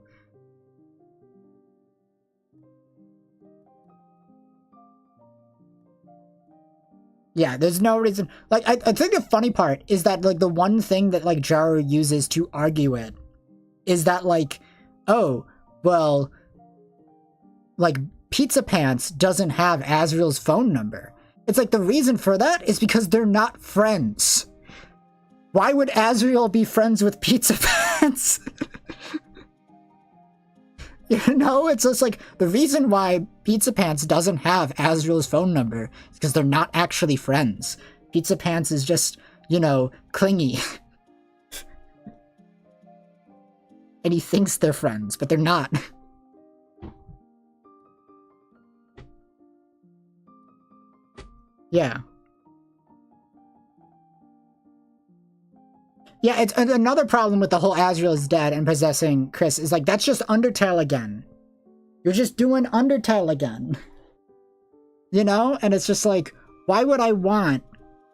Yeah, there's no reason. Like, I think the funny part is that, like, the one thing that, like, Jaru uses to argue it is that, like, oh, well, like, Pizza Pants doesn't have Asriel's phone number. It's like, the reason for that is because they're not friends. Why would Azriel be friends with Pizza Pants? You know, it's just like, the reason why Pizza Pants doesn't have Azriel's phone number is because they're not actually friends. Pizza Pants is just, you know, clingy. And he thinks they're friends, but they're not. Yeah. Yeah, it's another problem with the whole Azriel is dead and possessing Chris is like, that's just Undertale again. You're just doing Undertale again. You know? And it's just like, why would I want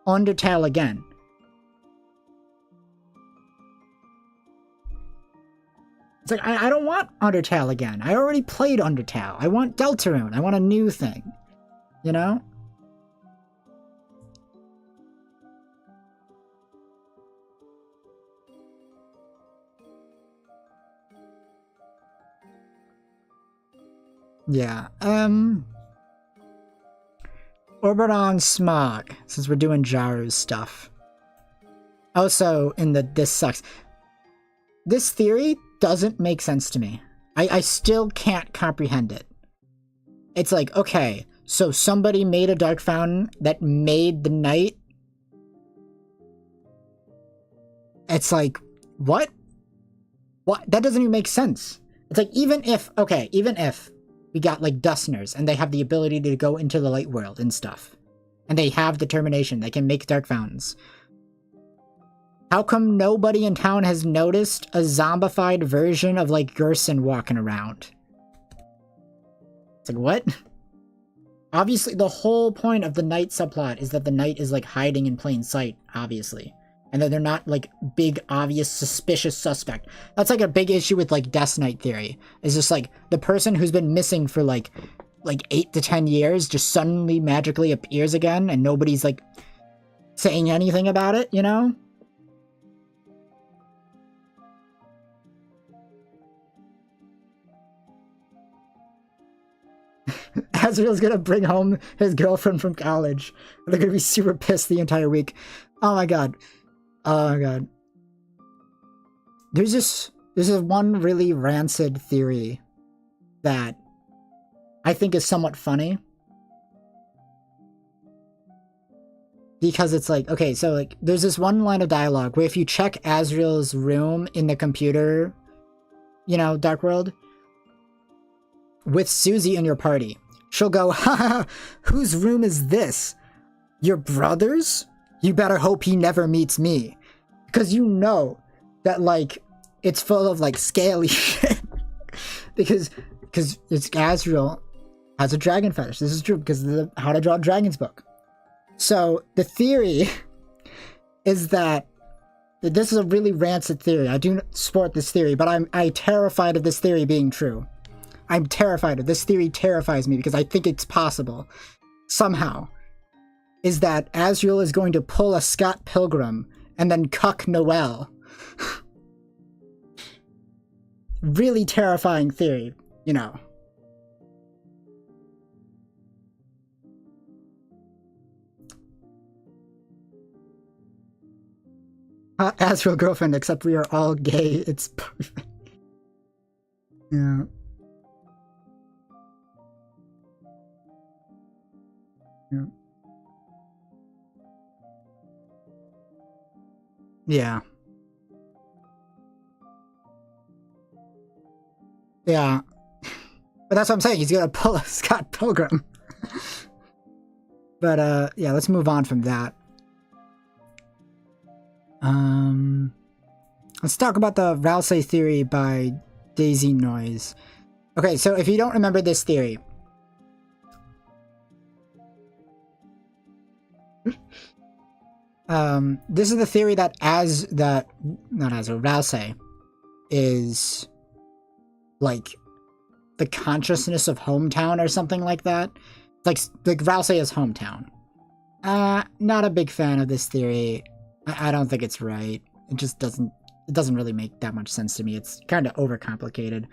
Undertale again? It's like, I don't want Undertale again. I already played Undertale. I want Deltarune. I want a new thing. You know? Yeah, Orbit Smog, since we're doing Jaru's stuff. Also, in the this sucks. This theory doesn't make sense to me. I still can't comprehend it. It's like, okay, so somebody made a dark fountain that made the night. It's like, what? What? That doesn't even make sense. It's like, even if we got like Dustners and they have the ability to go into the light world and stuff, and they have determination, they can make dark fountains. How come nobody in town has noticed a zombified version of like Gerson walking around? It's like, what? Obviously, the whole point of the night subplot is that the night is like hiding in plain sight, obviously. And that they're not like big, obvious, suspicious suspect. That's like a big issue with like Death Knight theory. It's just like the person who's been missing for like 8 to 10 years just suddenly magically appears again and nobody's like saying anything about it, you know? Azriel's gonna bring home his girlfriend from college. They're gonna be super pissed the entire week. Oh my god. Oh my god. There's this one really rancid theory that I think is somewhat funny. Because it's like, okay, so like there's this one line of dialogue where if you check Azriel's room in the computer, you know, Dark World, with Susie in your party, she'll go, haha, whose room is this? Your brother's? You better hope he never meets me. Because you know that, like, it's full of, like, scaly shit. because it's Azriel has a dragon fetish. This is true because of the How to Draw Dragons book. So, the theory is that this is a really rancid theory. I do support this theory, but I'm terrified of this theory being true. I'm terrified of this theory. Terrifies me because I think it's possible somehow. Is that Azriel is going to pull a Scott Pilgrim and then cuck Noelle. Really terrifying theory, you know. Azriel girlfriend, except we are all gay. It's perfect. Yeah. Yeah. Yeah. Yeah. But that's what I'm saying. He's gonna pull a Scott Pilgrim. But yeah, let's move on from that. Let's talk about the Ralsei theory by Daisy Noise. Okay, so if you don't remember this theory, this is the theory that Ralsei is like the consciousness of hometown or something like that. Like Ralsei is hometown. Not a big fan of this theory. I don't think it's right. It just doesn't really make that much sense to me. It's kind of overcomplicated.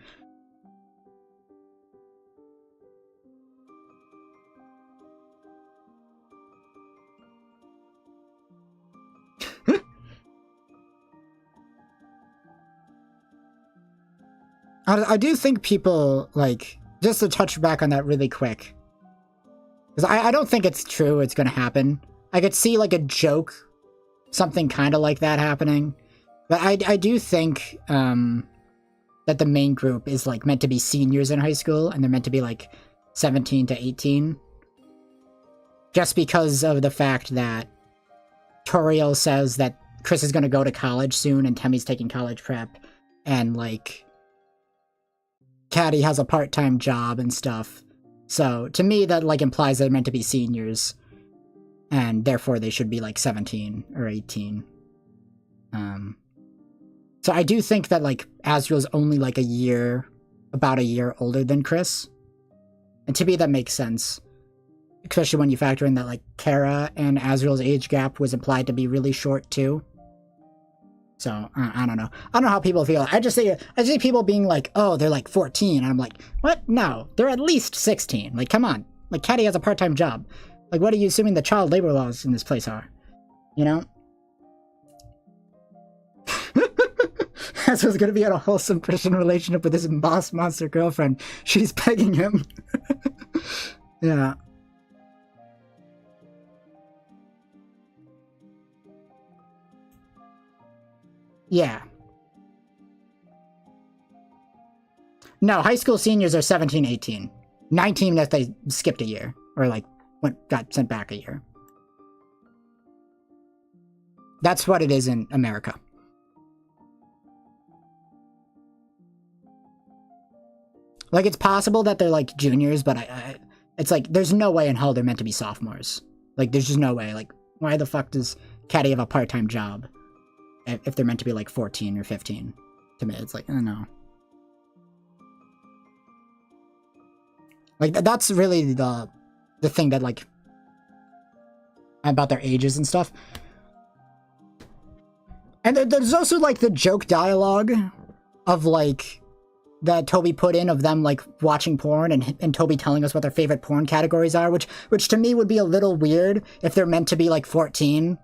I do think people, like, just to touch back on that really quick, because I don't think it's true it's going to happen. I could see, like, a joke, something kind of like that happening. But I do think that the main group is, like, meant to be seniors in high school, and they're meant to be, like, 17 to 18. Just because of the fact that Toriel says that Chris is going to go to college soon, and Temmie's taking college prep, and, like, Caddy has a part-time job and stuff. So, to me, that, like, implies they're meant to be seniors, and therefore they should be, like, 17 or 18. So I do think that, like, Asriel's only, like, about a year older than Chris. And to me, that makes sense. Especially when you factor in that, like, Kara and Asriel's age gap was implied to be really short, too. So, I don't know. I don't know how people feel. I see people being like, oh, they're, like, 14. And I'm like, what? No, they're at least 16. Like, come on. Like, Caddy has a part-time job. Like, what are you assuming the child labor laws in this place are? You know? Asriel's gonna be in a wholesome Christian relationship with his boss monster girlfriend. She's pegging him. Yeah. Yeah. No, high school seniors are 17, 18. 19 if they skipped a year. Or, like, got sent back a year. That's what it is in America. Like, it's possible that they're, like, juniors, but it's like, there's no way in hell they're meant to be sophomores. Like, there's just no way. Like, why the fuck does Caddy have a part-time job if they're meant to be, like, 14 or 15? To me, it's like, I don't know. Like, that's really the thing that, like, about their ages and stuff. And there's also, like, the joke dialogue of, like, that Toby put in of them, like, watching porn and Toby telling us what their favorite porn categories are, which to me would be a little weird if they're meant to be, like, 14.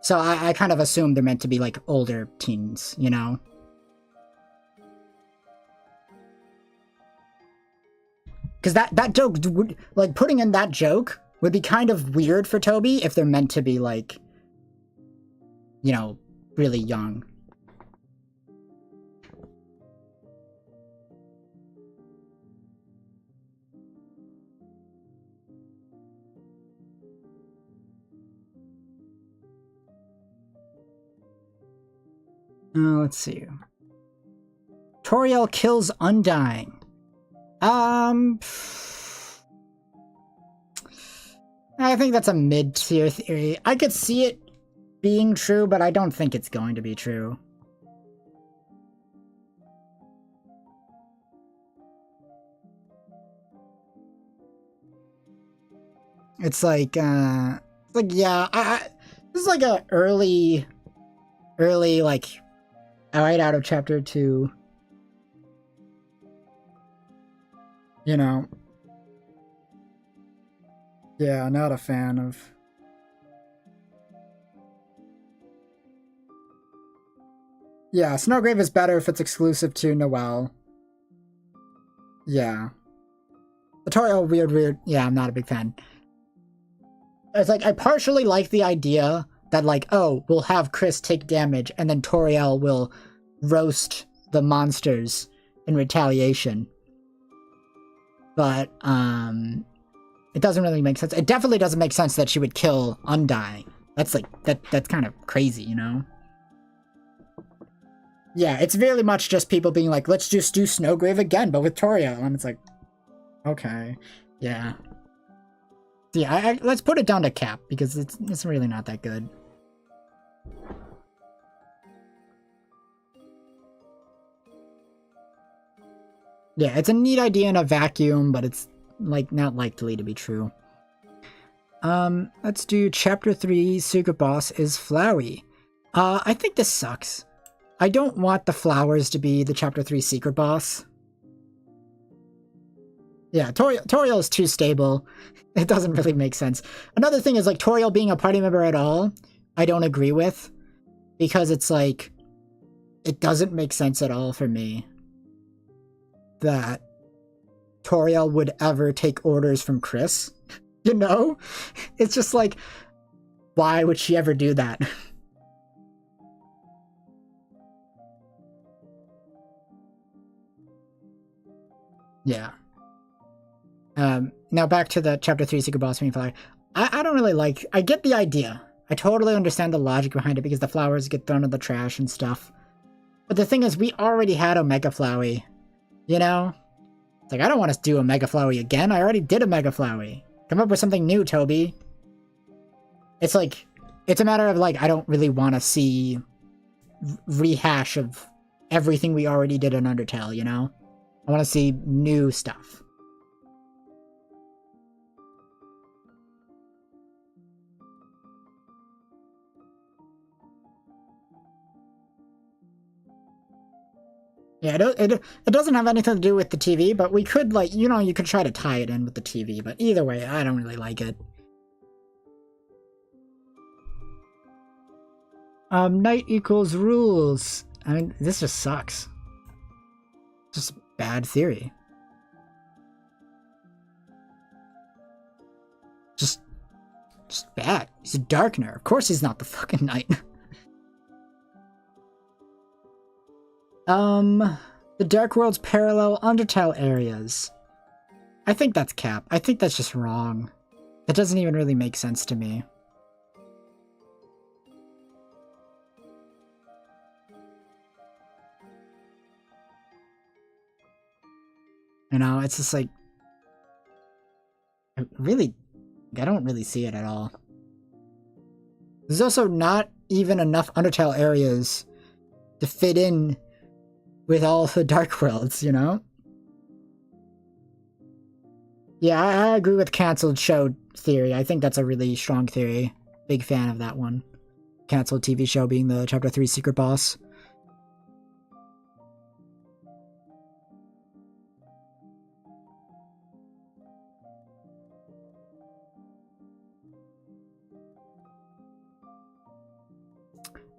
So I kind of assume they're meant to be, like, older teens, you know? Because that joke, would, like, putting in that joke would be kind of weird for Toby if they're meant to be, like, you know, really young. Let's see. Toriel kills Undying. I think that's a mid-tier theory. I could see it being true, but I don't think it's going to be true. It's like, yeah, this is like a early, like, right out of chapter 2. You know. Yeah, not a fan of. Yeah, Snowgrave is better if it's exclusive to Noelle. Yeah. The Toriel, weird. Yeah, I'm not a big fan. It's like, I partially like the idea that, like, oh, we'll have Chris take damage, and then Toriel will roast the monsters in retaliation. But, it doesn't really make sense. It definitely doesn't make sense that she would kill Undying. That's, like, that's kind of crazy, you know? Yeah, it's very much just people being like, let's just do Snowgrave again, but with Toriel. And it's like, okay, yeah. Yeah, let's put it down to Cap, because it's really not that good. Yeah, it's a neat idea in a vacuum, but it's, like, not likely to be true. Let's do Chapter 3, Secret Boss is Flowey. I think this sucks. I don't want the flowers to be the Chapter 3 Secret Boss. Yeah, Toriel is too stable. It doesn't really make sense. Another thing is, like, Toriel being a party member at all, I don't agree with. Because it's like, it doesn't make sense at all for me. that Toriel would ever take orders from Chris. You know? It's just like, why would she ever do that? Yeah. Now back to the Chapter 3 Secret Boss Meeting Flower. I don't really like... I get the idea. I totally understand the logic behind it because the flowers get thrown in the trash and stuff. But the thing is, we already had Omega Flowey. You know? It's like, I don't want to do Omega Flowey again. I already did Omega Flowey. Come up with something new, Toby. It's like... It's a matter of, like, I don't really want to see rehash of everything we already did in Undertale, you know? I want to see new stuff. Yeah, it doesn't have anything to do with the TV, but we could, like, you know, you could try to tie it in with the TV, but either way, I don't really like it. Night equals rules. I mean, this just sucks. Just bad theory. Just bad. He's a Darkener. Of course he's not the fucking Knight. The Dark World's parallel Undertale areas. I think that's cap. I think that's just wrong. That doesn't even really make sense to me. You know, it's just like... Really, I don't really see it at all. There's also not even enough Undertale areas to fit in with all the Dark Worlds, you know? Yeah, I agree with cancelled show theory. I think that's a really strong theory. Big fan of that one. Cancelled TV show being the Chapter 3 Secret Boss.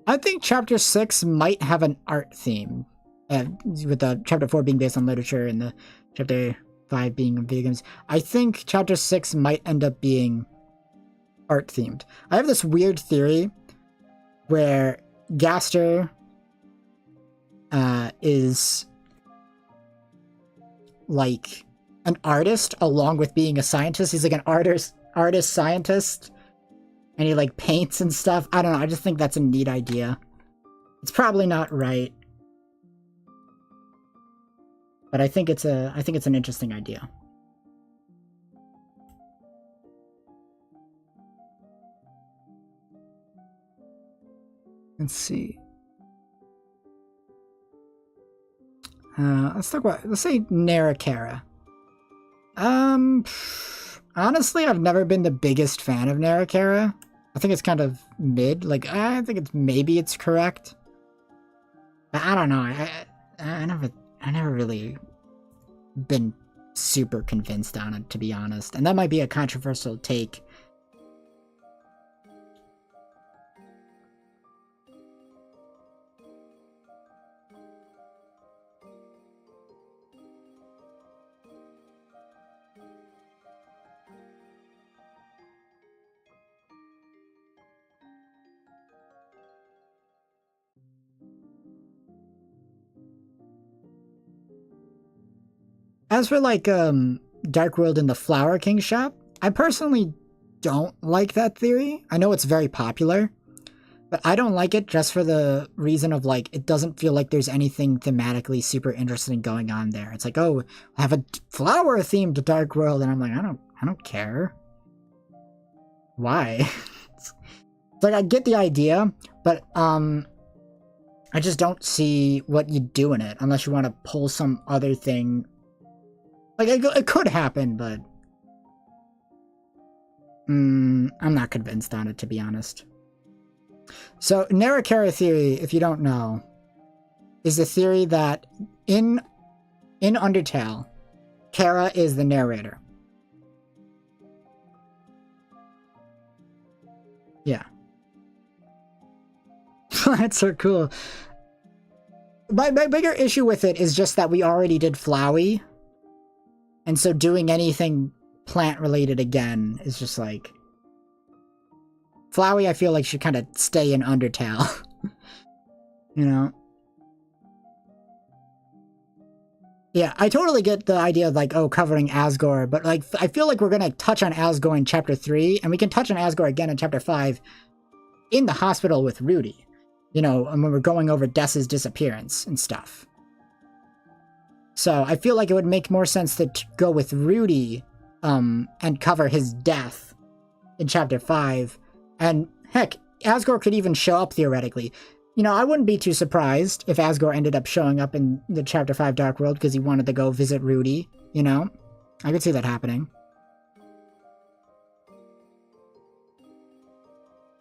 I think Chapter 6 might have an art theme. With the Chapter 4 being based on literature and the Chapter 5 being on video games. I think Chapter 6 might end up being art themed. I have this weird theory where Gaster is like an artist along with being a scientist. He's like an artist scientist. And he like paints and stuff. I don't know, I just think that's a neat idea. It's probably not right. But I think it's an interesting idea. Let's see. Let's say Narakara. Honestly, I've never been the biggest fan of Narakara. I think it's kind of mid. Like, I think maybe it's correct. But I don't know. I never really been super convinced on it, to be honest. And that might be a controversial take. As for, like, Dark World in the Flower King shop, I personally don't like that theory. I know it's very popular, but I don't like it just for the reason of, like, it doesn't feel like there's anything thematically super interesting going on there. It's like, oh, I have a flower-themed Dark World, and I'm like, I don't care. Why? It's like, I get the idea, but, I just don't see what you do in it, unless you want to pull some other thing. Like, it could happen, but... I'm not convinced on it, to be honest. So, Narakara theory, if you don't know, is the theory that in Undertale, Kara is the narrator. Yeah. That's so cool. my bigger issue with it is just that we already did Flowey. And so doing anything plant-related again is just like... Flowey, I feel like, should kind of stay in Undertale. You know? Yeah, I totally get the idea of, like, oh, covering Asgore, but, like, I feel like we're gonna touch on Asgore in Chapter 3, and we can touch on Asgore again in Chapter 5 in the hospital with Rudy. You know, and when we're going over Dess's disappearance and stuff. So, I feel like it would make more sense to go with Rudy, and cover his death in Chapter 5. And, heck, Asgore could even show up, theoretically. You know, I wouldn't be too surprised if Asgore ended up showing up in the Chapter 5 Dark World because he wanted to go visit Rudy, you know? I could see that happening.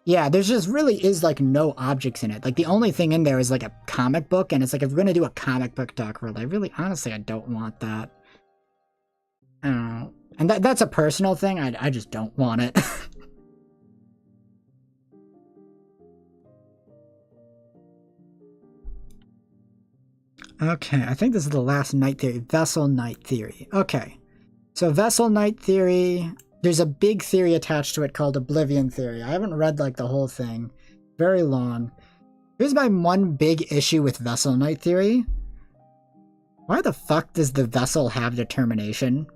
Yeah, there's just really is, like, no objects in it. Like, the only thing in there is, like, a comic book, and it's like, if we're gonna do a comic book Dark World, I really, honestly, I don't want that. I don't know. And that's a personal thing, I just don't want it. Okay, I think this is the last night theory. Vessel night theory. Okay. So vessel night theory, there's a big theory attached to it called Oblivion theory. I haven't read, like, the whole thing. Very long. Here's my one big issue with vessel night theory. Why the fuck does the vessel have determination?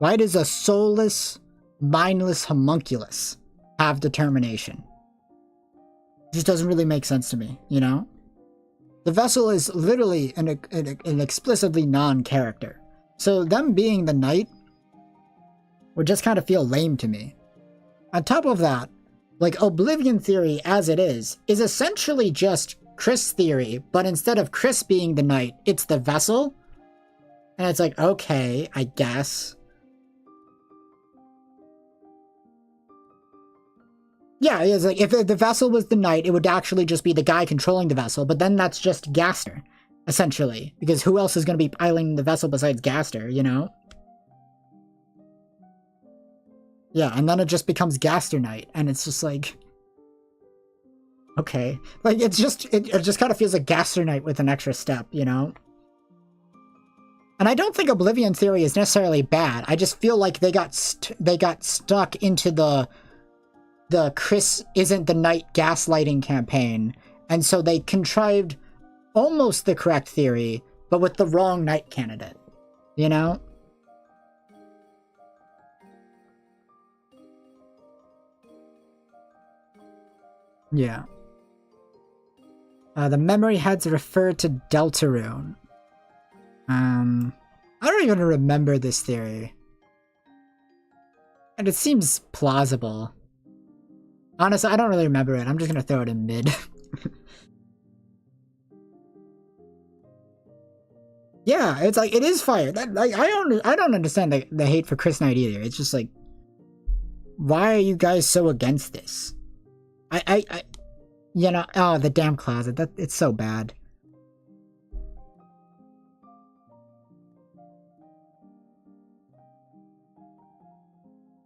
Why does a soulless, mindless homunculus have determination? Just doesn't really make sense to me, you know? The vessel is literally an explicitly non-character. So them being the knight would just kind of feel lame to me. On top of that, like, Oblivion theory as it is essentially just Chris theory, but instead of Chris being the knight, it's the vessel. And it's like, okay, I guess. Yeah, it's like, if the vessel was the knight, it would actually just be the guy controlling the vessel, but then that's just Gaster, essentially. Because who else is going to be piloting the vessel besides Gaster, you know? Yeah, and then it just becomes Gaster Knight, and it's just like... Okay. Like, it just kind of feels like Gaster Knight with an extra step, you know? And I don't think Oblivion theory is necessarily bad. I just feel like they got stuck into the Chris isn't the knight gaslighting campaign, and so they contrived almost the correct theory, but with the wrong knight candidate, you know? Yeah. The memory heads refer to Deltarune. I don't even remember this theory. And it seems plausible. Honestly, I don't really remember it. I'm just gonna throw it in mid. Yeah, it's like, it is fire. That, like, I don't understand the hate for Chris Knight either. It's just like, why are you guys so against this? You know, oh, the damn closet. It's so bad.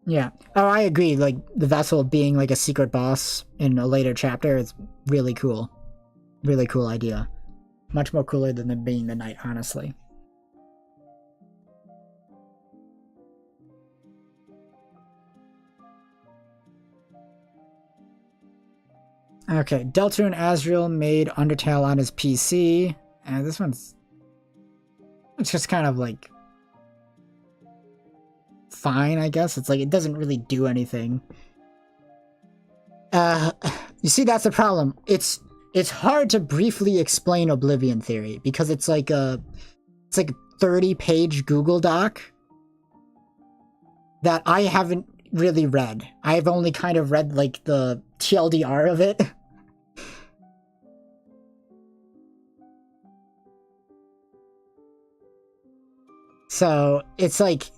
Yeah. Oh, I agree. Like, the vessel being like a secret boss in a later chapter is really cool. Really cool idea. Much more cooler than them being the knight, honestly. Okay, Deltarune Asriel made Undertale on his PC. And this one's... It's just kind of like... fine, I guess. It's like, it doesn't really do anything. You see, that's the problem. It's hard to briefly explain Oblivion theory because it's like a 30-page Google Doc that I haven't really read. I've only kind of read like the TLDR of it. So it's like,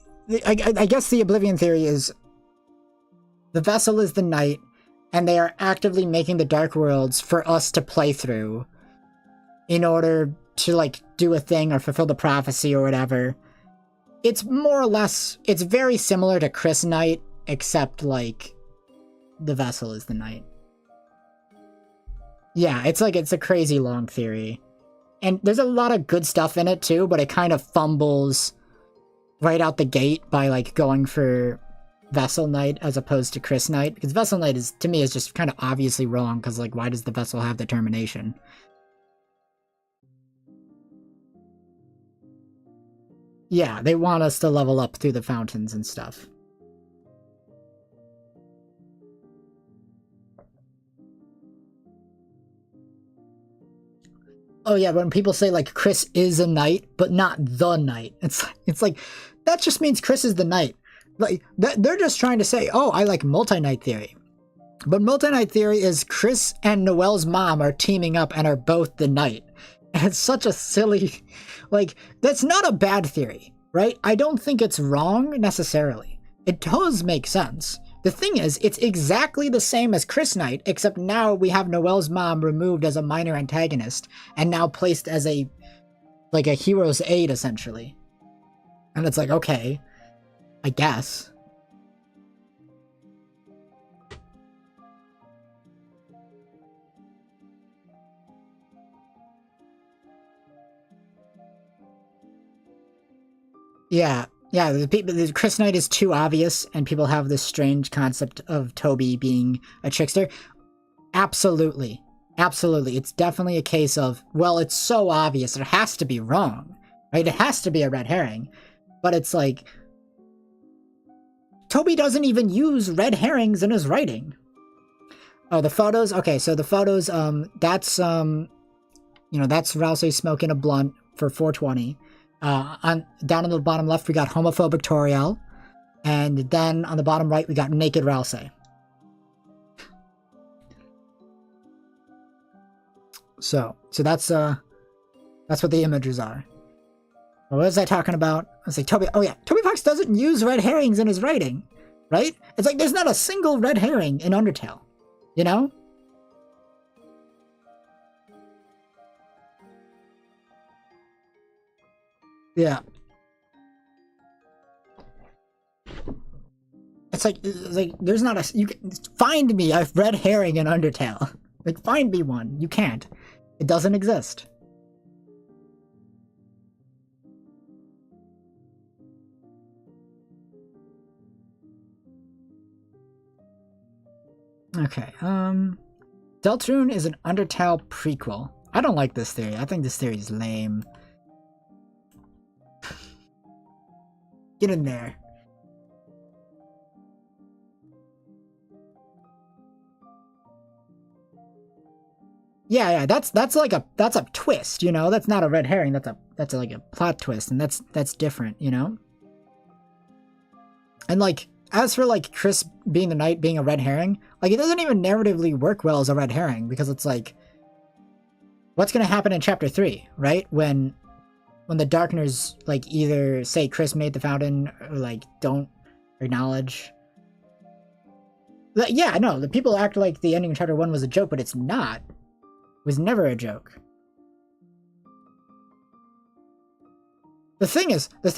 I guess the Oblivion theory is the vessel is the knight, and they are actively making the Dark Worlds for us to play through in order to, like, do a thing or fulfill the prophecy or whatever. It's more or less, it's very similar to Chris Knight, except, like, the vessel is the knight. Yeah, it's like, it's a crazy long theory. And there's a lot of good stuff in it too, but it kind of fumbles right out the gate by like going for Vessel Knight as opposed to Chris Knight. Because Vessel Knight is, to me, is just kind of obviously wrong, because like, why does the Vessel have determination? Yeah, they want us to level up through the fountains and stuff. Oh yeah, when people say like Chris is a knight, but not the knight, it's like that just means Chris is the knight. Like they're just trying to say, oh, I like multi-knight theory, but multi-knight theory is Chris and Noelle's mom are teaming up and are both the knight. And it's such a silly, like that's not a bad theory, right? I don't think it's wrong necessarily. It does make sense. The thing is, it's exactly the same as Chris Knight, except now we have Noelle's mom removed as a minor antagonist and now placed as a hero's aid, essentially. And it's like, okay, I guess. Yeah, yeah. The Chris Knight is too obvious, and people have this strange concept of Toby being a trickster. Absolutely, absolutely. It's definitely a case of, well, it's so obvious, it has to be wrong, right? It has to be a red herring. But it's like, Toby doesn't even use red herrings in his writing. Oh, the photos. Okay, so the photos. That's that's Ralsei smoking a blunt for 420. Down on the bottom left, we got homophobic Toriel, and then on the bottom right, we got naked Ralsei. So that's what the images are. What was I talking about? I was like, Toby. Oh yeah, Toby Fox doesn't use red herrings in his writing, right? It's like there's not a single red herring in Undertale, you know? Yeah. It's like there's not a, you can find me a red herring in Undertale. Like find me one. You can't. It doesn't exist. Okay. Deltarune is an Undertale prequel. I don't like this theory. I think this theory is lame. Get in there. Yeah, that's a twist, you know. That's not a red herring. That's like a plot twist, and that's different, you know. And like, as for like Chris being the knight being a red herring, like it doesn't even narratively work well as a red herring, because it's like, what's gonna happen in chapter 3, right? When the Darkners like either say Chris made the fountain or like don't acknowledge. Yeah, no, the people act like the ending of chapter 1 was a joke, but it's not. It was never a joke. The thing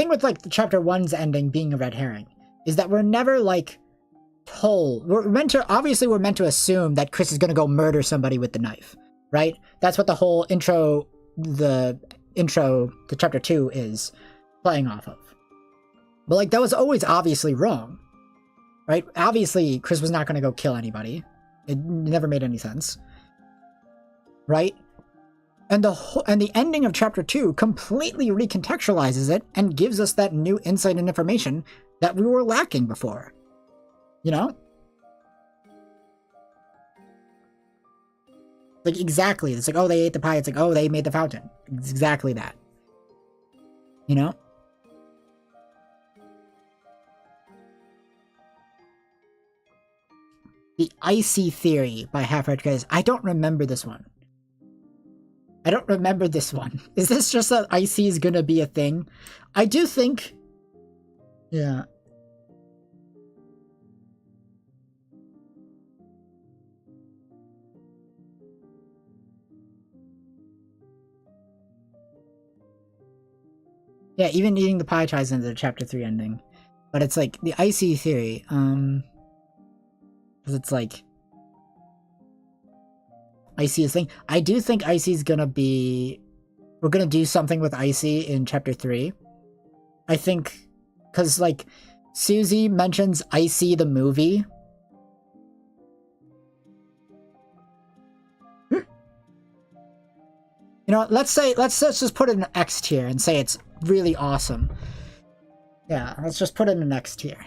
with like the chapter 1's ending being a red herring is that we're never like told. We're meant to assume that Chris is gonna go murder somebody with the knife, right? That's what the whole intro to chapter 2 is playing off of. But like that was always obviously wrong, right? Obviously Chris was not gonna go kill anybody. It never made any sense, right? And the ending of chapter 2 completely recontextualizes it and gives us that new insight and information that we were lacking before. You know? Like, exactly. It's like, oh, they ate the pie. It's like, oh, they made the fountain. It's exactly that. You know? The Icy Theory by Half-Red Guys. I don't remember this one. I don't remember this one. Is this just that Icy is gonna be a thing? I do think... Yeah. Yeah, even eating the pie ties into the chapter 3 ending. But it's like, the Icy Theory, because it's like... Icy's thing. I do think Icy's gonna be... We're gonna do something with Icy in Chapter 3. I think... Because, like, Susie mentions Icy the movie. You know what, let's just put it in X tier and say it's really awesome. Yeah, let's just put it in X tier.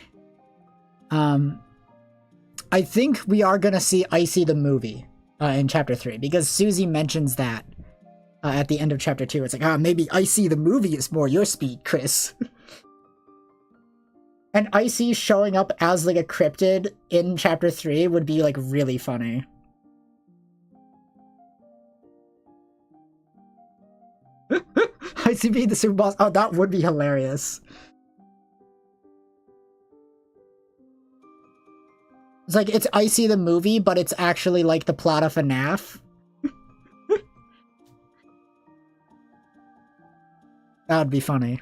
I think we are gonna see Icy the movie in Chapter 3, because Susie mentions that at the end of Chapter 2. It's like, maybe Icy the movie is more your speed, Chris. And Icy showing up as, like, a cryptid in Chapter 3 would be, like, really funny. Icy being the super boss. Oh, that would be hilarious. It's like, it's Icy the movie, but it's actually like the plot of FNAF. That would be funny.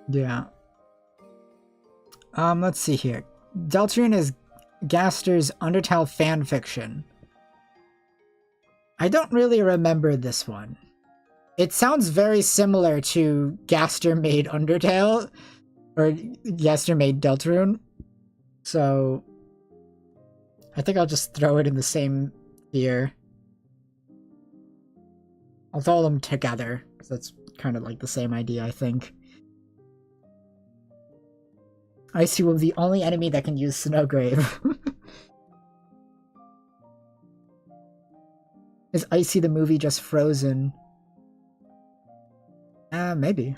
Yeah. Let's see here. Deltarune is Gaster's Undertale fanfiction. I don't really remember this one. It sounds very similar to Gaster made Undertale, or Gaster made Deltarune. So I think I'll just throw it in the same tier. I'll throw them together, because that's kind of like the same idea, I think. Icy will be the only enemy that can use Snowgrave. Is Icy the movie just frozen? Maybe.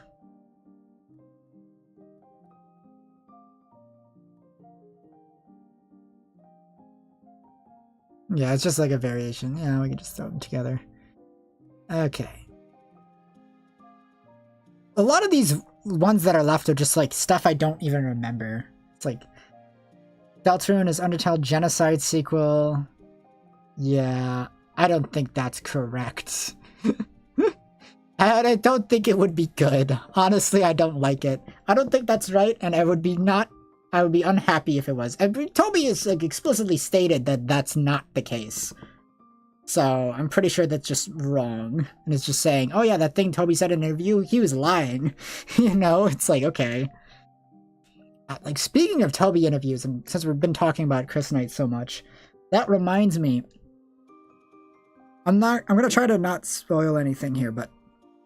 Yeah, it's just like a variation. Yeah, we can just throw them together. Okay. A lot of these ones that are left are just like stuff I don't even remember. It's like Deltarune is Undertale Genocide sequel. Yeah, I don't think that's correct. I don't think it would be good. Honestly, I don't like it. I don't think that's right, and I would be unhappy if it was. And Toby has like explicitly stated that that's not the case. So I'm pretty sure that's just wrong. And it's just saying, oh yeah, that thing Toby said in an interview, he was lying. You know, it's like, okay. Like, speaking of Toby interviews, and since we've been talking about Chris Knight so much, that reminds me, I'm gonna try to not spoil anything here, but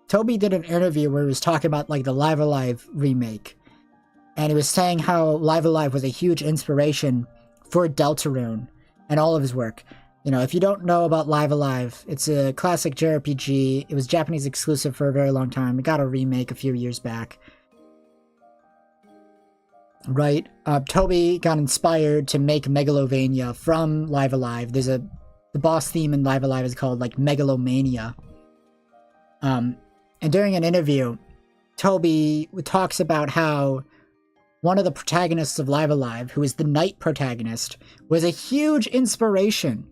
Toby did an interview where he was talking about, like, the Live Alive remake. And he was saying how Live Alive was a huge inspiration for Deltarune and all of his work. You know, if you don't know about Live Alive, it's a classic JRPG. It was Japanese exclusive for a very long time. It got a remake a few years back. Right? Toby got inspired to make Megalovania from Live Alive. The boss theme in Live Alive is called, like, Megalomania. And during an interview, Toby talks about how one of the protagonists of Live Alive, who is the Knight protagonist, was a huge inspiration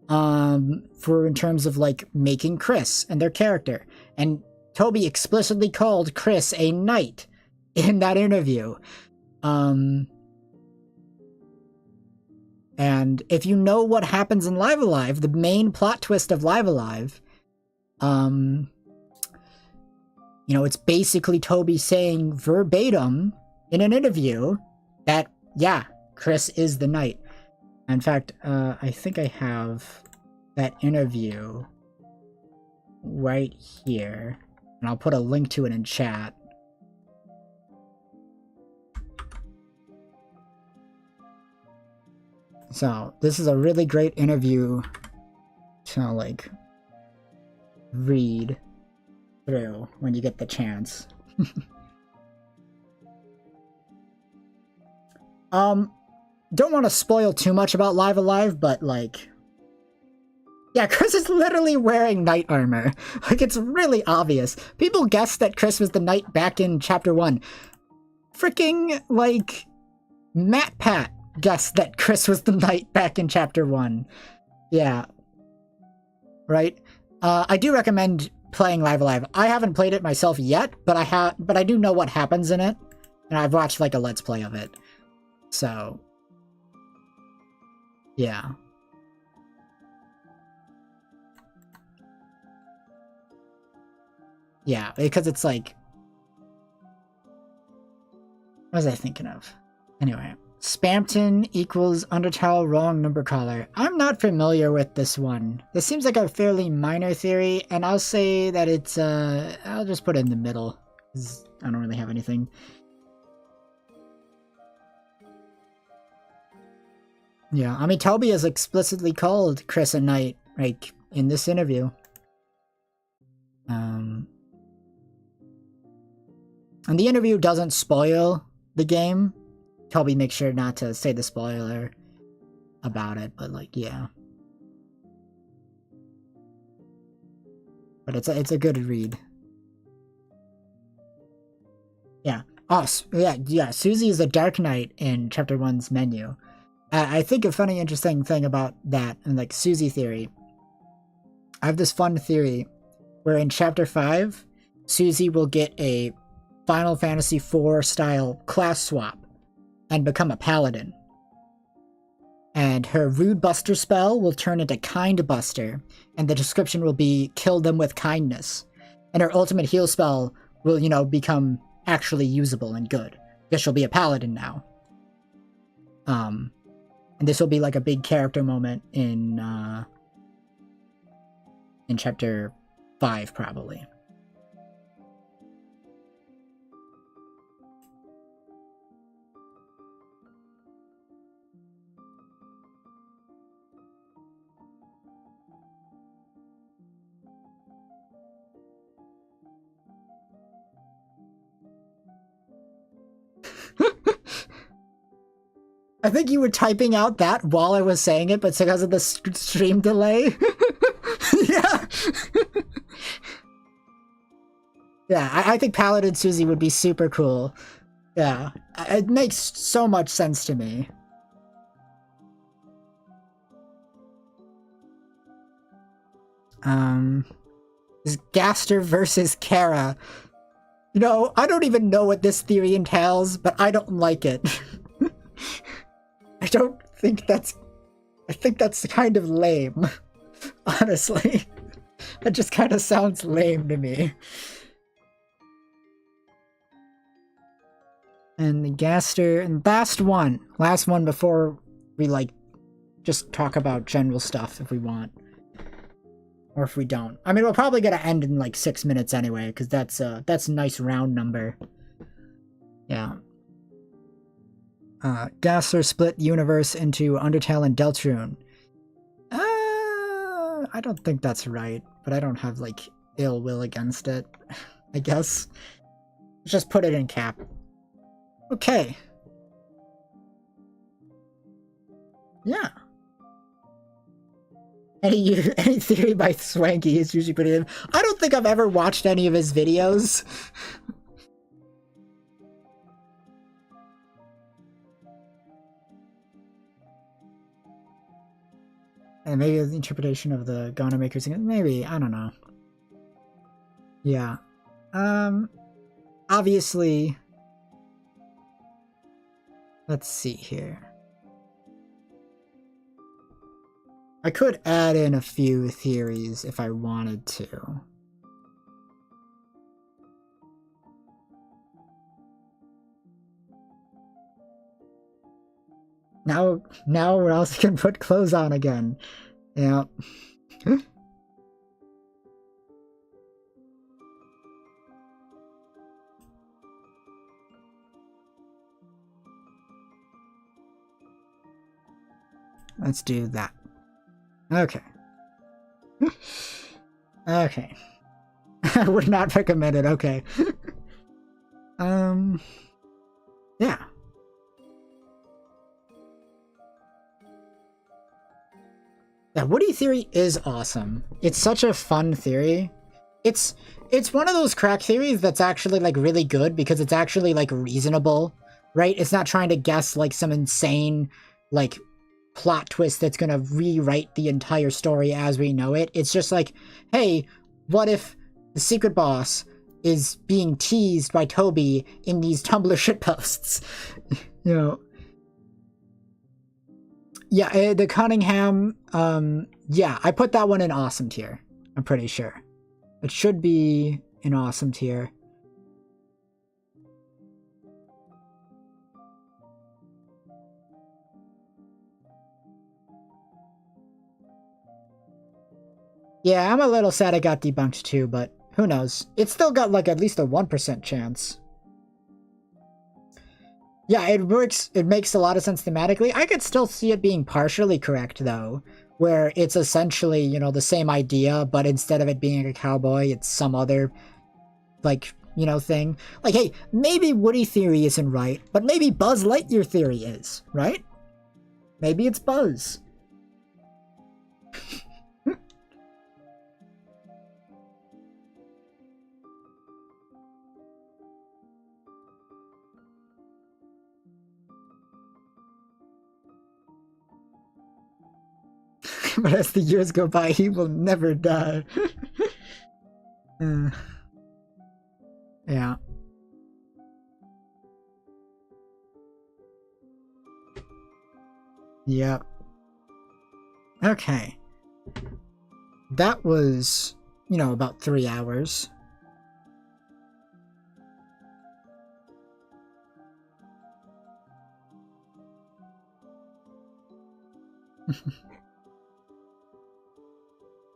in terms of, like, making Chris and their character. And Toby explicitly called Chris a knight in that interview. And if you know what happens in Live Alive, the main plot twist of Live Alive, you know, it's basically Toby saying verbatim in an interview that, yeah, Chris is the knight. In fact, I think I have that interview right here, and I'll put a link to it in chat. So, this is a really great interview to, like, read through when you get the chance. Don't want to spoil too much about Live Alive, but, like, yeah, Chris is literally wearing knight armor. Like, it's really obvious. People guessed that Chris was the knight back in Chapter 1. Freaking, like, MatPat guessed that Chris was the knight back in chapter 1. Yeah. Right? I do recommend playing Live Alive. I haven't played it myself yet, but I do know what happens in it. And I've watched like a Let's Play of it. So yeah. Yeah, because it's like, what was I thinking of? Anyway, Spampton equals Undertale wrong number caller. I'm not familiar with this one. This seems like a fairly minor theory, and I'll say that it's, I'll just put it in the middle, because I don't really have anything. Yeah, I mean, Toby has explicitly called Chris a knight, like, in this interview. And the interview doesn't spoil the game. Toby makes sure not to say the spoiler about it, but like, yeah. But it's a good read. Yeah. Oh, yeah. Susie is a Dark Knight in Chapter 1's menu. I think a funny, interesting thing about that, and like Susie theory, I have this fun theory where in Chapter 5, Susie will get a Final Fantasy IV style class swap and become a paladin. And her Rude Buster spell will turn into Kind Buster, and the description will be kill them with kindness. And her ultimate heal spell will, you know, become actually usable and good, because she'll be a paladin now. And this will be like a big character moment in Chapter 5, probably. I think you were typing out that while I was saying it, but it's because of the stream delay. Yeah. Yeah, I think Paladin Susie would be super cool. Yeah, it makes so much sense to me. Is Gaster versus Kara. You know, I don't even know what this theory entails, but I don't like it. I think that's kind of lame, honestly. That just kind of sounds lame to me. And the Gaster, and last one before we, like, just talk about general stuff if we want. Or if we don't. I mean, we're probably gonna end in, like, 6 minutes anyway, because that's a nice round number. Yeah. Gaster split universe into Undertale and Deltarune. I don't think that's right, but I don't have, like, ill will against it, I guess. Let's just put it in cap. Okay. Yeah. Any theory by Swanky is usually pretty good. I don't think I've ever watched any of his videos. And maybe the interpretation of the Ghana Makers, maybe, I don't know. Yeah. Obviously, let's see here. I could add in a few theories if I wanted to. Now Ralsei can put clothes on again. Yeah. Let's do that. Okay. Okay. I would not recommend it, okay. Yeah. Yeah, Woody theory is awesome. It's such a fun theory. It's one of those crack theories that's actually, like, really good because it's actually, like, reasonable, right? It's not trying to guess, like, some insane like plot twist that's gonna rewrite the entire story as we know it. It's just like, hey, what if the secret boss is being teased by Toby in these Tumblr shitposts? You know. Yeah, the Cunningham, yeah, I put that one in awesome tier. I'm pretty sure. It should be in awesome tier. Yeah, I'm a little sad it got debunked too, but who knows? It's still got like at least a 1% chance. Yeah, it works. It makes a lot of sense thematically. I could still see it being partially correct though, where it's essentially, you know, the same idea, but instead of it being a cowboy, it's some other, like, you know, thing. Like, hey, maybe Woody theory isn't right, but maybe Buzz Lightyear theory is, right? Maybe it's Buzz. But as the years go by, he will never die. Yeah. Yep. Okay. That was, you know, about 3 hours.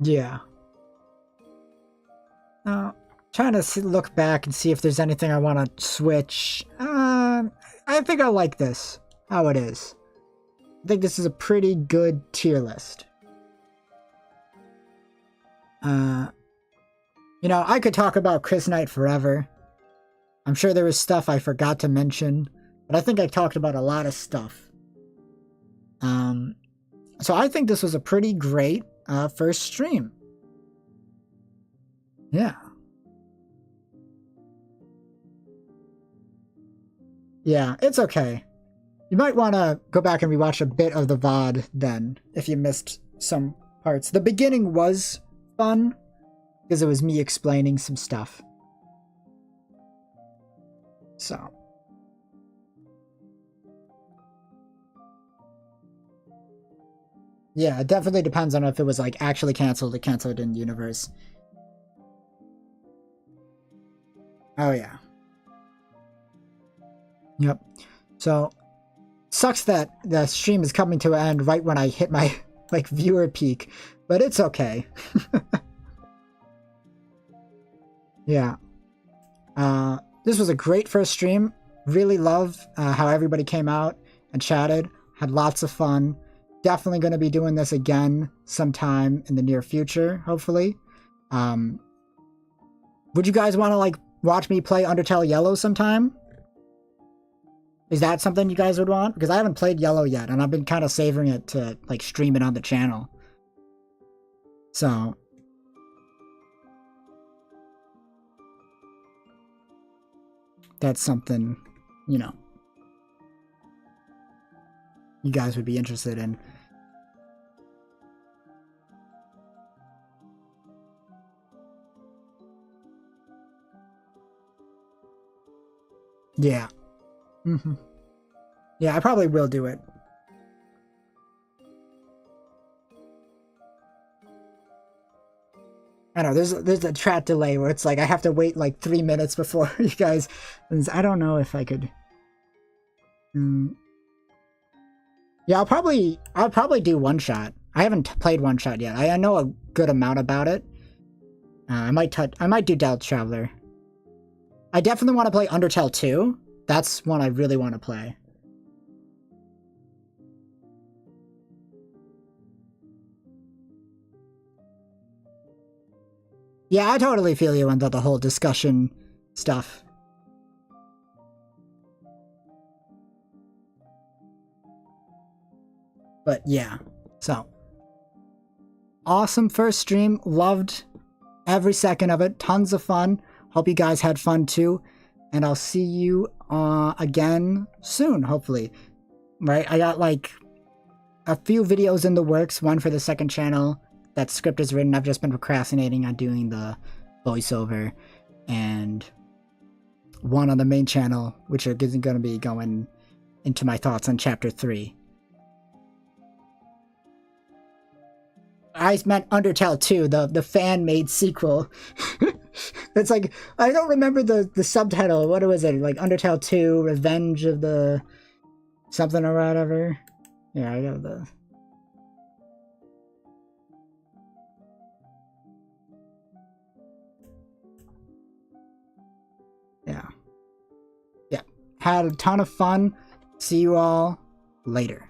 Yeah. Trying to look back and see if there's anything I want to switch. I think I like this, how it is. I think this is a pretty good tier list. You know, I could talk about Chris Knight forever. I'm sure there was stuff I forgot to mention, but I think I talked about a lot of stuff. So I think this was a pretty great first stream. Yeah. Yeah, it's okay. You might want to go back and rewatch a bit of the VOD then, if you missed some parts. The beginning was fun, because it was me explaining some stuff. So. Yeah, it definitely depends on if it was like actually canceled or canceled in universe. Oh yeah. Yep. So sucks that the stream is coming to an end right when I hit my like viewer peak, but it's okay. Yeah. This was a great first stream. Really love how everybody came out and chatted. Had lots of fun. Definitely going to be doing this again sometime in the near future, hopefully. Would you guys want to like watch me play Undertale Yellow sometime? Is that something you guys would want? Because I haven't played Yellow yet, and I've been kind of savoring it to like stream it on the channel. So that's something, you know, you guys would be interested in. Yeah. Yeah, I probably will do it. I know, there's a chat delay where it's like I have to wait like 3 minutes before you guys... I don't know if I could... Yeah, I'll probably do One Shot. I haven't played One Shot yet. I know a good amount about it. I might do Delta Traveler. I definitely want to play Undertale 2. That's one I really want to play. Yeah, I totally feel you on the whole discussion stuff. But yeah, so. Awesome first stream. Loved every second of it. Tons of fun. Hope you guys had fun too. And I'll see you again soon, hopefully. Right? I got like a few videos in the works, one for the second channel. That script is written. I've just been procrastinating on doing the voiceover. And one on the main channel, which isn't going to be going into my thoughts on Chapter 3. I meant Undertale 2, the fan-made sequel. It's like, I don't remember the subtitle. What was it? Like Undertale 2, Revenge of the... something or whatever. Yeah, I got the... Yeah. Yeah. Had a ton of fun. See you all later.